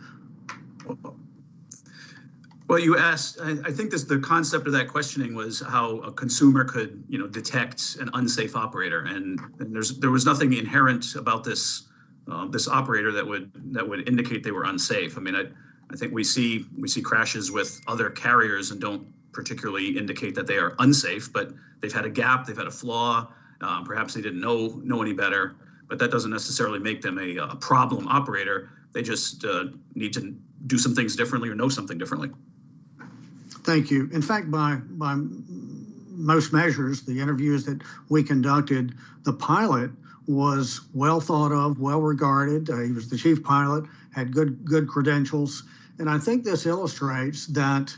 Well, you asked, I think the concept of that questioning was how a consumer could, detect an unsafe operator, and there was nothing inherent about this operator that would indicate they were unsafe. I mean, I think we see crashes with other carriers and don't particularly indicate that they are unsafe, but they've had a gap, they've had a flaw, perhaps they didn't know any better, but that doesn't necessarily make them a problem operator. They just need to do some things differently or know something differently. Thank you. In fact, by most measures, the interviews that we conducted, the pilot was well thought of, well regarded. He was the chief pilot, had good credentials. And I think this illustrates that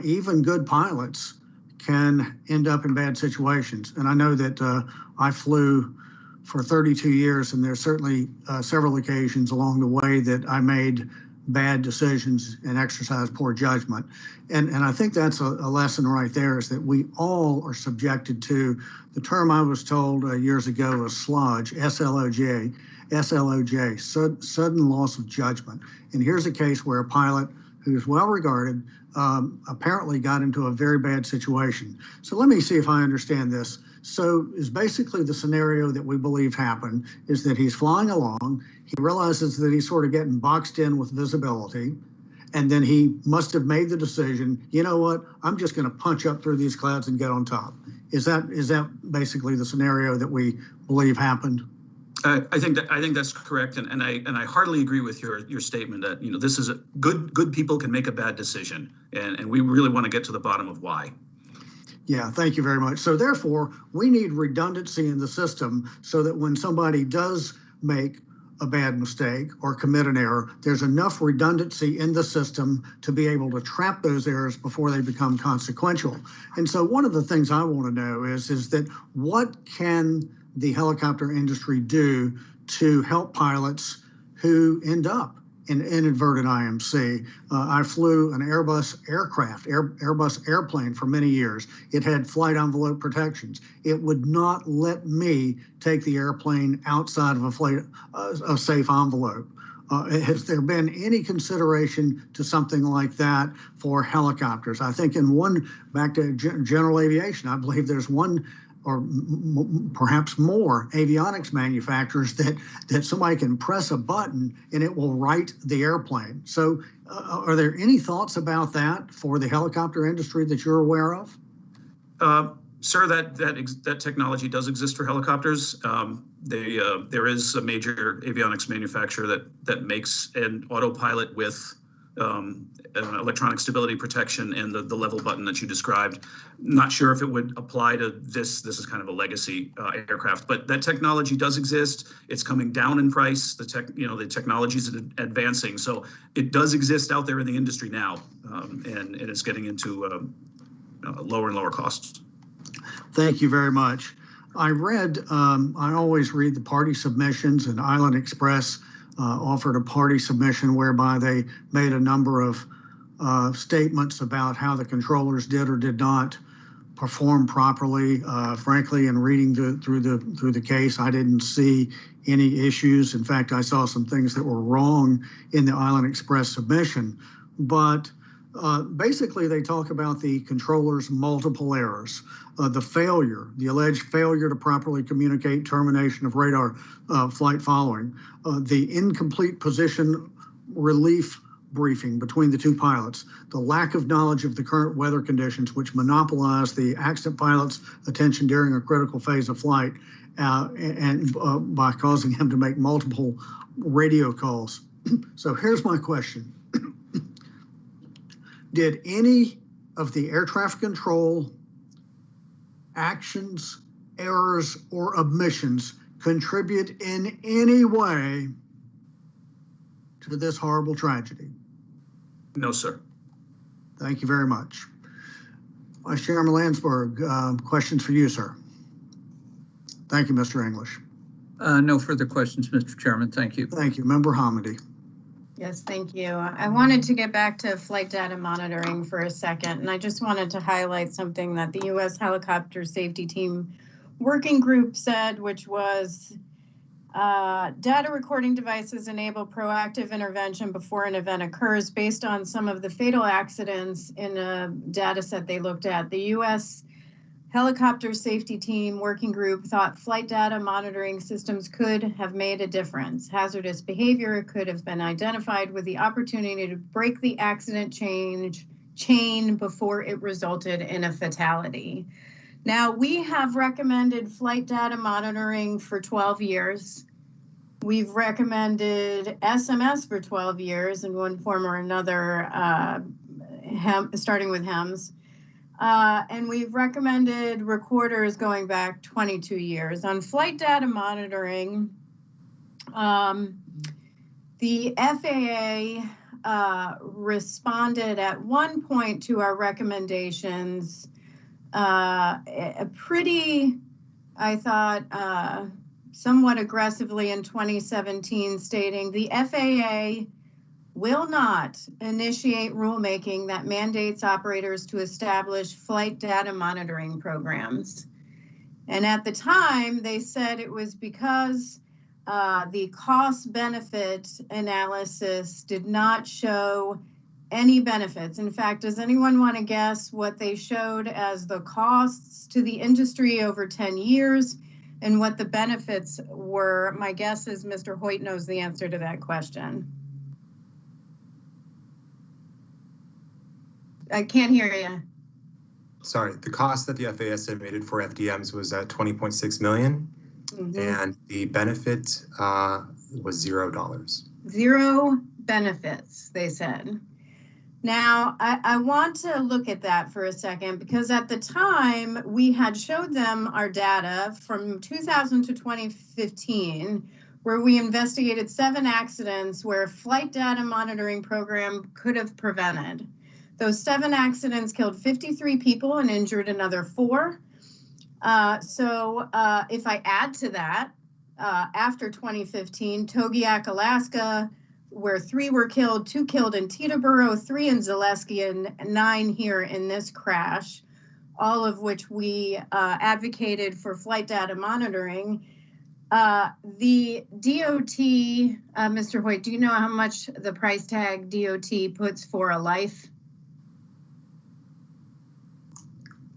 even good pilots can end up in bad situations. And I know that I flew for 32 years, and there's certainly several occasions along the way that I made bad decisions and exercised poor judgment. And I think that's a lesson right there, is that we all are subjected to the term I was told years ago was sludge, SLOJ, sudden loss of judgment. And here's a case where a pilot who's well regarded apparently got into a very bad situation. So let me see if I understand this. So is basically the scenario that we believe happened is that he's flying along, he realizes that he's sort of getting boxed in with visibility, and then he must have made the decision, you know what, I'm just going to punch up through these clouds and get on top. Is that basically the scenario that we believe happened? I think that's correct, and I heartily agree with your statement that, you know, this is good people can make a bad decision, and we really want to get to the bottom of why. Yeah, thank you very much. So therefore, we need redundancy in the system so that when somebody does make a bad mistake or commit an error, there's enough redundancy in the system to be able to trap those errors before they become consequential. And so one of the things I want to know is that what can the helicopter industry do to help pilots who end up in inadvertent IMC? I flew an Airbus airplane for many years. It had flight envelope protections. It would not let me take the airplane outside of a safe envelope. Has there been any consideration to something like that for helicopters? I think back to general aviation, I believe there's one or perhaps more avionics manufacturers that somebody can press a button and it will right the airplane. So are there any thoughts about that for the helicopter industry that you're aware of? Sir, that technology does exist for helicopters. There is a major avionics manufacturer that makes an autopilot with electronic stability protection and the level button that you described. Not sure if it would apply to this. This is kind of a legacy aircraft, but that technology does exist. It's coming down in price. The technology is advancing, so it does exist out there in the industry now, and it's getting into lower and lower costs. Thank you very much. I always read the party submissions, and Island Express offered a party submission whereby they made a number of statements about how the controllers did or did not perform properly. Frankly, in reading through the case, I didn't see any issues. In fact, I saw some things that were wrong in the Island Express submission. But basically, they talk about the controller's multiple errors, the alleged failure to properly communicate termination of radar flight following, the incomplete position relief briefing between the two pilots, the lack of knowledge of the current weather conditions, which monopolized the accident pilot's attention during a critical phase of flight, and by causing him to make multiple radio calls. So here's my question. Did any of the air traffic control actions, errors, or omissions contribute in any way to this horrible tragedy? No, sir. Thank you very much. Vice Chairman Landsberg, questions for you, sir. Thank you, Mr. English. No further questions, Mr. Chairman. Thank you. Thank you. Member Hamady. Yes, thank you. I wanted to get back to flight data monitoring for a second, and I just wanted to highlight something that the U.S. Helicopter Safety Team Working Group said, which was data recording devices enable proactive intervention before an event occurs based on some of the fatal accidents in a data set they looked at. The U.S. Helicopter Safety Team Working Group thought flight data monitoring systems could have made a difference. Hazardous behavior could have been identified with the opportunity to break the accident chain before it resulted in a fatality. Now, we have recommended flight data monitoring for 12 years. We've recommended SMS for 12 years in one form or another, starting with HEMS. And we've recommended recorders going back 22 years. On flight data monitoring, the FAA responded at one point to our recommendations, a pretty, I thought, somewhat aggressively in 2017, stating the FAA will not initiate rulemaking that mandates operators to establish flight data monitoring programs. And at the time, they said it was because the cost-benefit analysis did not show any benefits. In fact, does anyone want to guess what they showed as the costs to the industry over 10 years and what the benefits were? My guess is Mr. Hoyt knows the answer to that question. I can't hear you. Sorry, the cost that the FAA estimated for FDMs was at $20.6 million, and the benefit was $0. Zero benefits, they said. Now, I want to look at that for a second, because at the time we had showed them our data from 2000 to 2015, where we investigated 7 accidents where a flight data monitoring program could have prevented. Those 7 accidents killed 53 people and injured another 4. So if I add to that, after 2015, Togiak, Alaska, where 3 were killed, 2 killed in Teterboro, 3 in Zaleski, and 9 here in this crash, all of which we advocated for flight data monitoring. The DOT, Mr. Hoyt, do you know how much the price tag DOT puts for a life?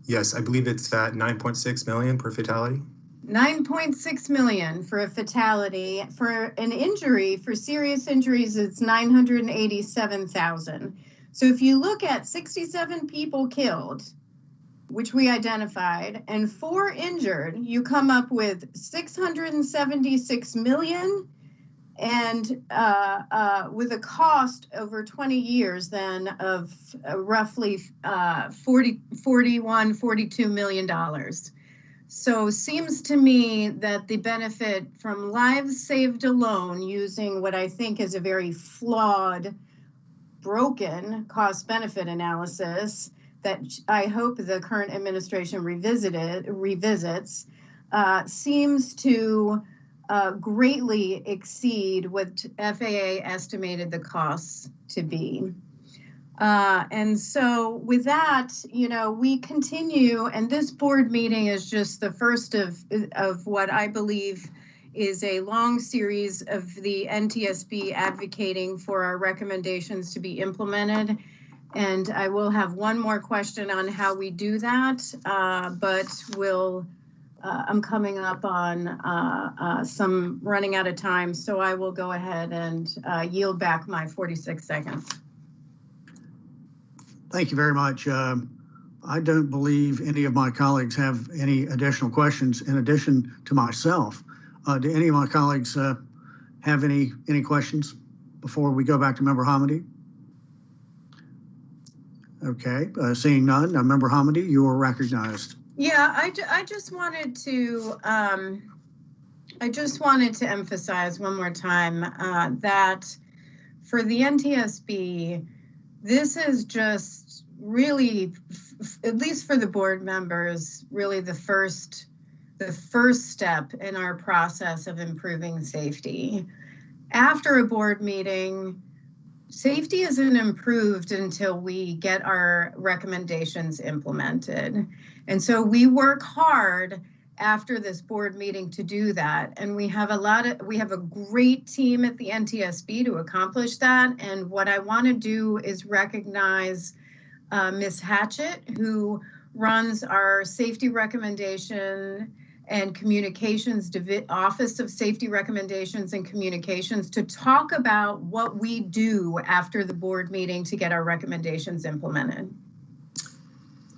Yes, I believe it's at $9.6 million per fatality. 9.6 million for a fatality. For an injury, for serious injuries, it's 987,000. So if you look at 67 people killed, which we identified, and 4 injured, you come up with 676 million, and with a cost over 20 years then of roughly $42 million. So seems to me that the benefit from lives saved alone, using what I think is a very flawed, broken cost-benefit analysis that I hope the current administration revisits, seems to greatly exceed what FAA estimated the costs to be. And so with that, you know, we continue, and this board meeting is just the first of what I believe is a long series of the NTSB advocating for our recommendations to be implemented. And I will have one more question on how we do that, but I'm coming up on some running out of time, so I will go ahead and yield back my 46 seconds. Thank you very much. I don't believe any of my colleagues have any additional questions in addition to myself. Do any of my colleagues have any questions before we go back to Member Hamady? Okay, seeing none, Member Hamady, you are recognized. Yeah, I just wanted to emphasize one more time that for the NTSB, this is just really, at least for the board members, really the first step in our process of improving safety. After a board meeting, safety isn't improved until we get our recommendations implemented. And so we work hard after this board meeting to do that. And we have a great team at the NTSB to accomplish that. And what I want to do is recognize Ms. Hatchett, who runs our safety recommendation and communications Office of Safety Recommendations and Communications, to talk about what we do after the board meeting to get our recommendations implemented.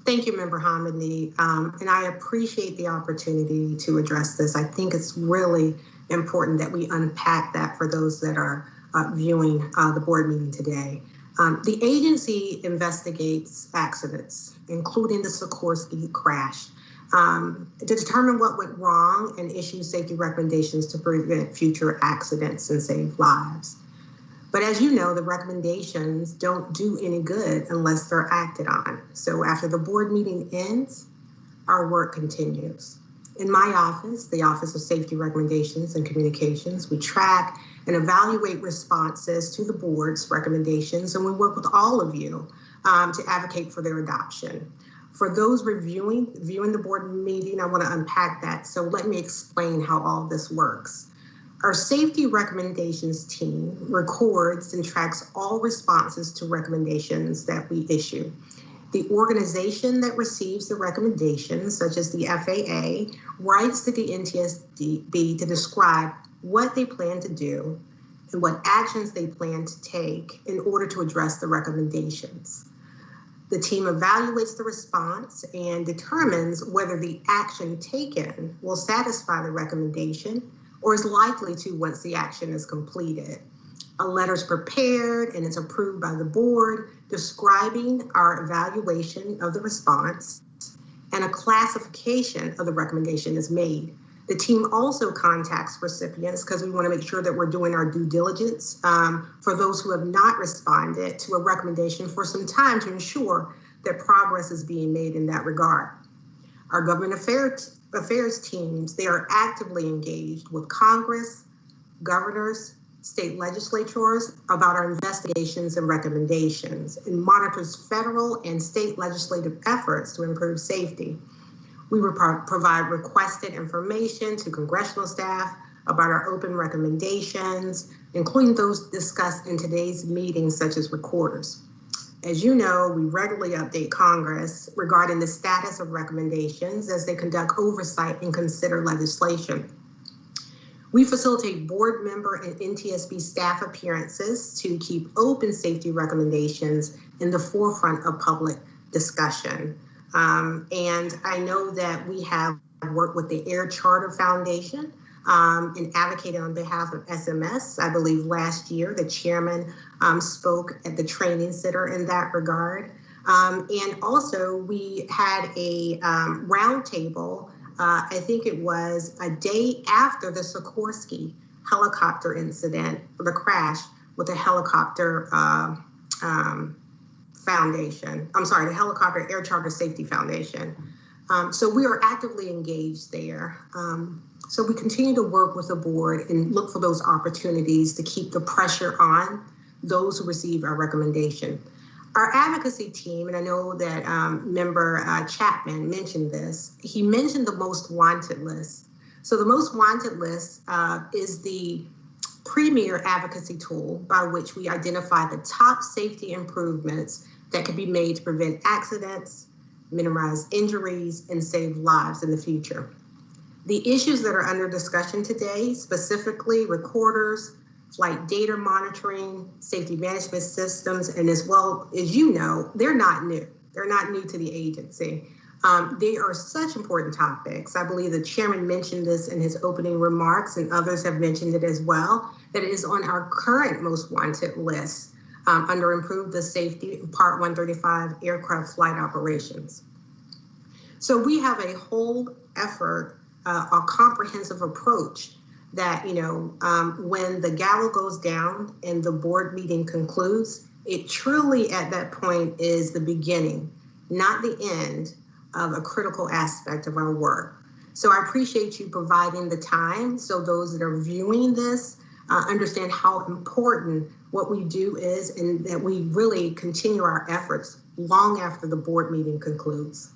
Thank you, Member Hamady, and I appreciate the opportunity to address this. I think it's really important that we unpack that for those that are viewing the board meeting today. The agency investigates accidents, including the Sikorsky crash, to determine what went wrong and issue safety recommendations to prevent future accidents and save lives. But as you know, the recommendations don't do any good unless they're acted on. So after the board meeting ends, our work continues. In my office, the Office of Safety Recommendations and Communications, we track and evaluate responses to the board's recommendations, and we work with all of you to advocate for their adoption. For those viewing the board meeting, I want to unpack that. So let me explain how all this works. Our safety recommendations team records and tracks all responses to recommendations that we issue. The organization that receives the recommendations, such as the FAA, writes to the NTSB to describe what they plan to do and what actions they plan to take in order to address the recommendations. The team evaluates the response and determines whether the action taken will satisfy the recommendation or is likely to once the action is completed. A letter is prepared and it's approved by the board describing our evaluation of the response, and a classification of the recommendation is made. The team also contacts recipients because we want to make sure that we're doing our due diligence for those who have not responded to a recommendation for some time to ensure that progress is being made in that regard. Our government affairs teams, they are actively engaged with Congress, governors, state legislatures about our investigations and recommendations, and monitors federal and state legislative efforts to improve safety. We will provide requested information to congressional staff about our open recommendations, including those discussed in today's meeting, such as recorders. As you know, we regularly update Congress regarding the status of recommendations as they conduct oversight and consider legislation. We facilitate board member and NTSB staff appearances to keep open safety recommendations in the forefront of public discussion. And I know that we have worked with the Air Charter Foundation and advocated on behalf of SMS. I believe last year the chairman spoke at the training center in that regard. And also we had a roundtable, I think it was a day after the Sikorsky helicopter incident, or the crash with the helicopter foundation. I'm sorry, the Helicopter Air Charter Safety Foundation. So we are actively engaged there. So we continue to work with the board and look for those opportunities to keep the pressure on those who receive our recommendation. Our advocacy team, and I know that member Chapman mentioned this, he mentioned the most wanted list. So the most wanted list is the premier advocacy tool by which we identify the top safety improvements that can be made to prevent accidents, minimize injuries, and save lives in the future. The issues that are under discussion today, specifically recorders, flight data monitoring, safety management systems, and as well as you know, they're not new. They're not new to the agency. They are such important topics. I believe the chairman mentioned this in his opening remarks, and others have mentioned it as well, that it is on our current most wanted list under Improve the Safety Part 135 aircraft flight operations. So we have a whole effort, a comprehensive approach that, when the gavel goes down and the board meeting concludes, it truly at that point is the beginning, not the end of a critical aspect of our work. So I appreciate you providing the time so those that are viewing this understand how important what we do is, and that we really continue our efforts long after the board meeting concludes.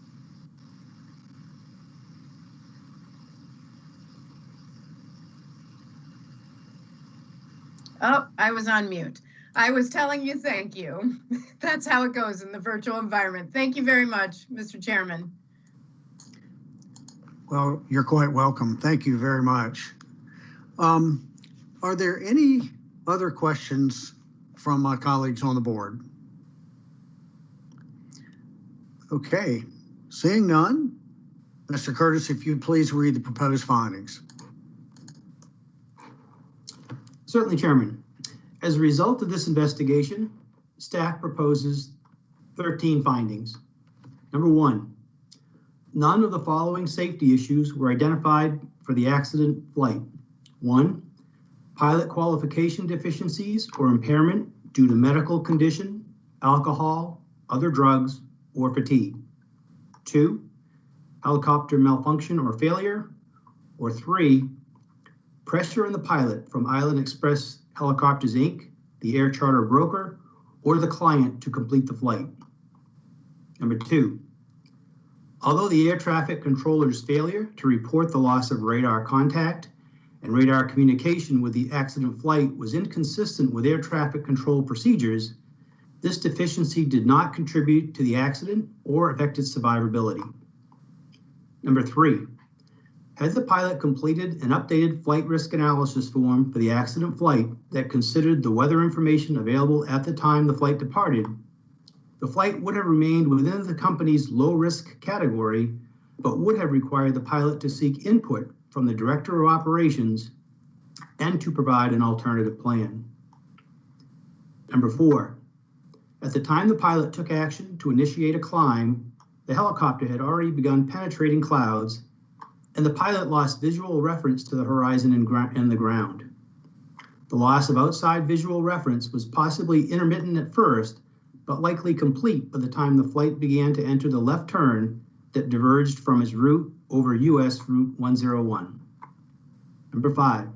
Oh, I was on mute. I was telling you thank you. That's how it goes in the virtual environment. Thank you very much, Mr. Chairman. Well, you're quite welcome. Thank you very much. Are there any other questions from my colleagues on the board? Okay, seeing none, Mr. Curtis, if you'd please read the proposed findings. Certainly, Chairman. As a result of this investigation, staff proposes 13 findings. Number 1, none of the following safety issues were identified for the accident flight. 1, pilot qualification deficiencies or impairment due to medical condition, alcohol, other drugs, or fatigue. 2, helicopter malfunction or failure, or 3, pressure on the pilot from Island Express Helicopters, Inc., the air charter broker, or the client to complete the flight. Number 2, although the air traffic controller's failure to report the loss of radar contact and radar communication with the accident flight was inconsistent with air traffic control procedures, this deficiency did not contribute to the accident or affect its survivability. Number 3, has the pilot completed an updated flight risk analysis form for the accident flight that considered the weather information available at the time the flight departed? The flight would have remained within the company's low-risk category, but would have required the pilot to seek input from the Director of Operations and to provide an alternative plan. Number 4, at the time the pilot took action to initiate a climb, the helicopter had already begun penetrating clouds, and the pilot lost visual reference to the horizon and the ground. The loss of outside visual reference was possibly intermittent at first, but likely complete by the time the flight began to enter the left turn that diverged from its route over US Route 101. Number 5,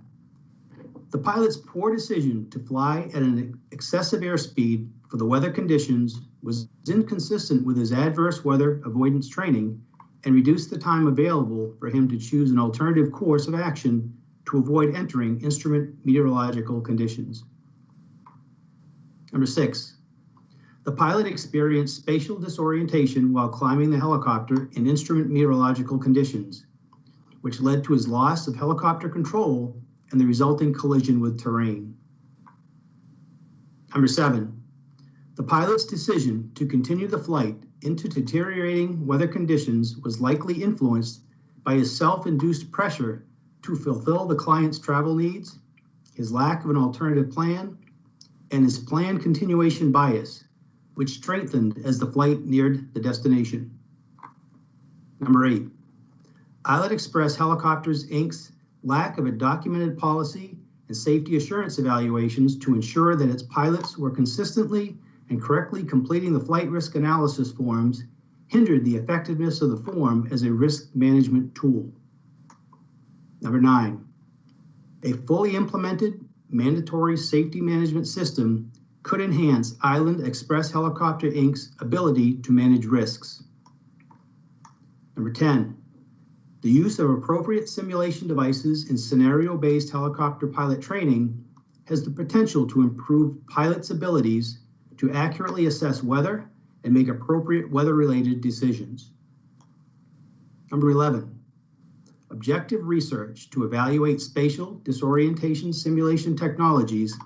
the pilot's poor decision to fly at an excessive airspeed for the weather conditions was inconsistent with his adverse weather avoidance training and reduced the time available for him to choose an alternative course of action to avoid entering instrument meteorological conditions. Number 6, the pilot experienced spatial disorientation while climbing the helicopter in instrument meteorological conditions, which led to his loss of helicopter control and the resulting collision with terrain. Number 7, the pilot's decision to continue the flight into deteriorating weather conditions was likely influenced by his self-induced pressure to fulfill the client's travel needs, his lack of an alternative plan, and his planned continuation bias, which strengthened as the flight neared the destination. Number 8, Island Express Helicopters, Inc.'s lack of a documented policy and safety assurance evaluations to ensure that its pilots were consistently and correctly completing the flight risk analysis forms hindered the effectiveness of the form as a risk management tool. Number 9, a fully implemented mandatory safety management system could enhance Island Express Helicopter, Inc.'s ability to manage risks. Number 10, the use of appropriate simulation devices in scenario-based helicopter pilot training has the potential to improve pilots' abilities to accurately assess weather and make appropriate weather-related decisions. Number 11, objective research to evaluate spatial disorientation simulation technologies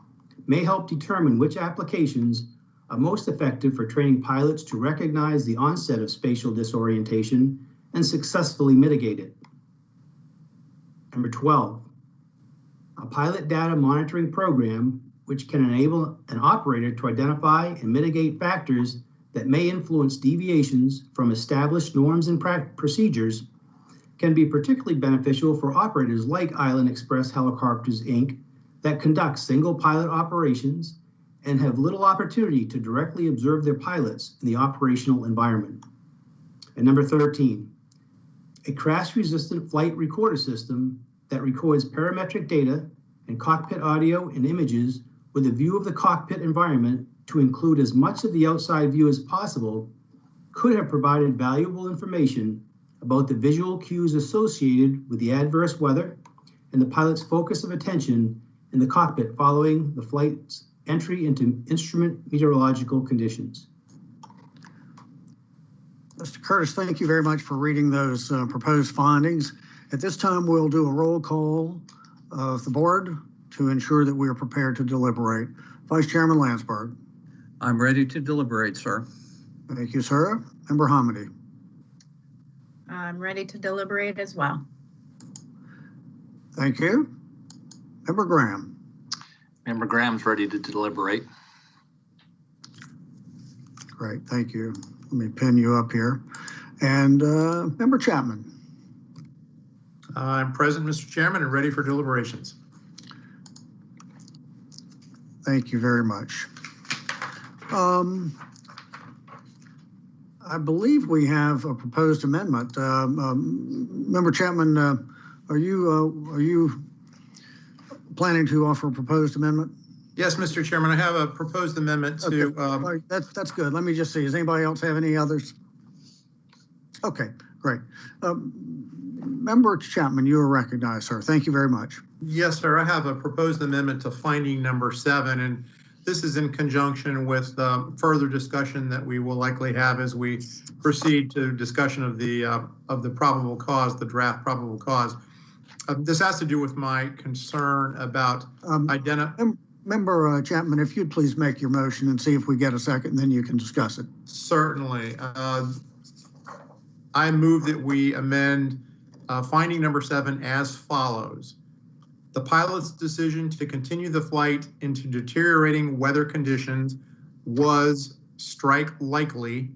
may help determine which applications are most effective for training pilots to recognize the onset of spatial disorientation and successfully mitigate it. Number 12, a pilot data monitoring program which can enable an operator to identify and mitigate factors that may influence deviations from established norms and procedures can be particularly beneficial for operators like Island Express Helicopters, Inc., that conduct single pilot operations and have little opportunity to directly observe their pilots in the operational environment. And number 13, a crash-resistant flight recorder system that records parametric data and cockpit audio and images with a view of the cockpit environment to include as much of the outside view as possible could have provided valuable information about the visual cues associated with the adverse weather and the pilot's focus of attention in the cockpit following the flight's entry into instrument meteorological conditions. Mr. Curtis, thank you very much for reading those proposed findings. At this time, we'll do a roll call of the board to ensure that we are prepared to deliberate. Vice Chairman Landsberg. I'm ready to deliberate, sir. Thank you, sir. Member Hamady. I'm ready to deliberate as well. Thank you. Member Graham. Member Graham's ready to deliberate. Great, thank you. Let me pin you up here. And Member Chapman. I'm present, Mr. Chairman, and ready for deliberations. Thank you very much. I believe we have a proposed amendment. Member Chapman, are you planning to offer a proposed amendment? Yes, Mr. Chairman, I have a proposed amendment to. Okay. All right, that's good. Let me just see. Does anybody else have any others? Okay, great. Member Chapman, you are recognized, sir. Thank you very much. Yes, sir. I have a proposed amendment to finding number 7, and this is in conjunction with further discussion that we will likely have as we proceed to discussion of the probable cause, the draft probable cause. This has to do with my concern about Member Chapman, if you'd please make your motion and see if we get a second, and then you can discuss it. Certainly. I move that we amend finding number 7 as follows. The pilot's decision to continue the flight into deteriorating weather conditions was strike likely,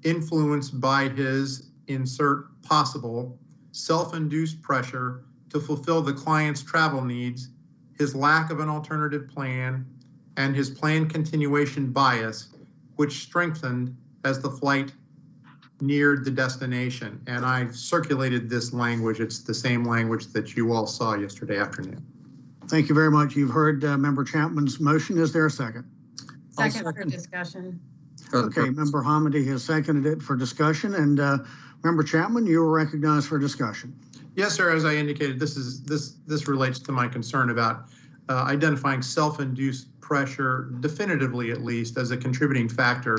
influenced by his insert possible self-induced pressure to fulfill the client's travel needs, his lack of an alternative plan, and his planned continuation bias, which strengthened as the flight neared the destination. And I circulated this language. It's the same language that you all saw yesterday afternoon. Thank you very much. You've heard Member Chapman's motion. Is there a second? Second for discussion. Okay, Member Hamady has seconded it for discussion, and Member Chapman, you are recognized for discussion. Yes, sir. As I indicated, this relates to my concern about identifying self-induced pressure, definitively at least, as a contributing factor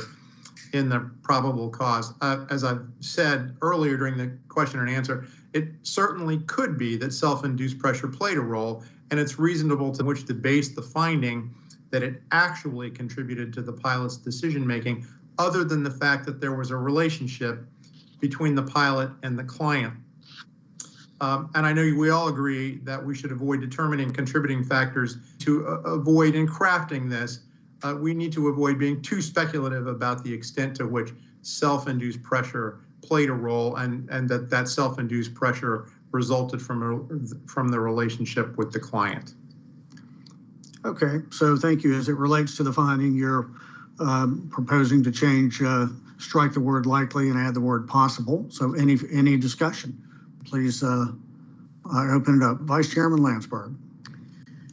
in the probable cause. As I've said earlier during the question and answer, it certainly could be that self-induced pressure played a role, and it's reasonable to which to base the finding that it actually contributed to the pilot's decision-making, other than the fact that there was a relationship between the pilot and the client. And I know we all agree that we should avoid determining contributing factors to avoid in crafting this. We need to avoid being too speculative about the extent to which self-induced pressure played a role, and that self-induced pressure resulted from the relationship with the client. Okay, so thank you. As it relates to the finding, you're proposing to change, strike the word likely and add the word possible. So any discussion? Please open it up. Vice Chairman Landsberg.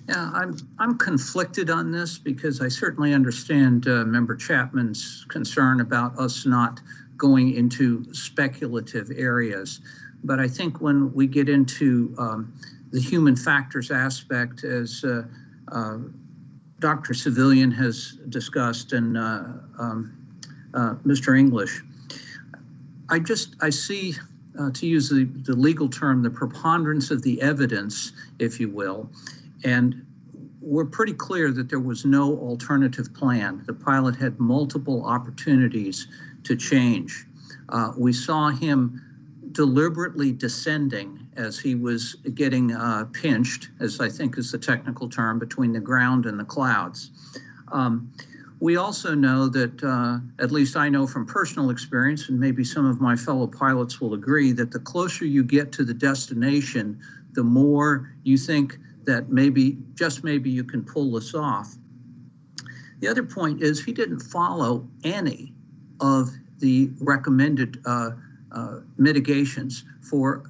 Yeah, I'm conflicted on this because I certainly understand Member Chapman's concern about us not going into speculative areas. But I think when we get into the human factors aspect, as Dr. Civilian has discussed and Mr. English, I see, to use the legal term, the preponderance of the evidence, if you will, and we're pretty clear that there was no alternative plan. The pilot had multiple opportunities to change. We saw him deliberately descending as he was getting pinched, as I think is the technical term, between the ground and the clouds. We also know that, at least I know from personal experience, and maybe some of my fellow pilots will agree, that the closer you get to the destination, the more you think that maybe, just maybe, you can pull this off. The other point is he didn't follow any of the recommended mitigations for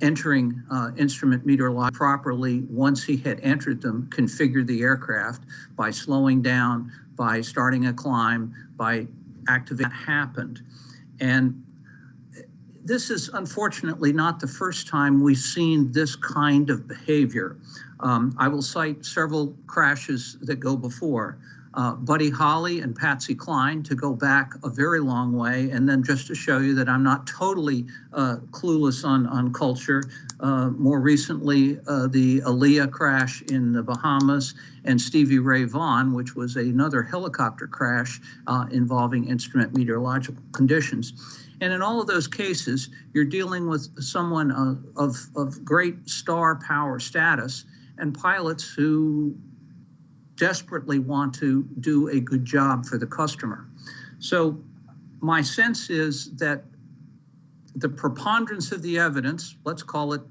entering instrument meteorology properly once he had entered them, configured the aircraft by slowing down, by starting a climb, by activating. That happened. And this is unfortunately not the first time we've seen this kind of behavior. I will cite several crashes that go before. Buddy Holly and Patsy Cline, to go back a very long way, and then just to show you that I'm not totally clueless on culture, more recently the Aaliyah crash in the Bahamas, and Stevie Ray Vaughan, which was another helicopter crash involving instrument meteorological conditions. And in all of those cases, you're dealing with someone of great star power status and pilots who desperately want to do a good job for the customer. So my sense is that the preponderance of the evidence, let's call it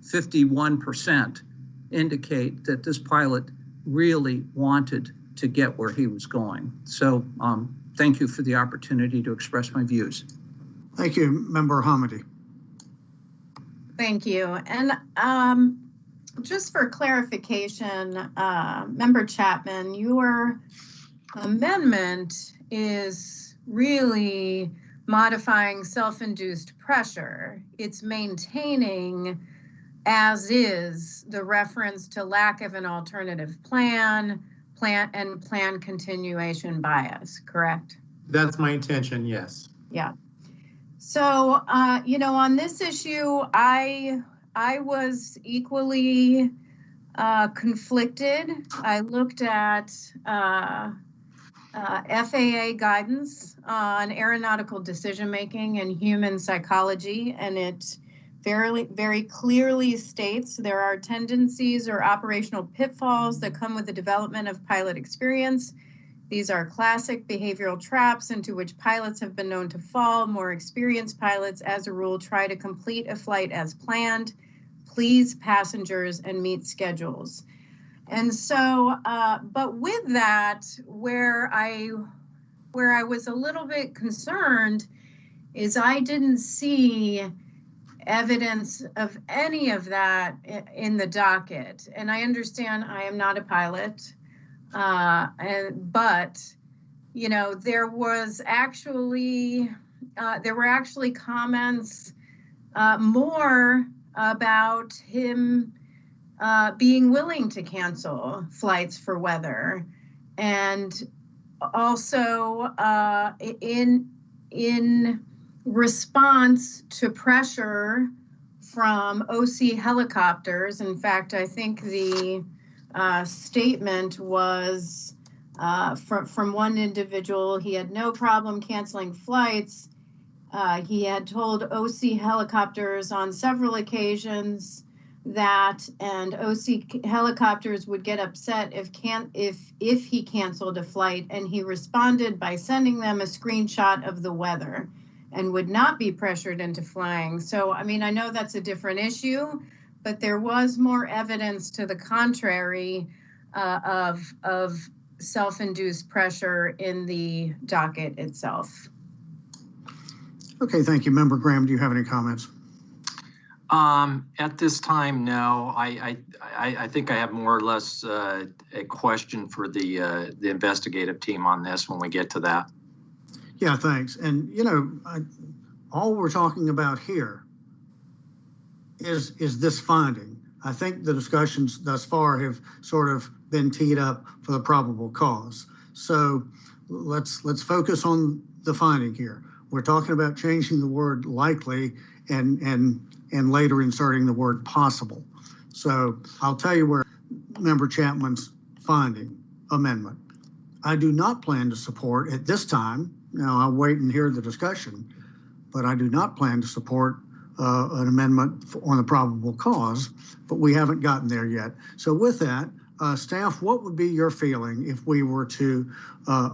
51%, indicate that this pilot really wanted to get where he was going. So thank you for the opportunity to express my views. Thank you, Member Hamidi. Thank you. And just for clarification, Member Chapman, your amendment is really modifying self-induced pressure. It's maintaining as is the reference to lack of an alternative plan continuation bias, correct? That's my intention, yes. Yeah. So, on this issue, I was equally conflicted. I looked at FAA guidance on aeronautical decision-making and human psychology, and it very clearly states there are tendencies or operational pitfalls that come with the development of pilot experience. These are classic behavioral traps into which pilots have been known to fall. More experienced pilots, as a rule, try to complete a flight as planned, please passengers, and meet schedules. And so, but with that, where I was a little bit concerned is I didn't see evidence of any of that in the docket. And I understand I am not a pilot, but there were actually comments more about him being willing to cancel flights for weather, and also in response to pressure from OC helicopters. In fact, I think the statement was from one individual. He had no problem canceling flights. He had told OC helicopters on several occasions that, and OC helicopters would get upset if he canceled a flight, and he responded by sending them a screenshot of the weather and would not be pressured into flying. So, I mean, I know that's a different issue, but there was more evidence to the contrary of self-induced pressure in the docket itself. Okay, thank you. Member Graham, do you have any comments? At this time, no. I think I have more or less a question for the investigative team on this when we get to that. Yeah, thanks. And, all we're talking about here is this finding. I think the discussions thus far have sort of been teed up for the probable cause. So let's focus on the finding here. We're talking about changing the word likely and later inserting the word possible. So I'll tell you where Member Chapman's finding amendment. I do not plan to support at this time. Now I'll wait and hear the discussion, but I do not plan to support an amendment on the probable cause, but we haven't gotten there yet. So with that, staff, what would be your feeling if we were to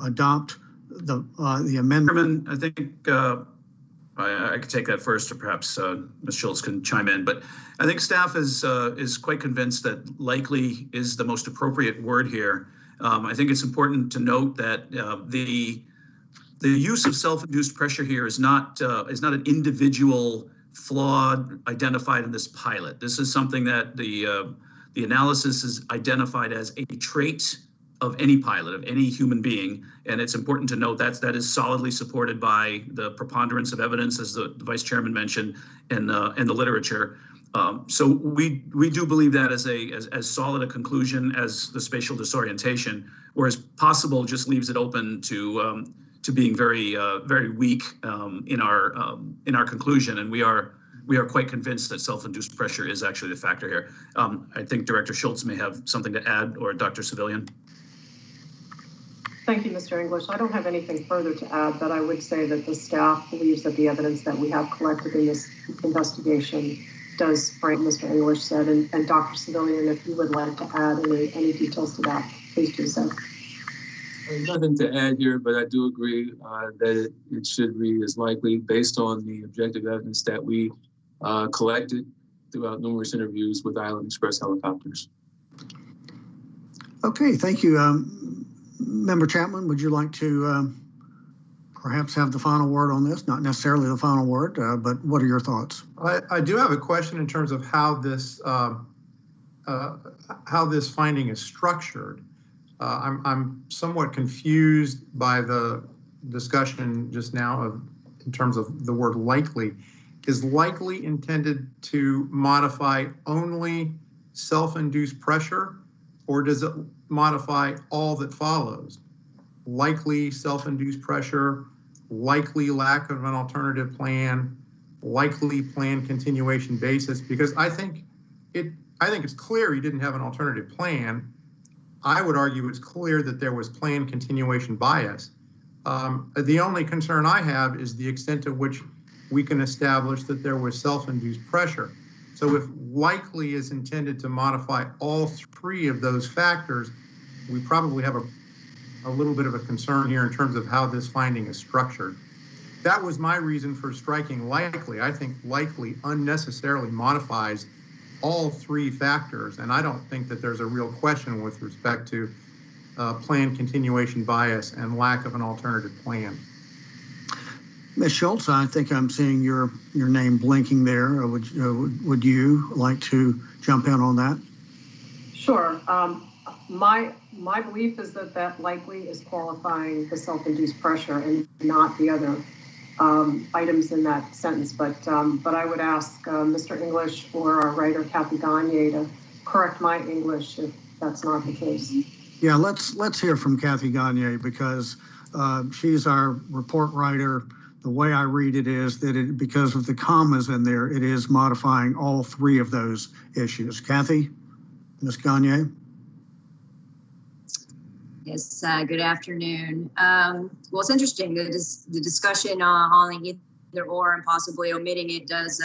adopt the amendment? Chairman, I think I could take that first, or perhaps Ms. Schultz can chime in. But I think staff is quite convinced that likely is the most appropriate word here. I think it's important to note that the use of self-induced pressure here is not an individual flaw identified in this pilot. This is something that the analysis is identified as a trait of any pilot, of any human being, and it's important to note that is solidly supported by the preponderance of evidence, as the Vice Chairman mentioned, and the literature. So we do believe that as solid a conclusion as the spatial disorientation, whereas possible just leaves it open to being very weak in our conclusion, and we are quite convinced that self-induced pressure is actually the factor here. I think Director Schultz may have something to add, or Dr. Civilian. Thank you, Mr. English. I don't have anything further to add, but I would say that the staff believes that the evidence that we have collected in this investigation does frame Mr. English said, and Dr. Civilian, if you would like to add any details to that, please do so. There's nothing to add here, but I do agree that it should read as likely based on the objective evidence that we collected throughout numerous interviews with Island Express helicopters. Okay, thank you. Member Chapman, would you like to perhaps have the final word on this, not necessarily the final word, but what are your thoughts? I do have a question in terms of how this finding is structured. I'm somewhat confused by the discussion just now in terms of the word likely. Is likely intended to modify only self-induced pressure, or does it modify all that follows? Likely self-induced pressure, likely lack of an alternative plan, likely plan continuation basis, because I think it's clear he didn't have an alternative plan. I would argue it's clear that there was plan continuation bias. The only concern I have is the extent to which we can establish that there was self-induced pressure. So if likely is intended to modify all three of those factors, we probably have a little bit of a concern here in terms of how this finding is structured. That was my reason for striking likely. I think likely unnecessarily modifies all three factors, and I don't think that there's a real question with respect to plan continuation bias and lack of an alternative plan. Ms. Schultz, I think I'm seeing your name blinking there. Would you like to jump in on that? Sure. My belief is that likely is qualifying the self-induced pressure and not the other items in that sentence. But I would ask Mr. English or our writer Kathy Gagne to correct my English if that's not the case. Yeah, let's hear from Kathy Gagne, because she's our report writer. The way I read it is that because of the commas in there, it is modifying all three of those issues. Kathy, Ms. Gagne. Yes, good afternoon. Well, it's interesting that the discussion on either or and possibly omitting it does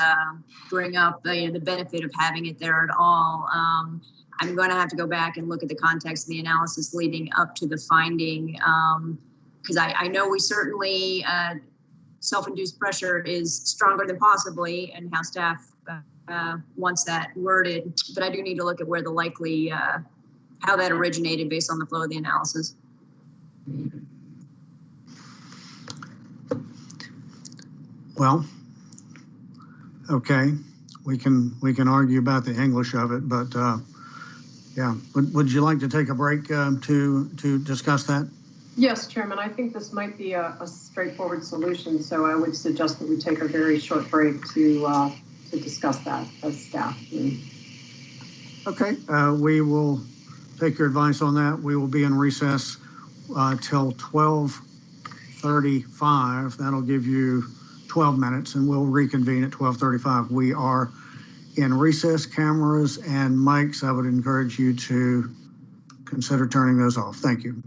bring up the benefit of having it there at all. I'm going to have to go back and look at the context of the analysis leading up to the finding, because I know we certainly self-induced pressure is stronger than possibly, and how staff wants that worded. But I do need to look at where the likely, how that originated based on the flow of the analysis. Well, okay, we can argue about the English of it, but yeah, would you like to take a break to discuss that? Yes, Chairman, I think this might be a straightforward solution, so I would suggest that we take a very short break to discuss that as staff. Okay, we will take your advice on that. We will be in recess till 12:35. That'll give you 12 minutes, and we'll reconvene at 12:35. We are in recess. Cameras and mics, I would encourage you to consider turning those off. Thank you.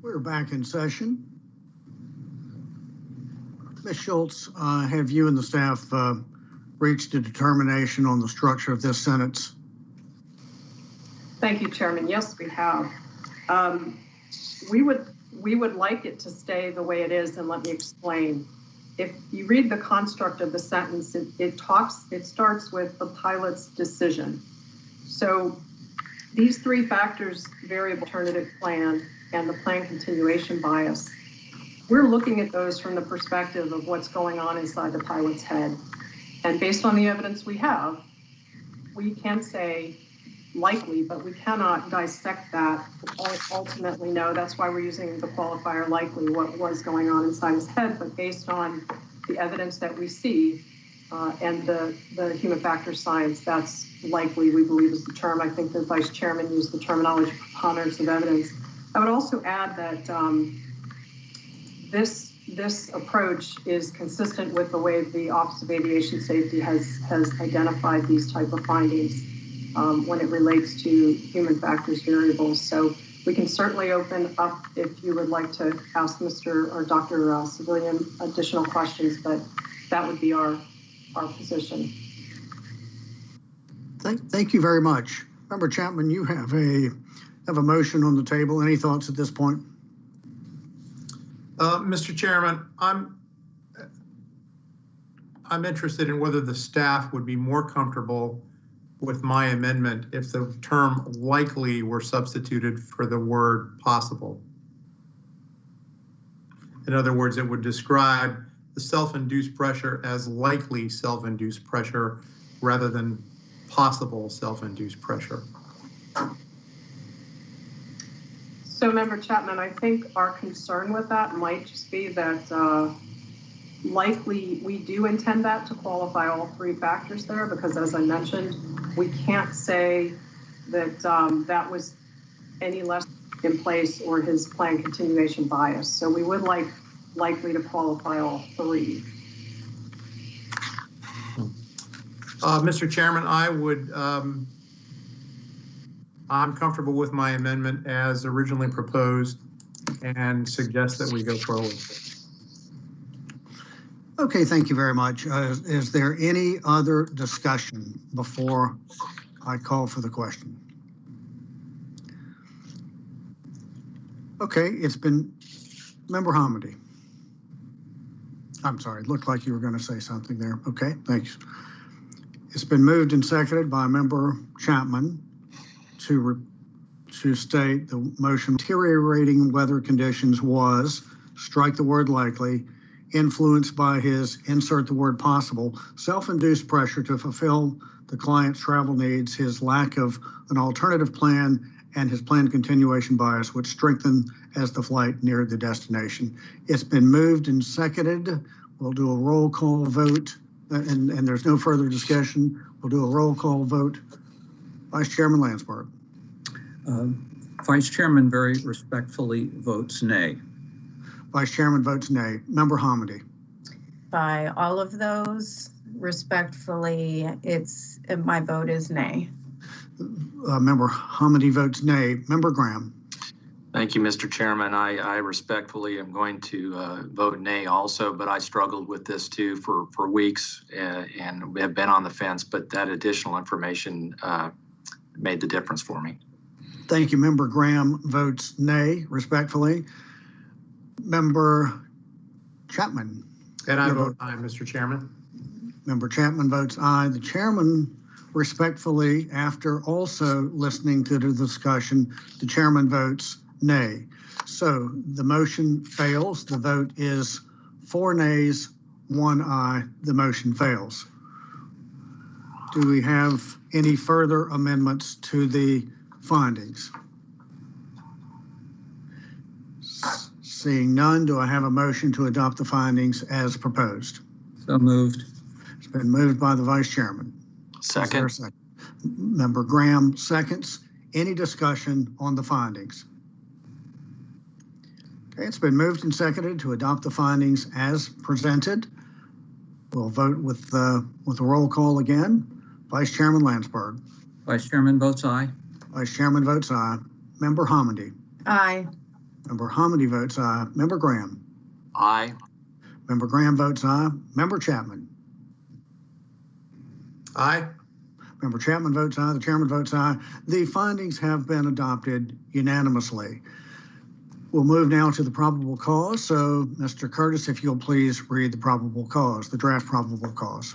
We're back in session. Ms. Schultz, have you and the staff reached a determination on the structure of this sentence? Thank you, Chairman. Yes, we have. We would like it to stay the way it is, and let me explain. If you read the construct of the sentence, it starts with the pilot's decision. So these three factors, variable alternative plan and the plan continuation bias, we're looking at those from the perspective of what's going on inside the pilot's head. And based on the evidence we have, we can say likely, but we cannot dissect that ultimately know. That's why we're using the qualifier likely, what was going on inside his head. But based on the evidence that we see and the human factor science, that's likely, we believe, is the term. I think the Vice Chairman used the terminology preponderance of evidence. I would also add that this approach is consistent with the way the Office of Aviation Safety has identified these type of findings when it relates to human factors variables. So we can certainly open up if you would like to ask Mr. or Dr. Civilian additional questions, but that would be our position. Thank you very much. Member Chapman, you have a motion on the table. Any thoughts at this point? Mr. Chairman, I'm interested in whether the staff would be more comfortable with my amendment if the term likely were substituted for the word possible. In other words, it would describe the self-induced pressure as likely self-induced pressure rather than possible self-induced pressure. So, Member Chapman, I think our concern with that might just be that likely we do intend that to qualify all three factors there, because as I mentioned, we can't say that that was any less in place or his plan continuation bias. So we would like likely to qualify all three. Mr. Chairman, I'm comfortable with my amendment as originally proposed and suggest that we go forward. Okay, thank you very much. Is there any other discussion before I call for the question? Okay, it's been Member Hamady. I'm sorry, it looked like you were going to say something there. Okay, thanks. It's been moved and seconded by Member Chapman to state the motion deteriorating weather conditions was, strike the word likely, influenced by his, insert the word possible, self-induced pressure to fulfill the client's travel needs, his lack of an alternative plan, and his planned continuation bias, which strengthened as the flight neared the destination. It's been moved and seconded. We'll do a roll call vote, and there's no further discussion. We'll do a roll call vote. Vice Chairman Landsberg. Vice Chairman very respectfully votes nay. Vice Chairman votes nay. Member Hamady. By all of those, respectfully, my vote is nay. Member Hamady votes nay. Member Graham. Thank you, Mr. Chairman. I respectfully am going to vote nay also, but I struggled with this too for weeks and have been on the fence, but that additional information made the difference for me. Thank you. Member Graham votes nay, respectfully. Member Chapman. And I vote aye, Mr. Chairman. Member Chapman votes aye. The chairman respectfully, after also listening to the discussion, the chairman votes nay. So the motion fails. The vote is 4 nays, 1 aye. The motion fails. Do we have any further amendments to the findings? Seeing none, do I have a motion to adopt the findings as proposed? So moved. It's been moved by the Vice Chairman. Second. Member Graham seconds. Any discussion on the findings? Okay, it's been moved and seconded to adopt the findings as presented. We'll vote with a roll call again. Vice Chairman Landsberg. Vice Chairman votes aye. Vice Chairman votes aye. Member Hamady. Aye. Member Hamady votes aye. Member Graham? Aye. Member Graham votes aye. Member Chapman? Aye. Member Chapman votes aye. The chairman votes aye. The findings have been adopted unanimously. We'll move now to the probable cause. So, Mr. Curtis, if you'll please read the probable cause, the draft probable cause.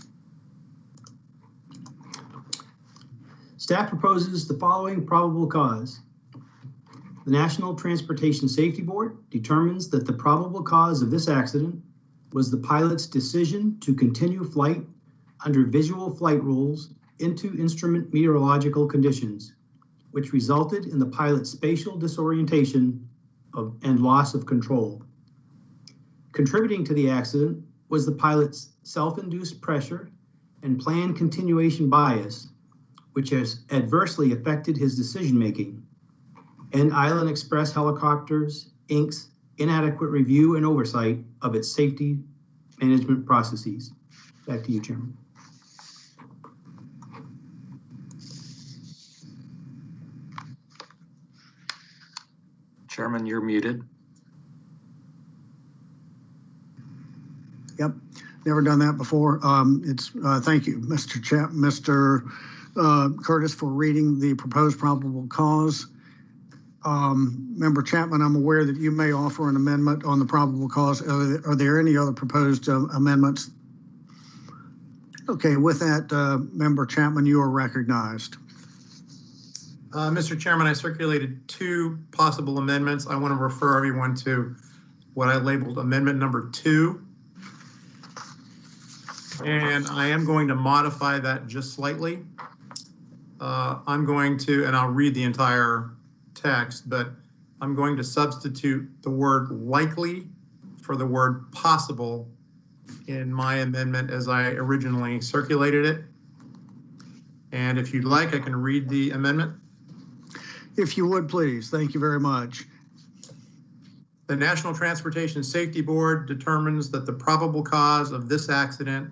Staff proposes the following probable cause. The National Transportation Safety Board determines that the probable cause of this accident was the pilot's decision to continue flight under visual flight rules into instrument meteorological conditions, which resulted in the pilot's spatial disorientation and loss of control. Contributing to the accident was the pilot's self-induced pressure and planned continuation bias, which has adversely affected his decision-making, and Island Express Helicopters, Inc.'s inadequate review and oversight of its safety management processes. Back to you, Chairman. Chairman, you're muted. Yep, never done that before. Thank you, Mr. Curtis, for reading the proposed probable cause. Member Chapman, I'm aware that you may offer an amendment on the probable cause. Are there any other proposed amendments? Okay, with that, Member Chapman, you are recognized. Mr. Chairman, I circulated 2 possible amendments. I want to refer everyone to what I labeled amendment number 2. And I am going to modify that just slightly. I'm going to, and I'll read the entire text, but I'm going to substitute the word likely for the word possible in my amendment as I originally circulated it. And if you'd like, I can read the amendment. If you would, please. Thank you very much. The National Transportation Safety Board determines that the probable cause of this accident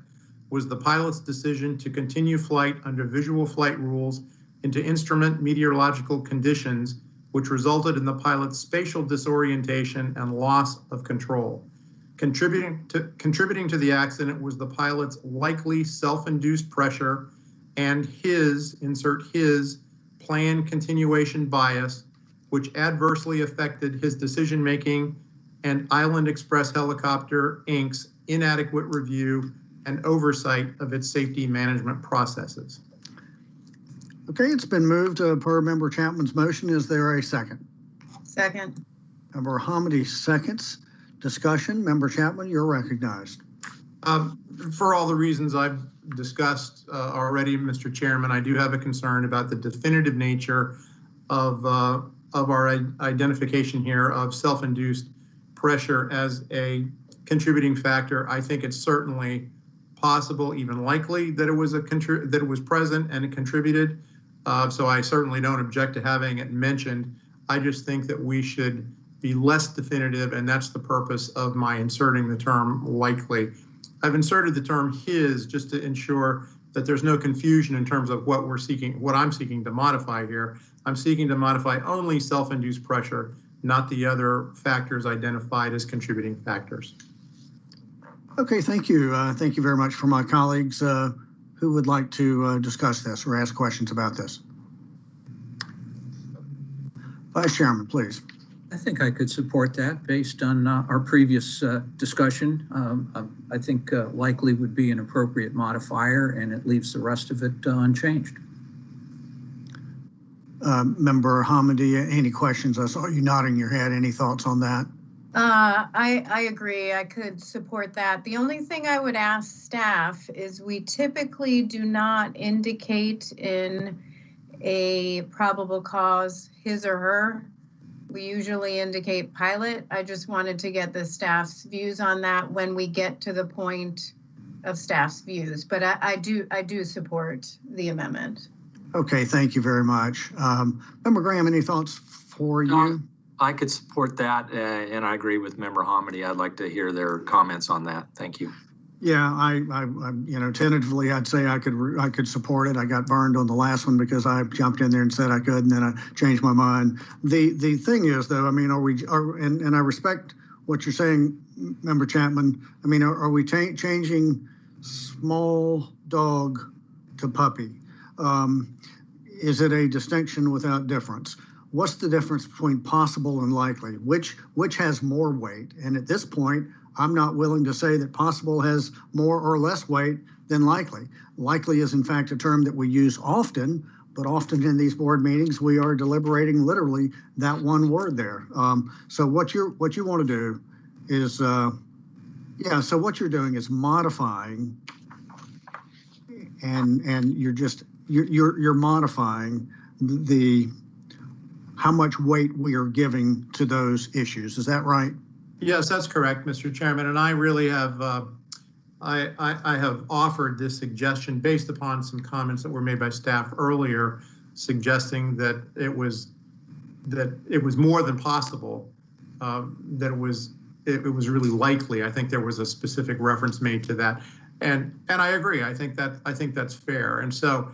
was the pilot's decision to continue flight under visual flight rules into instrument meteorological conditions, which resulted in the pilot's spatial disorientation and loss of control. Contributing to the accident was the pilot's likely self-induced pressure and his, insert his, planned continuation bias, which adversely affected his decision-making and Island Express Helicopter, Inc.'s inadequate review and oversight of its safety management processes. Okay, it's been moved per Member Chapman's motion. Is there a second? Second. Member Hamady seconds. Discussion. Member Chapman, you're recognized. For all the reasons I've discussed already, Mr. Chairman, I do have a concern about the definitive nature of our identification here of self-induced pressure as a contributing factor. I think it's certainly possible, even likely, that it was present and it contributed. So I certainly don't object to having it mentioned. I just think that we should be less definitive, and that's the purpose of my inserting the term likely. I've inserted the term his just to ensure that there's no confusion in terms of what I'm seeking to modify here. I'm seeking to modify only self-induced pressure, not the other factors identified as contributing factors. Okay, thank you. Thank you very much. For my colleagues who would like to discuss this or ask questions about this. Vice Chairman, please. I think I could support that based on our previous discussion. I think likely would be an appropriate modifier, and it leaves the rest of it unchanged. Member Hamady, any questions? I saw you nodding your head. Any thoughts on that? I agree. I could support that. The only thing I would ask staff is we typically do not indicate in a probable cause his or her. We usually indicate pilot. I just wanted to get the staff's views on that when we get to the point of staff's views. But I do support the amendment. Okay, thank you very much. Member Graham, any thoughts for you? I could support that, and I agree with Member Hamady. I'd like to hear their comments on that. Thank you. Yeah, tentatively, I'd say I could support it. I got burned on the last one because I jumped in there and said I could, and then I changed my mind. The thing is, though, I mean, and I respect what you're saying, Member Chapman. I mean, are we changing small dog to puppy? Is it a distinction without difference? What's the difference between possible and likely? Which has more weight? And at this point, I'm not willing to say that possible has more or less weight than likely. Likely is, in fact, a term that we use often, but often in these board meetings, we are deliberating literally that one word there. So what you want to do is, so what you're doing is modifying, and you're modifying the how much weight we are giving to those issues. Is that right? Yes, that's correct, Mr. Chairman. And I really have, I have offered this suggestion based upon some comments that were made by staff earlier, suggesting that it was more than possible, that it was really likely. I think there was a specific reference made to that, and I agree. I think that's fair. And so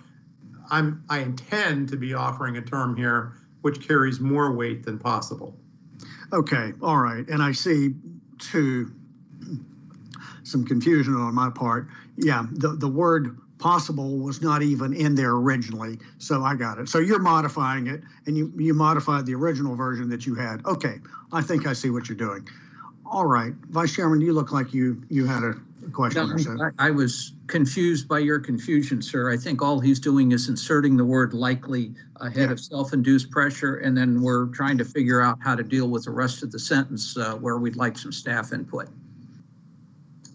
I intend to be offering a term here which carries more weight than possible. Okay, all right. And I see some confusion on my part. Yeah, the word possible was not even in there originally, so I got it. So you're modifying it, and you modified the original version that you had. Okay, I think I see what you're doing. All right, Vice Chairman, you look like you had a question or so. I was confused by your confusion, sir. I think all he's doing is inserting the word likely ahead of self-induced pressure, and then we're trying to figure out how to deal with the rest of the sentence where we'd like some staff input.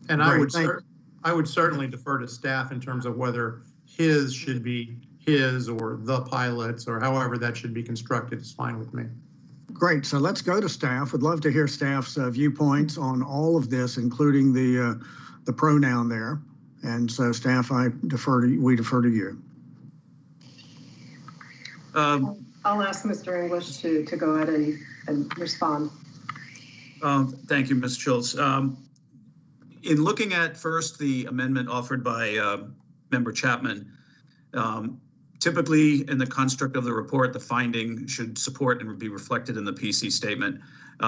And I would certainly defer to staff in terms of whether his should be his or the pilots or however that should be constructed is fine with me. Great. So let's go to staff. Would love to hear staff's viewpoints on all of this, including the pronoun there. And so, staff, we defer to you. I'll ask Mr. English to go ahead and respond. Thank you, Ms. Schultz. In looking at first the amendment offered by Member Chapman, typically in the construct of the report, the finding should support and be reflected in the PC statement.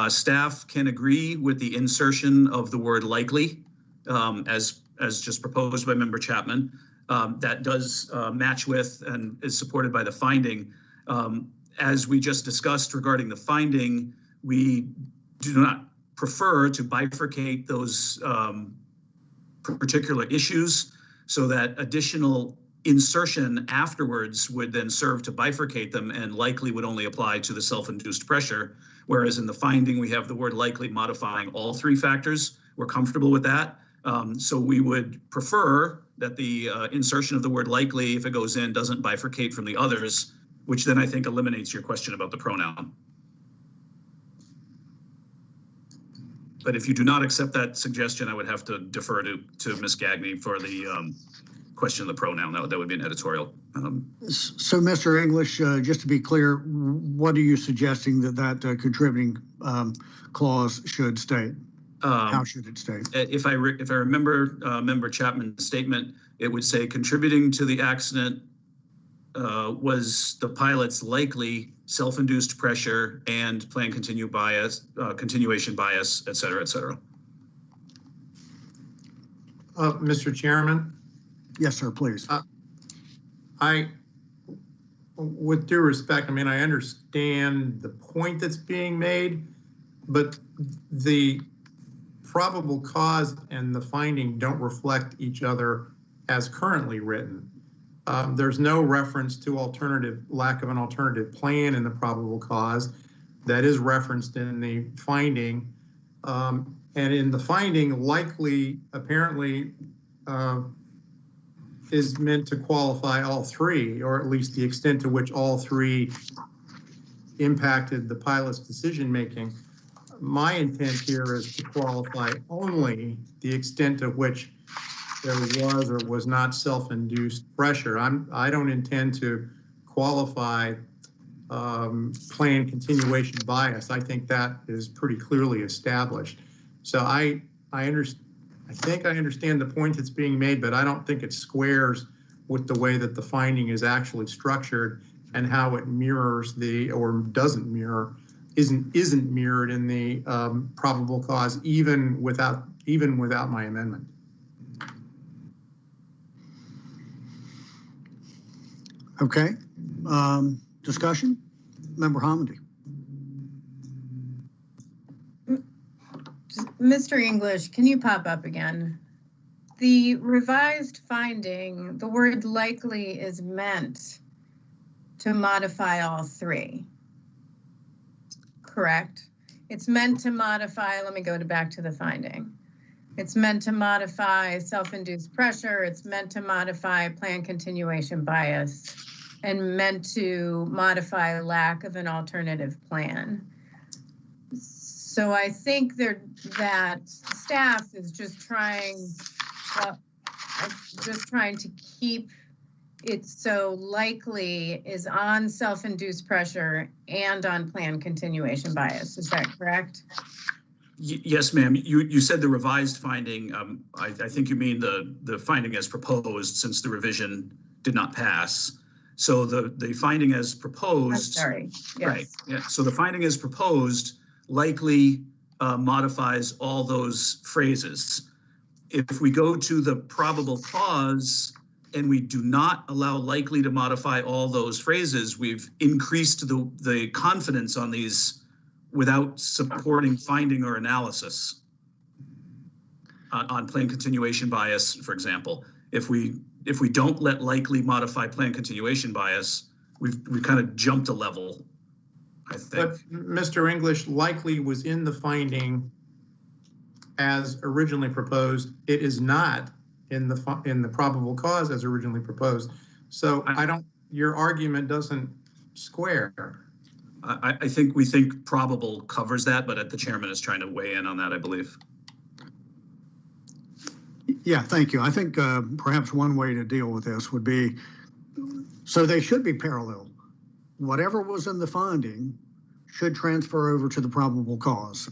Staff can agree with the insertion of the word likely as just proposed by Member Chapman. That does match with and is supported by the finding. As we just discussed regarding the finding, we do not prefer to bifurcate those particular issues so that additional insertion afterwards would then serve to bifurcate them and likely would only apply to the self-induced pressure. Whereas in the finding, we have the word likely modifying all three factors. We're comfortable with that. So we would prefer that the insertion of the word likely, if it goes in, doesn't bifurcate from the others, which then I think eliminates your question about the pronoun. But if you do not accept that suggestion, I would have to defer to Ms. Gagne for the question of the pronoun. That would be an editorial. So, Mr. English, just to be clear, what are you suggesting that contributing clause should state? How should it state? If I remember Member Chapman's statement, it would say contributing to the accident was the pilot's likely self-induced pressure and planned continuation bias, et cetera, et cetera. Mr. Chairman? Yes, sir, please. With due respect, I mean, I understand the point that's being made, but the probable cause and the finding don't reflect each other as currently written. There's no reference to lack of an alternative plan in the probable cause. That is referenced in the finding. And in the finding, likely apparently is meant to qualify all three, or at least the extent to which all three impacted the pilot's decision-making. My intent here is to qualify only the extent to which there was or was not self-induced pressure. I don't intend to qualify planned continuation bias. I think that is pretty clearly established. So I understand. I think I understand the point that's being made, but I don't think it squares with the way that the finding is actually structured and how it mirrors or doesn't mirror, isn't mirrored in the probable cause, even without my amendment. Okay. Discussion? Member Hamidi. Mr. English, can you pop up again? The revised finding, the word likely is meant to modify all three, correct? It's meant to modify, let me go back to the finding. It's meant to modify self-induced pressure, it's meant to modify planned continuation bias, and meant to modify lack of an alternative plan. So I think that staff is just trying to keep it so likely is on self-induced pressure and on planned continuation bias. Is that correct? Yes, ma'am. You said the revised finding. I think you mean the finding as proposed, since the revision did not pass. So the finding as proposed. I'm sorry. Yes. Right. Yeah. So the finding as proposed likely modifies all those phrases. If we go to the probable cause and we do not allow likely to modify all those phrases, we've increased the confidence on these without supporting finding or analysis on planned continuation bias, for example. If we don't let likely modify planned continuation bias, we've kind of jumped a level, I think. But Mr. English, likely was in the finding as originally proposed. It is not in the probable cause as originally proposed. So your argument doesn't square. I think we think probable covers that, but the chairman is trying to weigh in on that, I believe. Yeah, thank you. I think perhaps one way to deal with this would be, so they should be parallel. Whatever was in the finding should transfer over to the probable cause.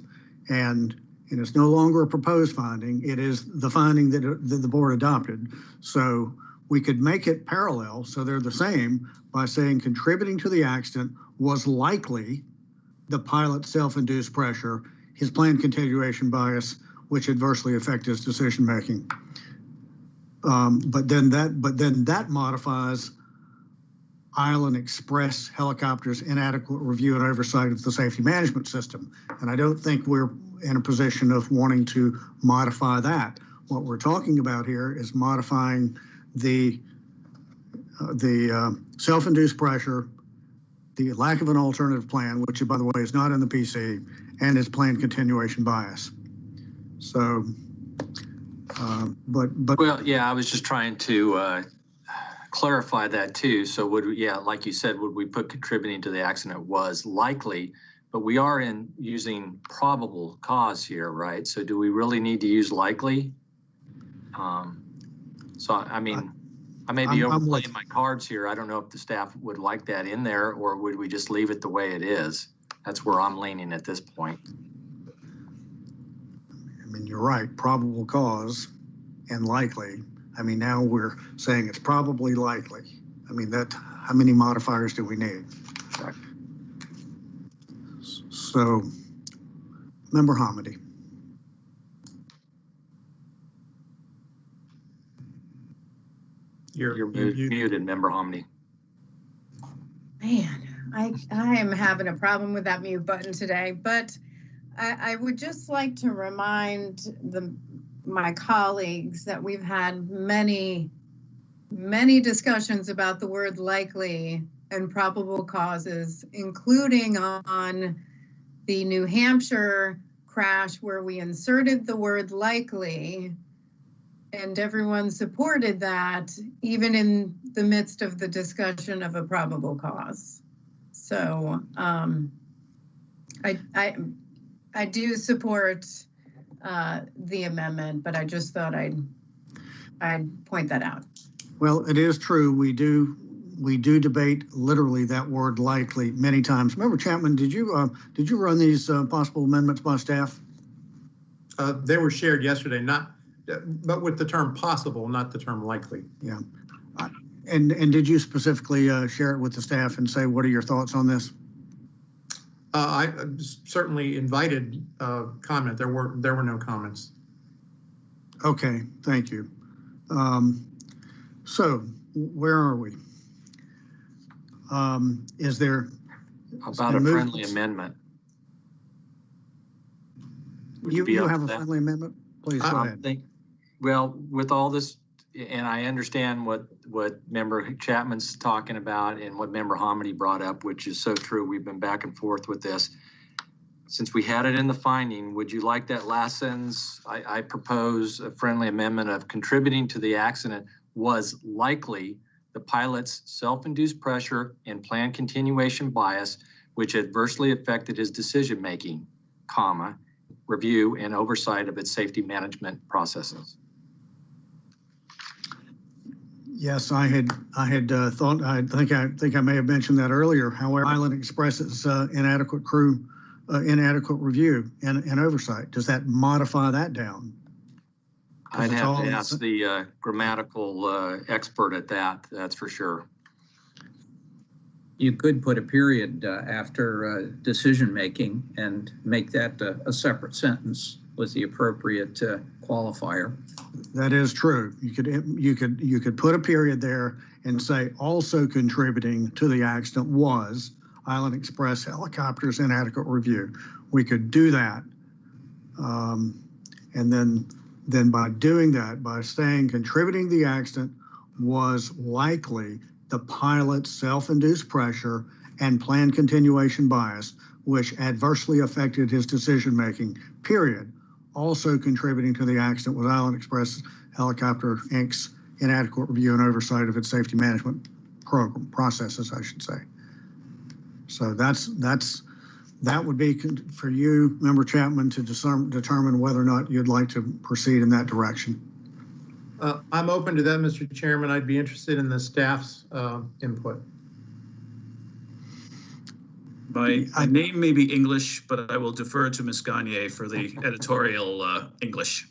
And it's no longer a proposed finding. It is the finding that the board adopted. So we could make it parallel so they're the same by saying contributing to the accident was likely the pilot's self-induced pressure, his planned continuation bias, which adversely affect his decision making. But then that modifies Island Express helicopters' inadequate review and oversight of the safety management system. And I don't think we're in a position of wanting to modify that. What we're talking about here is modifying the self-induced pressure, the lack of an alternative plan, which by the way is not in the PC, and his planned continuation bias. So, but well, yeah, I was just trying to clarify that too. So would we, yeah, like you said, would we put contributing to the accident was likely, but we are using probable cause here, right? So do we really need to use likely? So I mean, I may be overplaying my cards here. I don't know if the staff would like that in there, or would we just leave it the way it is? That's where I'm leaning at this point. I mean, you're right, probable cause and likely. I mean, now we're saying it's probably likely. I mean, how many modifiers do we need? Right. So, Member Hamidi. You're muted, Member Hamidi. Man, I am having a problem with that mute button today, but I would just like to remind my colleagues that we've had many discussions about the word likely and probable causes, including on the New Hampshire crash where we inserted the word likely, and everyone supported that, even in the midst of the discussion of a probable cause. So I do support the amendment, but I just thought I'd point that out. Well, it is true. We do debate literally that word likely many times. Member Chapman, did you run these possible amendments by staff? They were shared yesterday, but with the term possible, not the term likely. Yeah. And did you specifically share it with the staff and say, what are your thoughts on this? I certainly invited comment. There were no comments. Okay, thank you. So where are we? Is there about a friendly amendment? You have a friendly amendment? Please go ahead. Well, with all this, and I understand what Member Chapman's talking about and what Member Hamidi brought up, which is so true. We've been back and forth with this. Since we had it in the finding, would you like that last sentence? I propose a friendly amendment of contributing to the accident was likely the pilot's self-induced pressure and planned continuation bias, which adversely affected his decision-making, comma, review and oversight of its safety management processes. Yes, I had thought, I think I may have mentioned that earlier. However, pilot expresses inadequate crew, inadequate review and oversight. Does that modify that down? I'd have to ask the grammatical expert at that, that's for sure. You could put a period after decision-making and make that a separate sentence with the appropriate qualifier. That is true. You could put a period there and say also contributing to the accident was Island Express helicopters inadequate review. We could do that, and then by doing that, by saying contributing to the accident was likely the pilot's self-induced pressure and planned continuation bias, which adversely affected his decision-making, period. Also contributing to the accident was Island Express Helicopter Inc.'s inadequate review and oversight of its safety management program processes, I should say. So that would be for you, Member Chapman, to determine whether or not you'd like to proceed in that direction. I'm open to that, Mr. Chairman. I'd be interested in the staff's input. My name may be English, but I will defer to Ms. Gagne for the editorial English.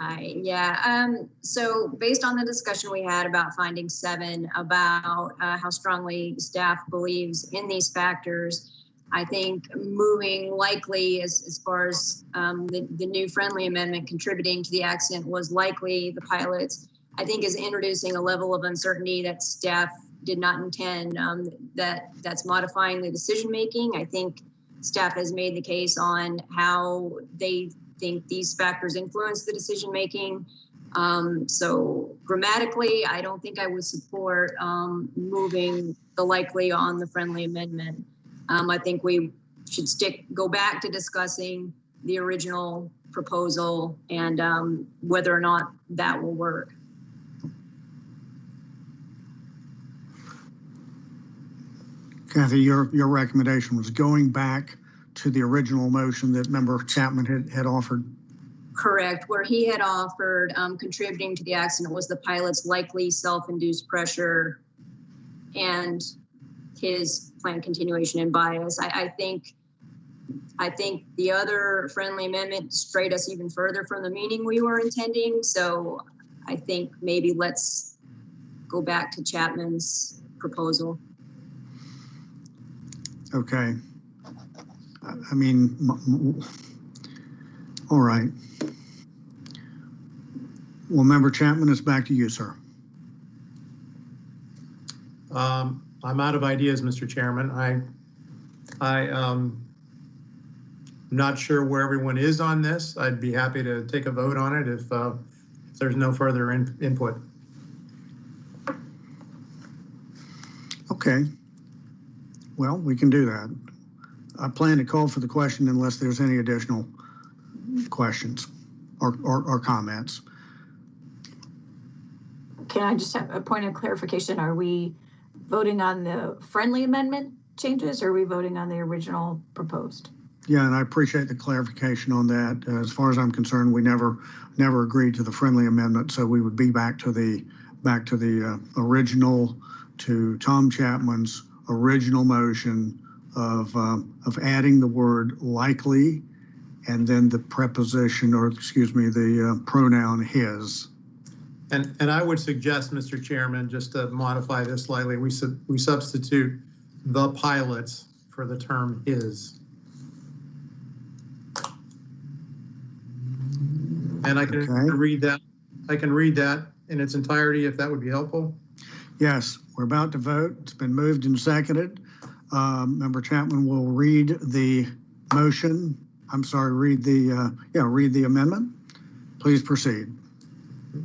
Hi, yeah. So based on the discussion we had about finding 7, about how strongly staff believes in these factors, I think moving likely as far as the new friendly amendment contributing to the accident was likely the pilots, I think is introducing a level of uncertainty that staff did not intend, that's modifying the decision making. I think staff has made the case on how they think these factors influence the decision making. So grammatically, I don't think I would support moving the likely on the friendly amendment. I think we should go back to discussing the original proposal and whether or not that will work. Kathy, your recommendation was going back to the original motion that Member Chapman had offered? Correct. Where he had offered contributing to the accident was the pilot's likely self-induced pressure and his planned continuation and bias. I think the other friendly amendment strayed us even further from the meaning we were intending. So I think maybe let's go back to Chapman's proposal. Okay. I mean, all right. Well, Member Chapman, it's back to you, sir. I'm out of ideas, Mr. Chairman. I'm not sure where everyone is on this. I'd be happy to take a vote on it if there's no further input. Okay. Well, we can do that. I plan to call for the question unless there's any additional questions or comments. Can I just have a point of clarification? Are we voting on the friendly amendment changes or are we voting on the original proposed? Yeah, and I appreciate the clarification on that. As far as I'm concerned, we never agreed to the friendly amendment, so we would be back to the original, to Tom Chapman's original motion of adding the word likely and then the preposition, or excuse me, the pronoun his. And I would suggest, Mr. Chairman, just to modify this slightly, we substitute the pilots for the term his. And I can read that. I can read that in its entirety if that would be helpful. Yes, we're about to vote. It's been moved and seconded. Member Chapman will read the motion. I'm sorry, read the amendment. Please proceed.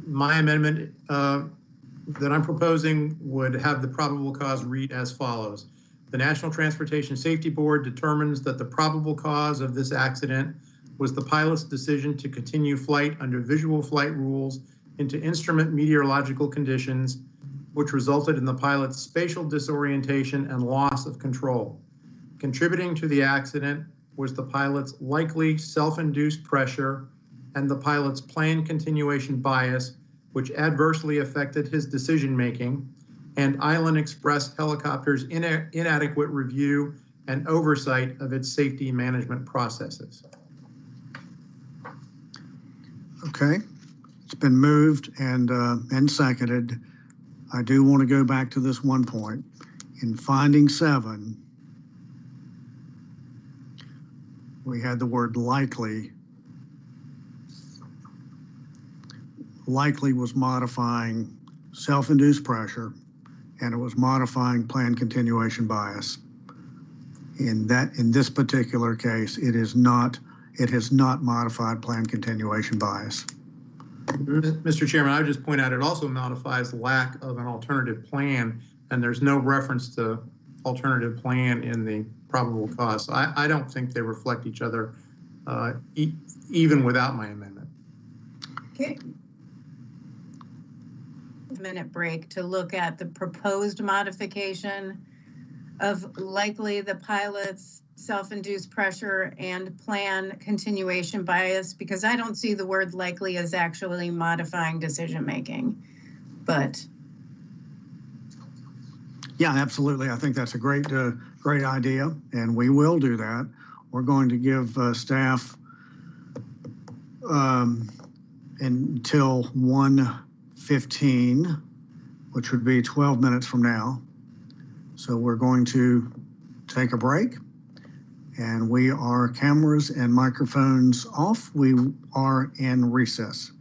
My amendment that I'm proposing would have the probable cause read as follows. The National Transportation Safety Board determines that the probable cause of this accident was the pilot's decision to continue flight under visual flight rules into instrument meteorological conditions, which resulted in the pilot's spatial disorientation and loss of control. Contributing to the accident was the pilot's likely self-induced pressure and the pilot's planned continuation bias, which adversely affected his decision-making, and Island Express Helicopter's inadequate review and oversight of its safety management processes. Okay, it's been moved and seconded. I do want to go back to this one point. In finding 7, we had the word likely. Likely was modifying self-induced pressure, and it was modifying planned continuation bias. In this particular case, it has not modified planned continuation bias. Mr. Chairman, I would just point out it also modifies lack of an alternative plan, and there's no reference to alternative plan in the probable cause. I don't think they reflect each other even without my amendment. Okay. Minute break to look at the proposed modification of likely the pilot's self-induced pressure and plan continuation bias, because I don't see the word likely as actually modifying decision-making, but. Yeah, absolutely. I think that's a great idea, and we will do that. We're going to give staff until 1:15, which would be 12 minutes from now. So we're going to take a break, and we are cameras and microphones off. We are in recess.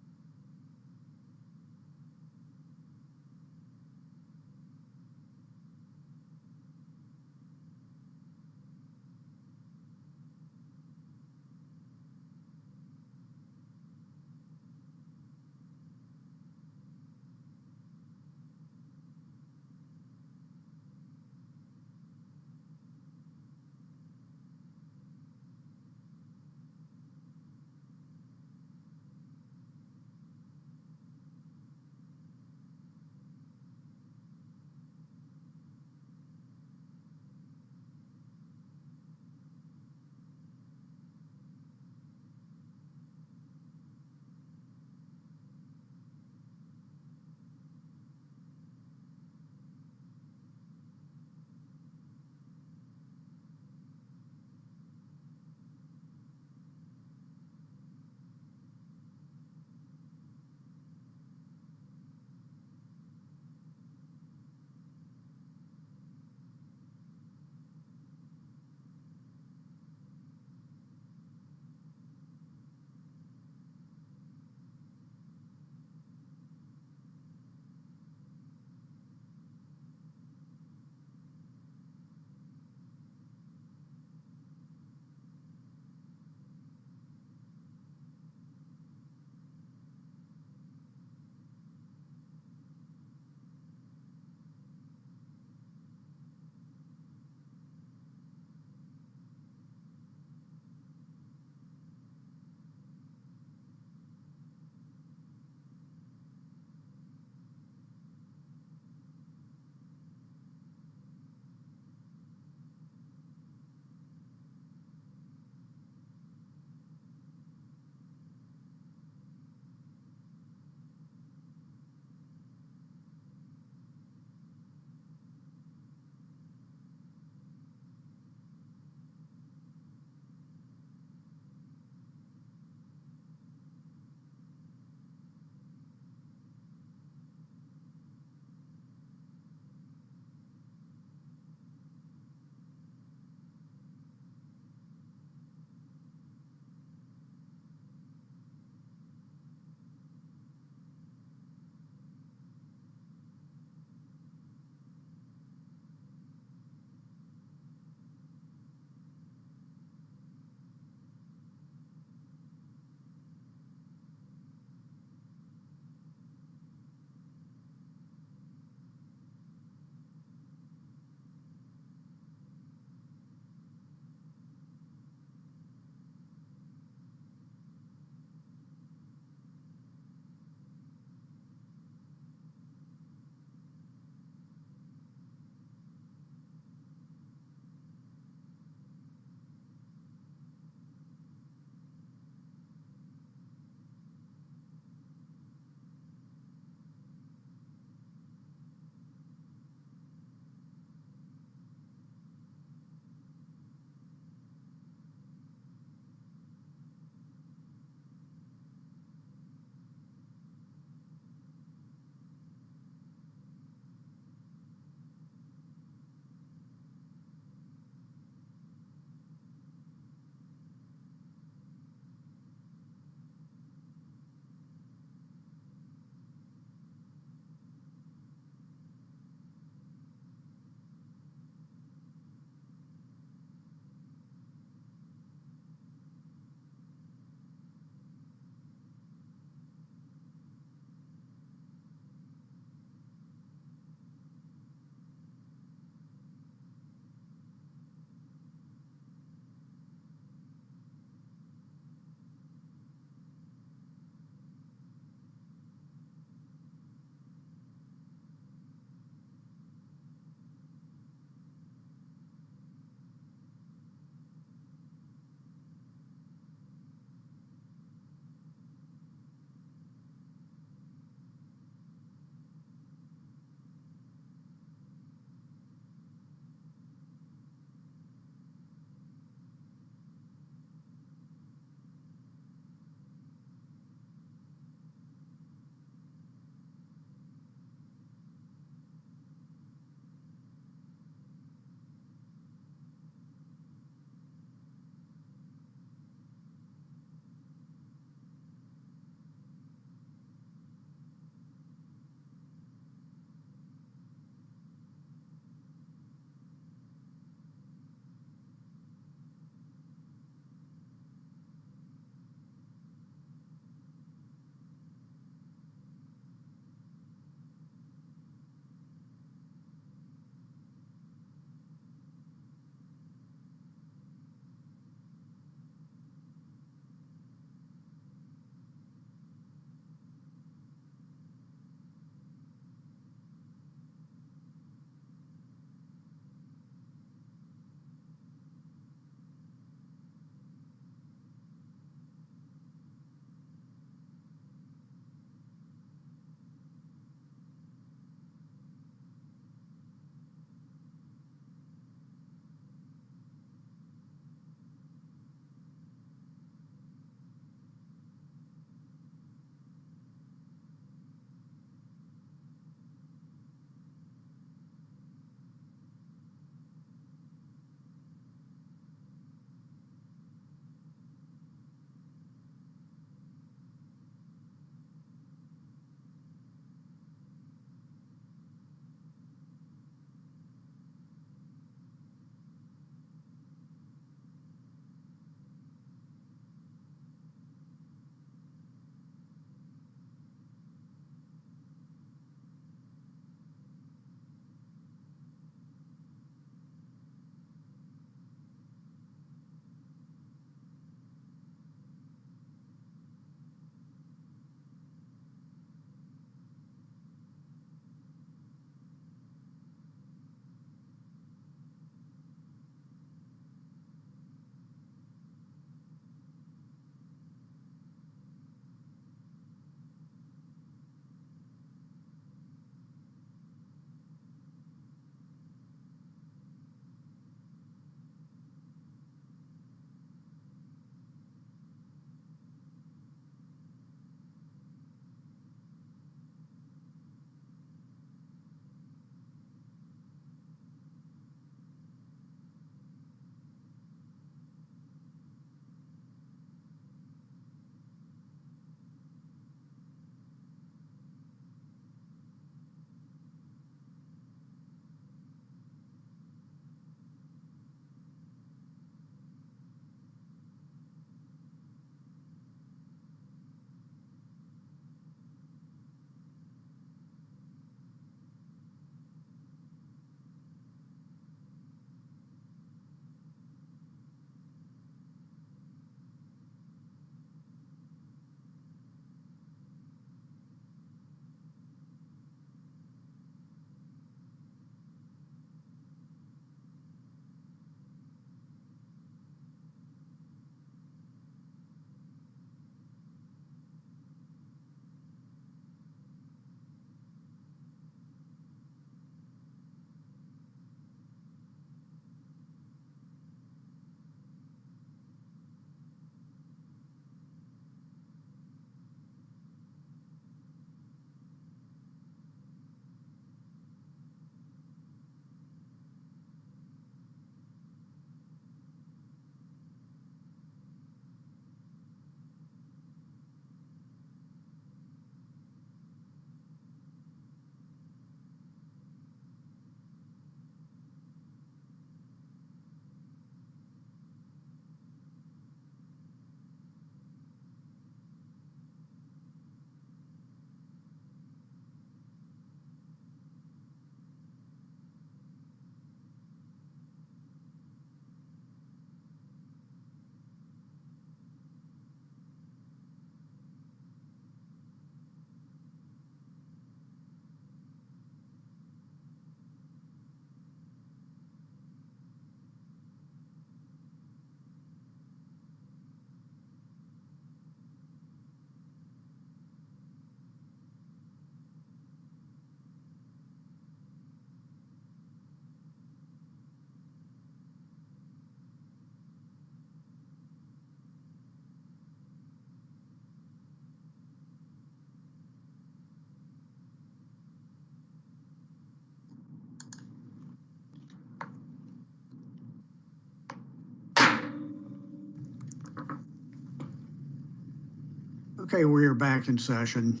Okay, we are back in session.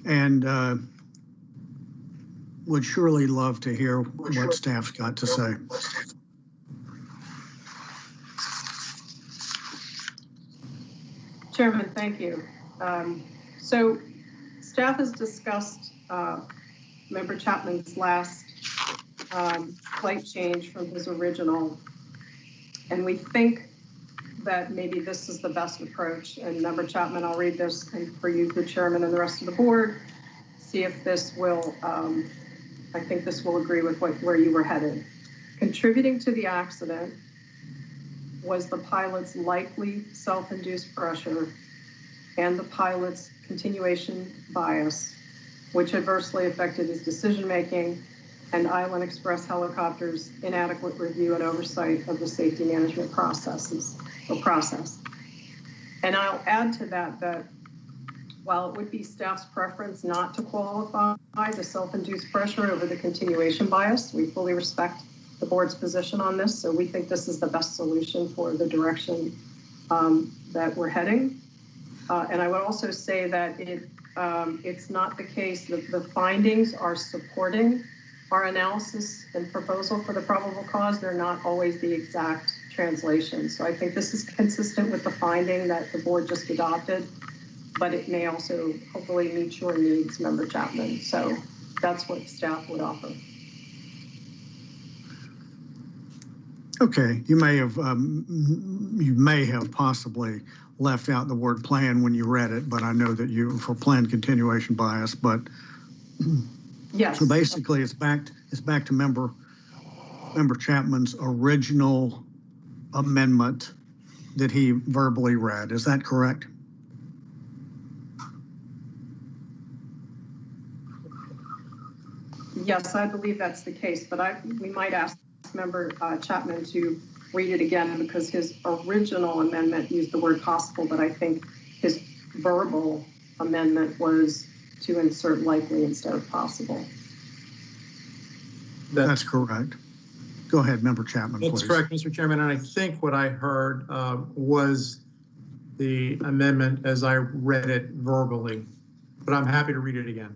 And would surely love to hear what staff's got to say. Chairman, thank you. So staff has discussed Member Chapman's last flight change from his original, and we think that maybe this is the best approach. And Member Chapman, I'll read this, and for you, the chairman, and the rest of the board, see if this will, I think this will agree with where you were headed. Contributing to the accident was the pilot's likely self-induced pressure and the pilot's continuation bias, which adversely affected his decision-making, and Island Express Helicopter's inadequate review and oversight of the safety management process. And I'll add to that that while it would be staff's preference not to qualify the self-induced pressure over the continuation bias, we fully respect the board's position on this. So we think this is the best solution for the direction that we're heading. And I would also say that it's not the case that the findings are supporting our analysis and proposal for the probable cause. They're not always the exact translation. So I think this is consistent with the finding that the board just adopted, but it may also hopefully meet your needs, Member Chapman. So that's what staff would offer. Okay, you may have possibly left out the word plan when you read it, but I know that you for planned continuation bias. But yes. So basically, it's back to Member Chapman's original amendment that he verbally read. Is that correct? Yes, I believe that's the case, but we might ask Member Chapman to read it again because his original amendment used the word possible, but I think his verbal amendment was to insert likely instead of possible. That's correct. Go ahead, Member Chapman, please. That's correct, Mr. Chairman. And I think what I heard was the amendment as I read it verbally, but I'm happy to read it again.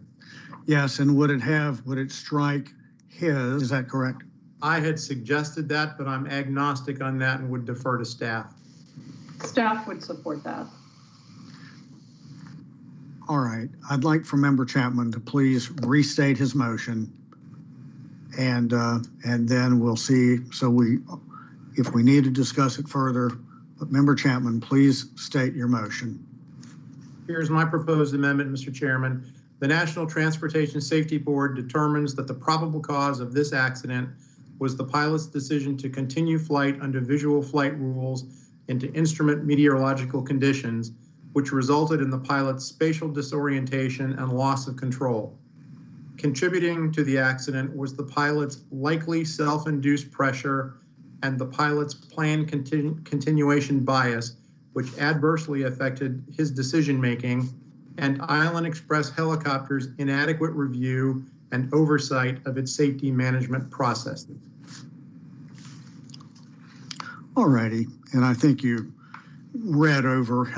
Yes, and would it strike his, is that correct? I had suggested that, but I'm agnostic on that and would defer to staff. Staff would support that. All right, I'd like for Member Chapman to please restate his motion, and then we'll see. So if we need to discuss it further, but Member Chapman, please state your motion. Here's my proposed amendment, Mr. Chairman. The National Transportation Safety Board determines that the probable cause of this accident was the pilot's decision to continue flight under visual flight rules into instrument meteorological conditions, which resulted in the pilot's spatial disorientation and loss of control. Contributing to the accident was the pilot's likely self-induced pressure and the pilot's planned continuation bias, which adversely affected his decision-making, and Island Express Helicopter's inadequate review and oversight of its safety management processes. All righty, and I think you read over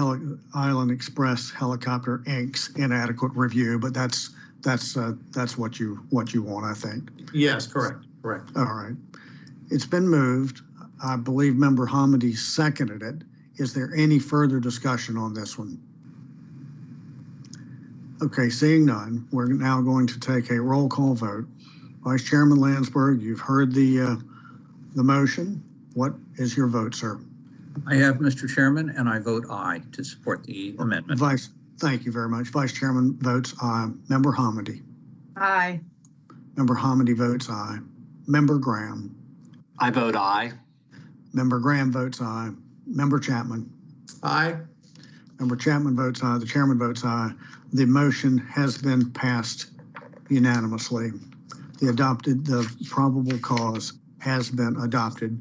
Island Express Helicopter Inc.'s inadequate review, but that's what you want, I think. Yes, correct. All right, it's been moved. I believe Member Hamidi seconded it. Is there any further discussion on this one? Okay, seeing none, we're now going to take a roll call vote. Vice Chairman Landsberg, you've heard the motion. What is your vote, sir? I have, Mr. Chairman, and I vote aye to support the amendment. Thank you very much. Vice Chairman votes aye. Member Hamidi. Aye. Member Hamidi votes aye. Member Graham. I vote aye. Member Graham votes aye. Member Chapman. Aye. Member Chapman votes aye. The chairman votes aye. The motion has been passed unanimously. The probable cause has been adopted.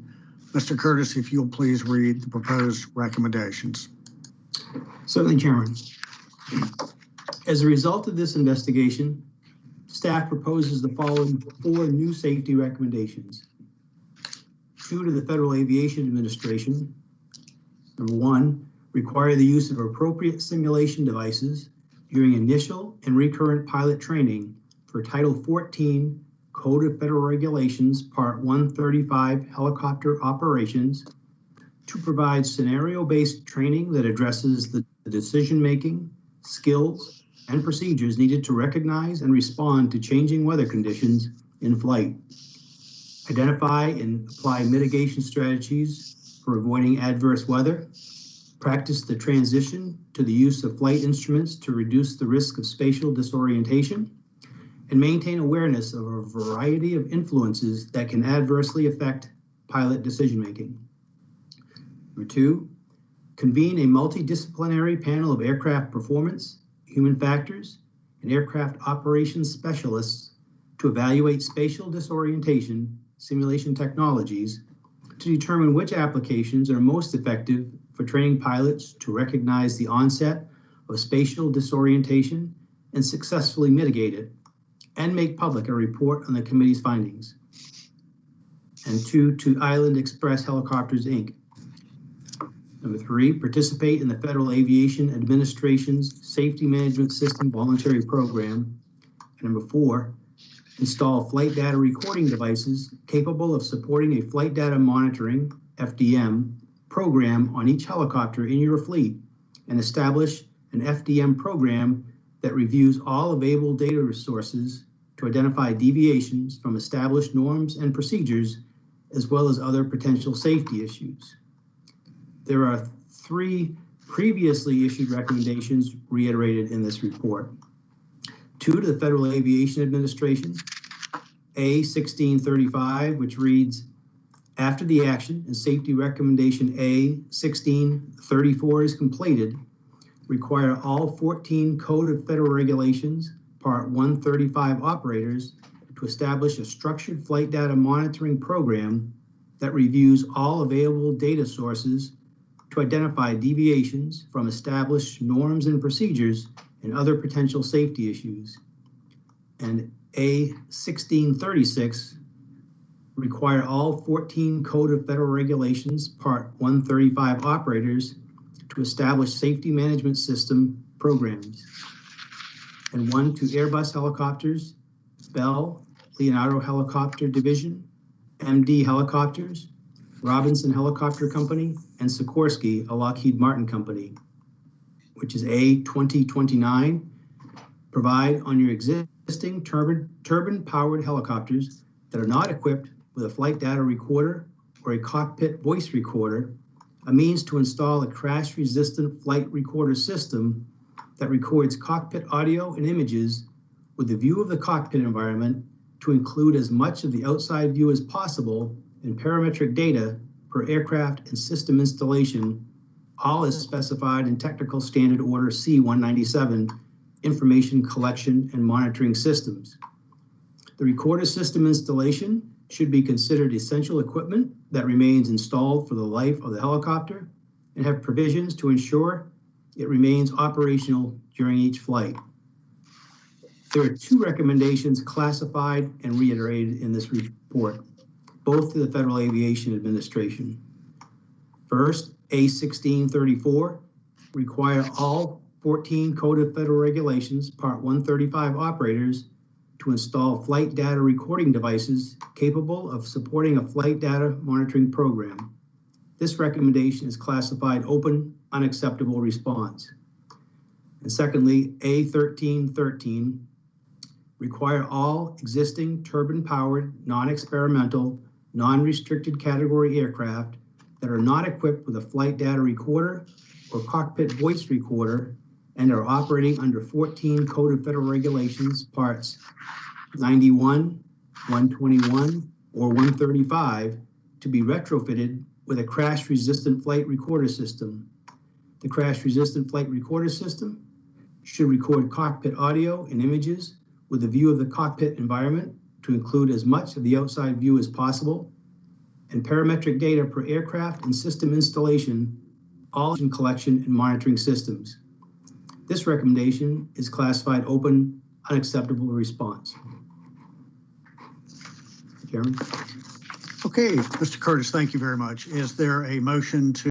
Mr. Curtis, if you'll please read the proposed recommendations. Certainly, Chairman. As a result of this investigation, staff proposes the following 4 new safety recommendations. 2 to the Federal Aviation Administration. Number 1, require the use of appropriate simulation devices during initial and recurrent pilot training for Title 14 Code of Federal Regulations, Part 135, Helicopter Operations, to provide scenario-based training that addresses the decision-making, skills, and procedures needed to recognize and respond to changing weather conditions in flight. Identify and apply mitigation strategies for avoiding adverse weather. Practice the transition to the use of flight instruments to reduce the risk of spatial disorientation, and maintain awareness of a variety of influences that can adversely affect pilot decision-making. Number 2, convene a multidisciplinary panel of aircraft performance, human factors, and aircraft operations specialists to evaluate spatial disorientation simulation technologies to determine which applications are most effective for training pilots to recognize the onset of spatial disorientation and successfully mitigate it, and make public a report on the committee's findings. And 2, to Island Express Helicopters, Inc. Number 3, participate in the Federal Aviation Administration's Safety Management System Voluntary Program. And number 4, install flight data recording devices capable of supporting a flight data monitoring, FDM, program on each helicopter in your fleet, and establish an FDM program that reviews all available data resources to identify deviations from established norms and procedures, as well as other potential safety issues. There are 3 previously issued recommendations reiterated in this report. 2, to the Federal Aviation Administration, A1635, which reads, after the action and safety recommendation A1634 is completed, require all 14 Code of Federal Regulations, Part 135 operators to establish a structured flight data monitoring program that reviews all available data sources to identify deviations from established norms and procedures and other potential safety issues. And A1636, require all 14 Code of Federal Regulations, Part 135 operators to establish safety management system programs. And 1, to Airbus Helicopters, Bell, Leonardo Helicopter Division, MD Helicopters, Robinson Helicopter Company, and Sikorsky, a Lockheed Martin company, which is A2029, provide on your existing turbine-powered helicopters that are not equipped with a flight data recorder or a cockpit voice recorder, a means to install a crash-resistant flight recorder system that records cockpit audio and images with the view of the cockpit environment to include as much of the outside view as possible and parametric data per aircraft and system installation, all as specified in Technical Standard Order C-197, Information Collection and Monitoring Systems. The recorder system installation should be considered essential equipment that remains installed for the life of the helicopter and have provisions to ensure it remains operational during each flight. There are 2 recommendations classified and reiterated in this report, both to the Federal Aviation Administration. First, A1634, require all 14 Code of Federal Regulations, Part 135 operators to install flight data recording devices capable of supporting a flight data monitoring program. This recommendation is classified open, unacceptable response. And secondly, A1313, require all existing turbine-powered, non-experimental, non-restricted category aircraft that are not equipped with a flight data recorder or cockpit voice recorder and are operating under 14 Code of Federal Regulations, Parts 91, 121, or 135 to be retrofitted with a crash-resistant flight recorder system. The crash-resistant flight recorder system should record cockpit audio and images with a view of the cockpit environment to include as much of the outside view as possible, and parametric data per aircraft and system installation, all in collection and monitoring systems. This recommendation is classified open, unacceptable response. Chairman. Okay, Mr. Curtis, thank you very much. Is there a motion to?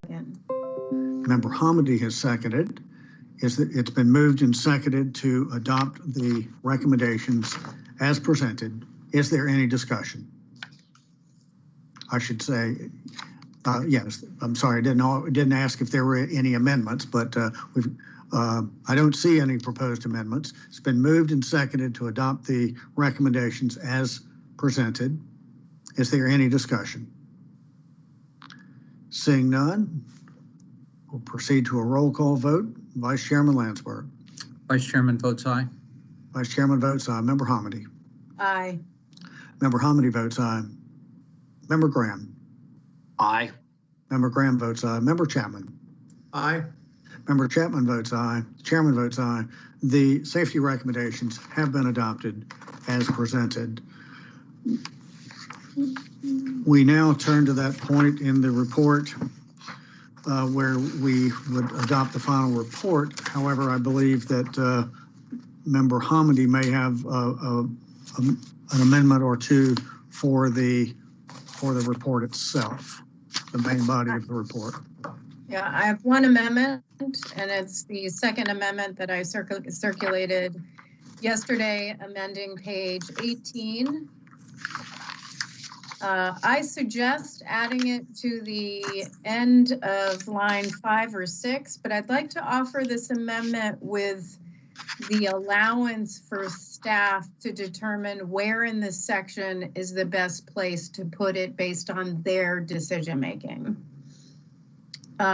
Member Hamidi has seconded. Is that it's been moved and seconded to adopt the recommendations as presented. Is there any discussion? I should say, yes. I'm sorry, I didn't ask if there were any amendments, but I don't see any proposed amendments. It's been moved and seconded to adopt the recommendations as presented. Is there any discussion? Seeing none, we'll proceed to a roll call vote. Vice Chairman Landsberg. Vice Chairman votes aye. Vice Chairman votes aye. Member Hamidi. Aye. Member Hamidi votes aye. Member Graham. Aye. Member Graham votes aye. Member Chapman. Aye. Member Chapman votes aye. Chairman votes aye. The safety recommendations have been adopted as presented. We now turn to that point in the report where we would adopt the final report. However, I believe that Member Hamidi may have an amendment or two for the report itself, the main body of the report. Yeah, I have one amendment, and it's the second amendment that I circulated yesterday, amending page 18. I suggest adding it to the end of line 5 or 6, but I'd like to offer this amendment with the allowance for staff to determine where in this section is the best place to put it based on their decision making.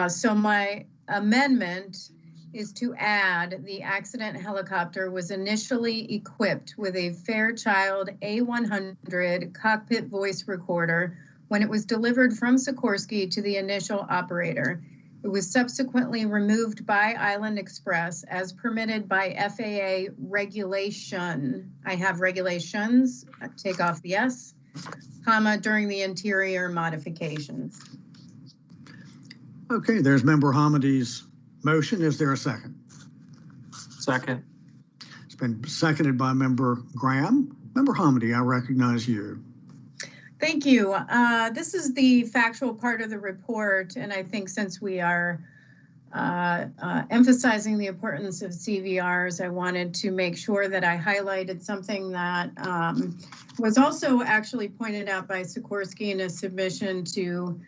So my amendment is to add the accident helicopter was initially equipped with a Fairchild A100 cockpit voice recorder when it was delivered from Sikorsky to the initial operator. It was subsequently removed by Island Express as permitted by FAA regulation. I have regulations, take off the S, comma, during the interior modifications. Okay, there's Member Hamidi's motion. Is there a second? Second. It's been seconded by Member Graham. Member Hamidi, I recognize you. Thank you. This is the factual part of the report, and I think since we are emphasizing the importance of CVRs, I wanted to make sure that I highlighted something that was also actually pointed out by Sikorsky in a submission to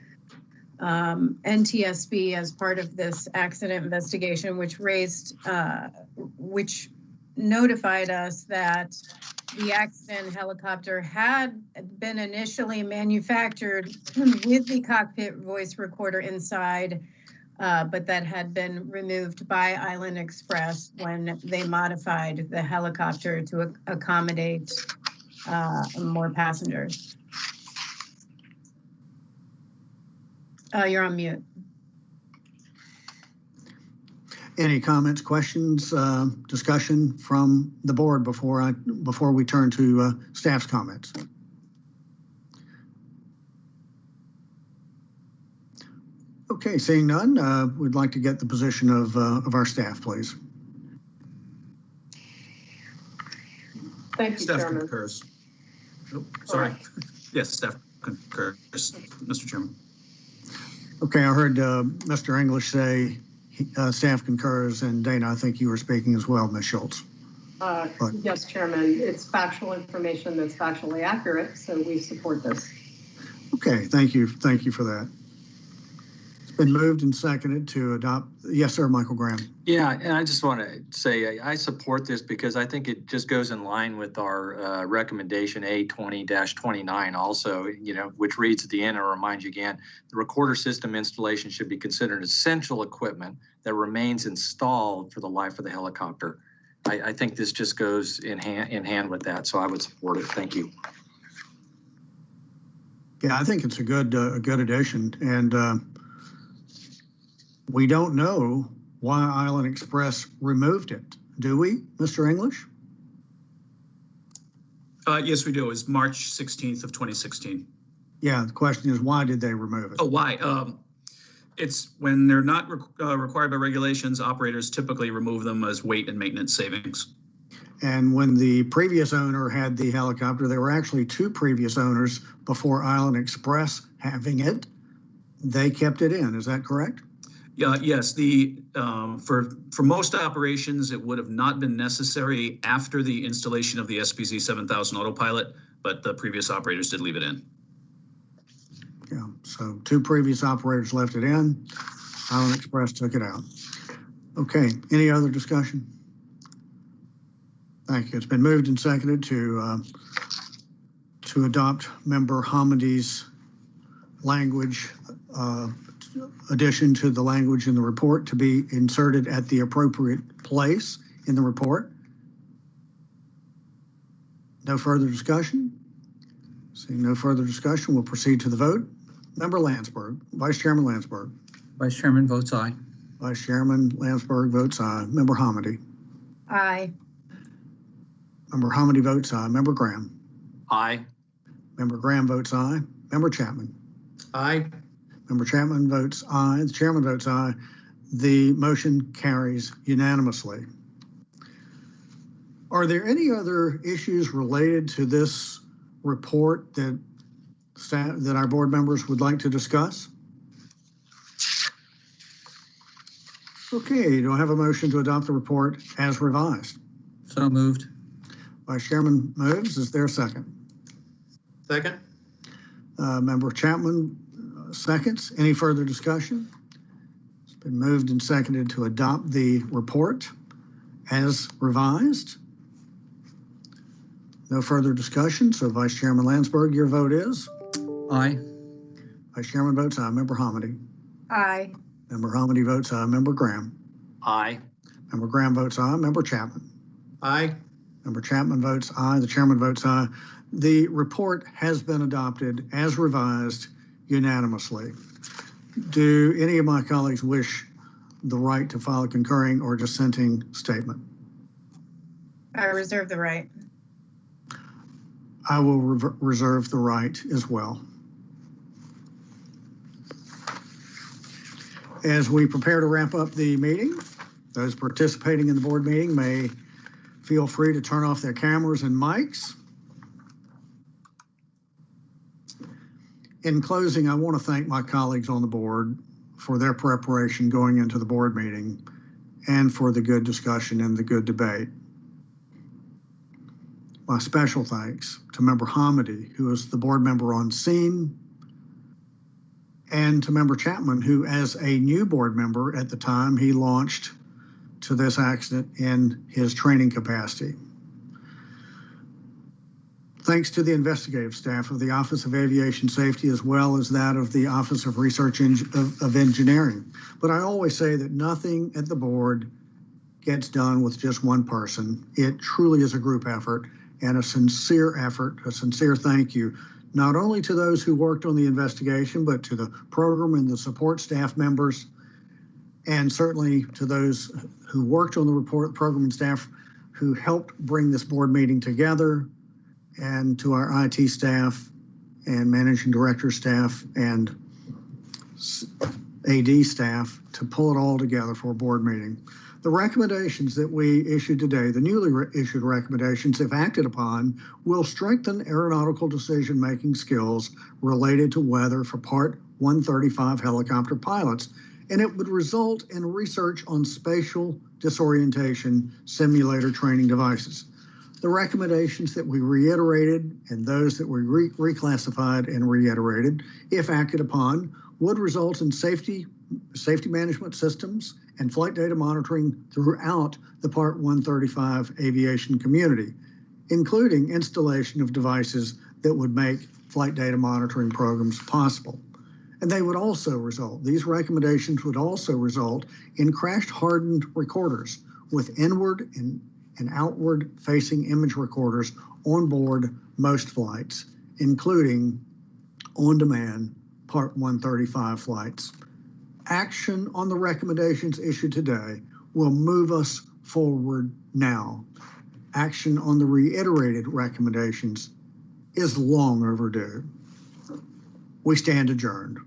NTSB as part of this accident investigation, which notified us that the accident helicopter had been initially manufactured with the cockpit voice recorder inside, but that had been removed by Island Express when they modified the helicopter to accommodate more passengers. You're on mute. Any comments, questions, discussion from the board before we turn to staff's comments? Okay, seeing none, we'd like to get the position of our staff, please. Thank you, Staff Chairman. concurs. Oh, sorry. Yes, staff concurs, Mr. Chairman. Okay, I heard Mr. English say staff concurs, and Dana, I think you were speaking as well, Ms. Schultz. Yes, Chairman. It's factual information that's factually accurate, so we support this. Okay, thank you. Thank you for that. It's been moved and seconded to adopt. Yes, sir, Michael Graham. Yeah, and I just want to say I support this because I think it just goes in line with our recommendation A20-29 also, which reads at the end and reminds you again, the recorder system installation should be considered essential equipment that remains installed for the life of the helicopter. I think this just goes in hand with that, so I would support it. Thank you. Yeah, I think it's a good addition, and we don't know why Island Express removed it, do we, Mr. English? Yes, we do. It was March 16th of 2016. Yeah, the question is, why did they remove it? Oh, why? It's when they're not required by regulations, operators typically remove them as weight and maintenance savings. And when the previous owner had the helicopter, there were actually two previous owners before Island Express having it. They kept it in, is that correct? Yes, for most operations, it would have not been necessary after the installation of the SPZ 7000 autopilot, but the previous operators did leave it in. Yeah, so 2 previous operators left it in. Island Express took it out. Okay, any other discussion? Thank you. It's been moved and seconded to adopt Member Hamondy's language, addition to the language in the report to be inserted at the appropriate place in the report. No further discussion? Seeing no further discussion, we'll proceed to the vote. Member Landsberg, Vice Chairman Landsberg. Vice Chairman votes aye. Vice Chairman Landsberg votes aye. Member Hamondy. Aye. Member Hamondy votes aye. Member Graham. Aye. Member Graham votes aye. Member Chapman. Aye. Member Chapman votes aye. The chairman votes aye. The motion carries unanimously. Are there any other issues related to this report that our board members would like to discuss? Okay, do I have a motion to adopt the report as revised? So moved. Vice Chairman moves. Is there a second? Second. Member Chapman seconds. Any further discussion? It's been moved and seconded to adopt the report as revised. No further discussion. So Vice Chairman Landsberg, your vote is? Aye. Vice Chairman votes aye. Member Hamondy. Aye. Member Hamondy votes aye. Member Graham. Aye. Member Graham votes aye. Member Chapman. Aye. Member Chapman votes aye. The chairman votes aye. The report has been adopted as revised unanimously. Do any of my colleagues wish the right to file a concurring or dissenting statement? I reserve the right. I will reserve the right as well. As we prepare to wrap up the meeting, those participating in the board meeting may feel free to turn off their cameras and mics. In closing, I want to thank my colleagues on the board for their preparation going into the board meeting and for the good discussion and the good debate. My special thanks to Member Hamondy, who is the board member on scene, and to Member Chapman, who as a new board member at the time he launched to this accident in his training capacity. Thanks to the investigative staff of the Office of Aviation Safety, as well as that of the Office of Research of Engineering. But I always say that nothing at the board gets done with just one person. It truly is a group effort and a sincere effort, a sincere thank you, not only to those who worked on the investigation, but to the program and the support staff members, and certainly to those who worked on the report, program and staff who helped bring this board meeting together, and to our IT staff and managing director staff and AD staff to pull it all together for a board meeting. The recommendations that we issued today, the newly issued recommendations, if acted upon, will strengthen aeronautical decision-making skills related to weather for Part 135 helicopter pilots, and it would result in research on spatial disorientation simulator training devices. The recommendations that we reiterated and those that we reclassified and reiterated, if acted upon, would result in safety management systems and flight data monitoring throughout the Part 135 aviation community, including installation of devices that would make flight data monitoring programs possible. And they would also result, these recommendations would also result in crash-hardened recorders with inward and outward-facing image recorders on board most flights, including on-demand Part 135 flights. Action on the recommendations issued today will move us forward now. Action on the reiterated recommendations is long overdue. We stand adjourned.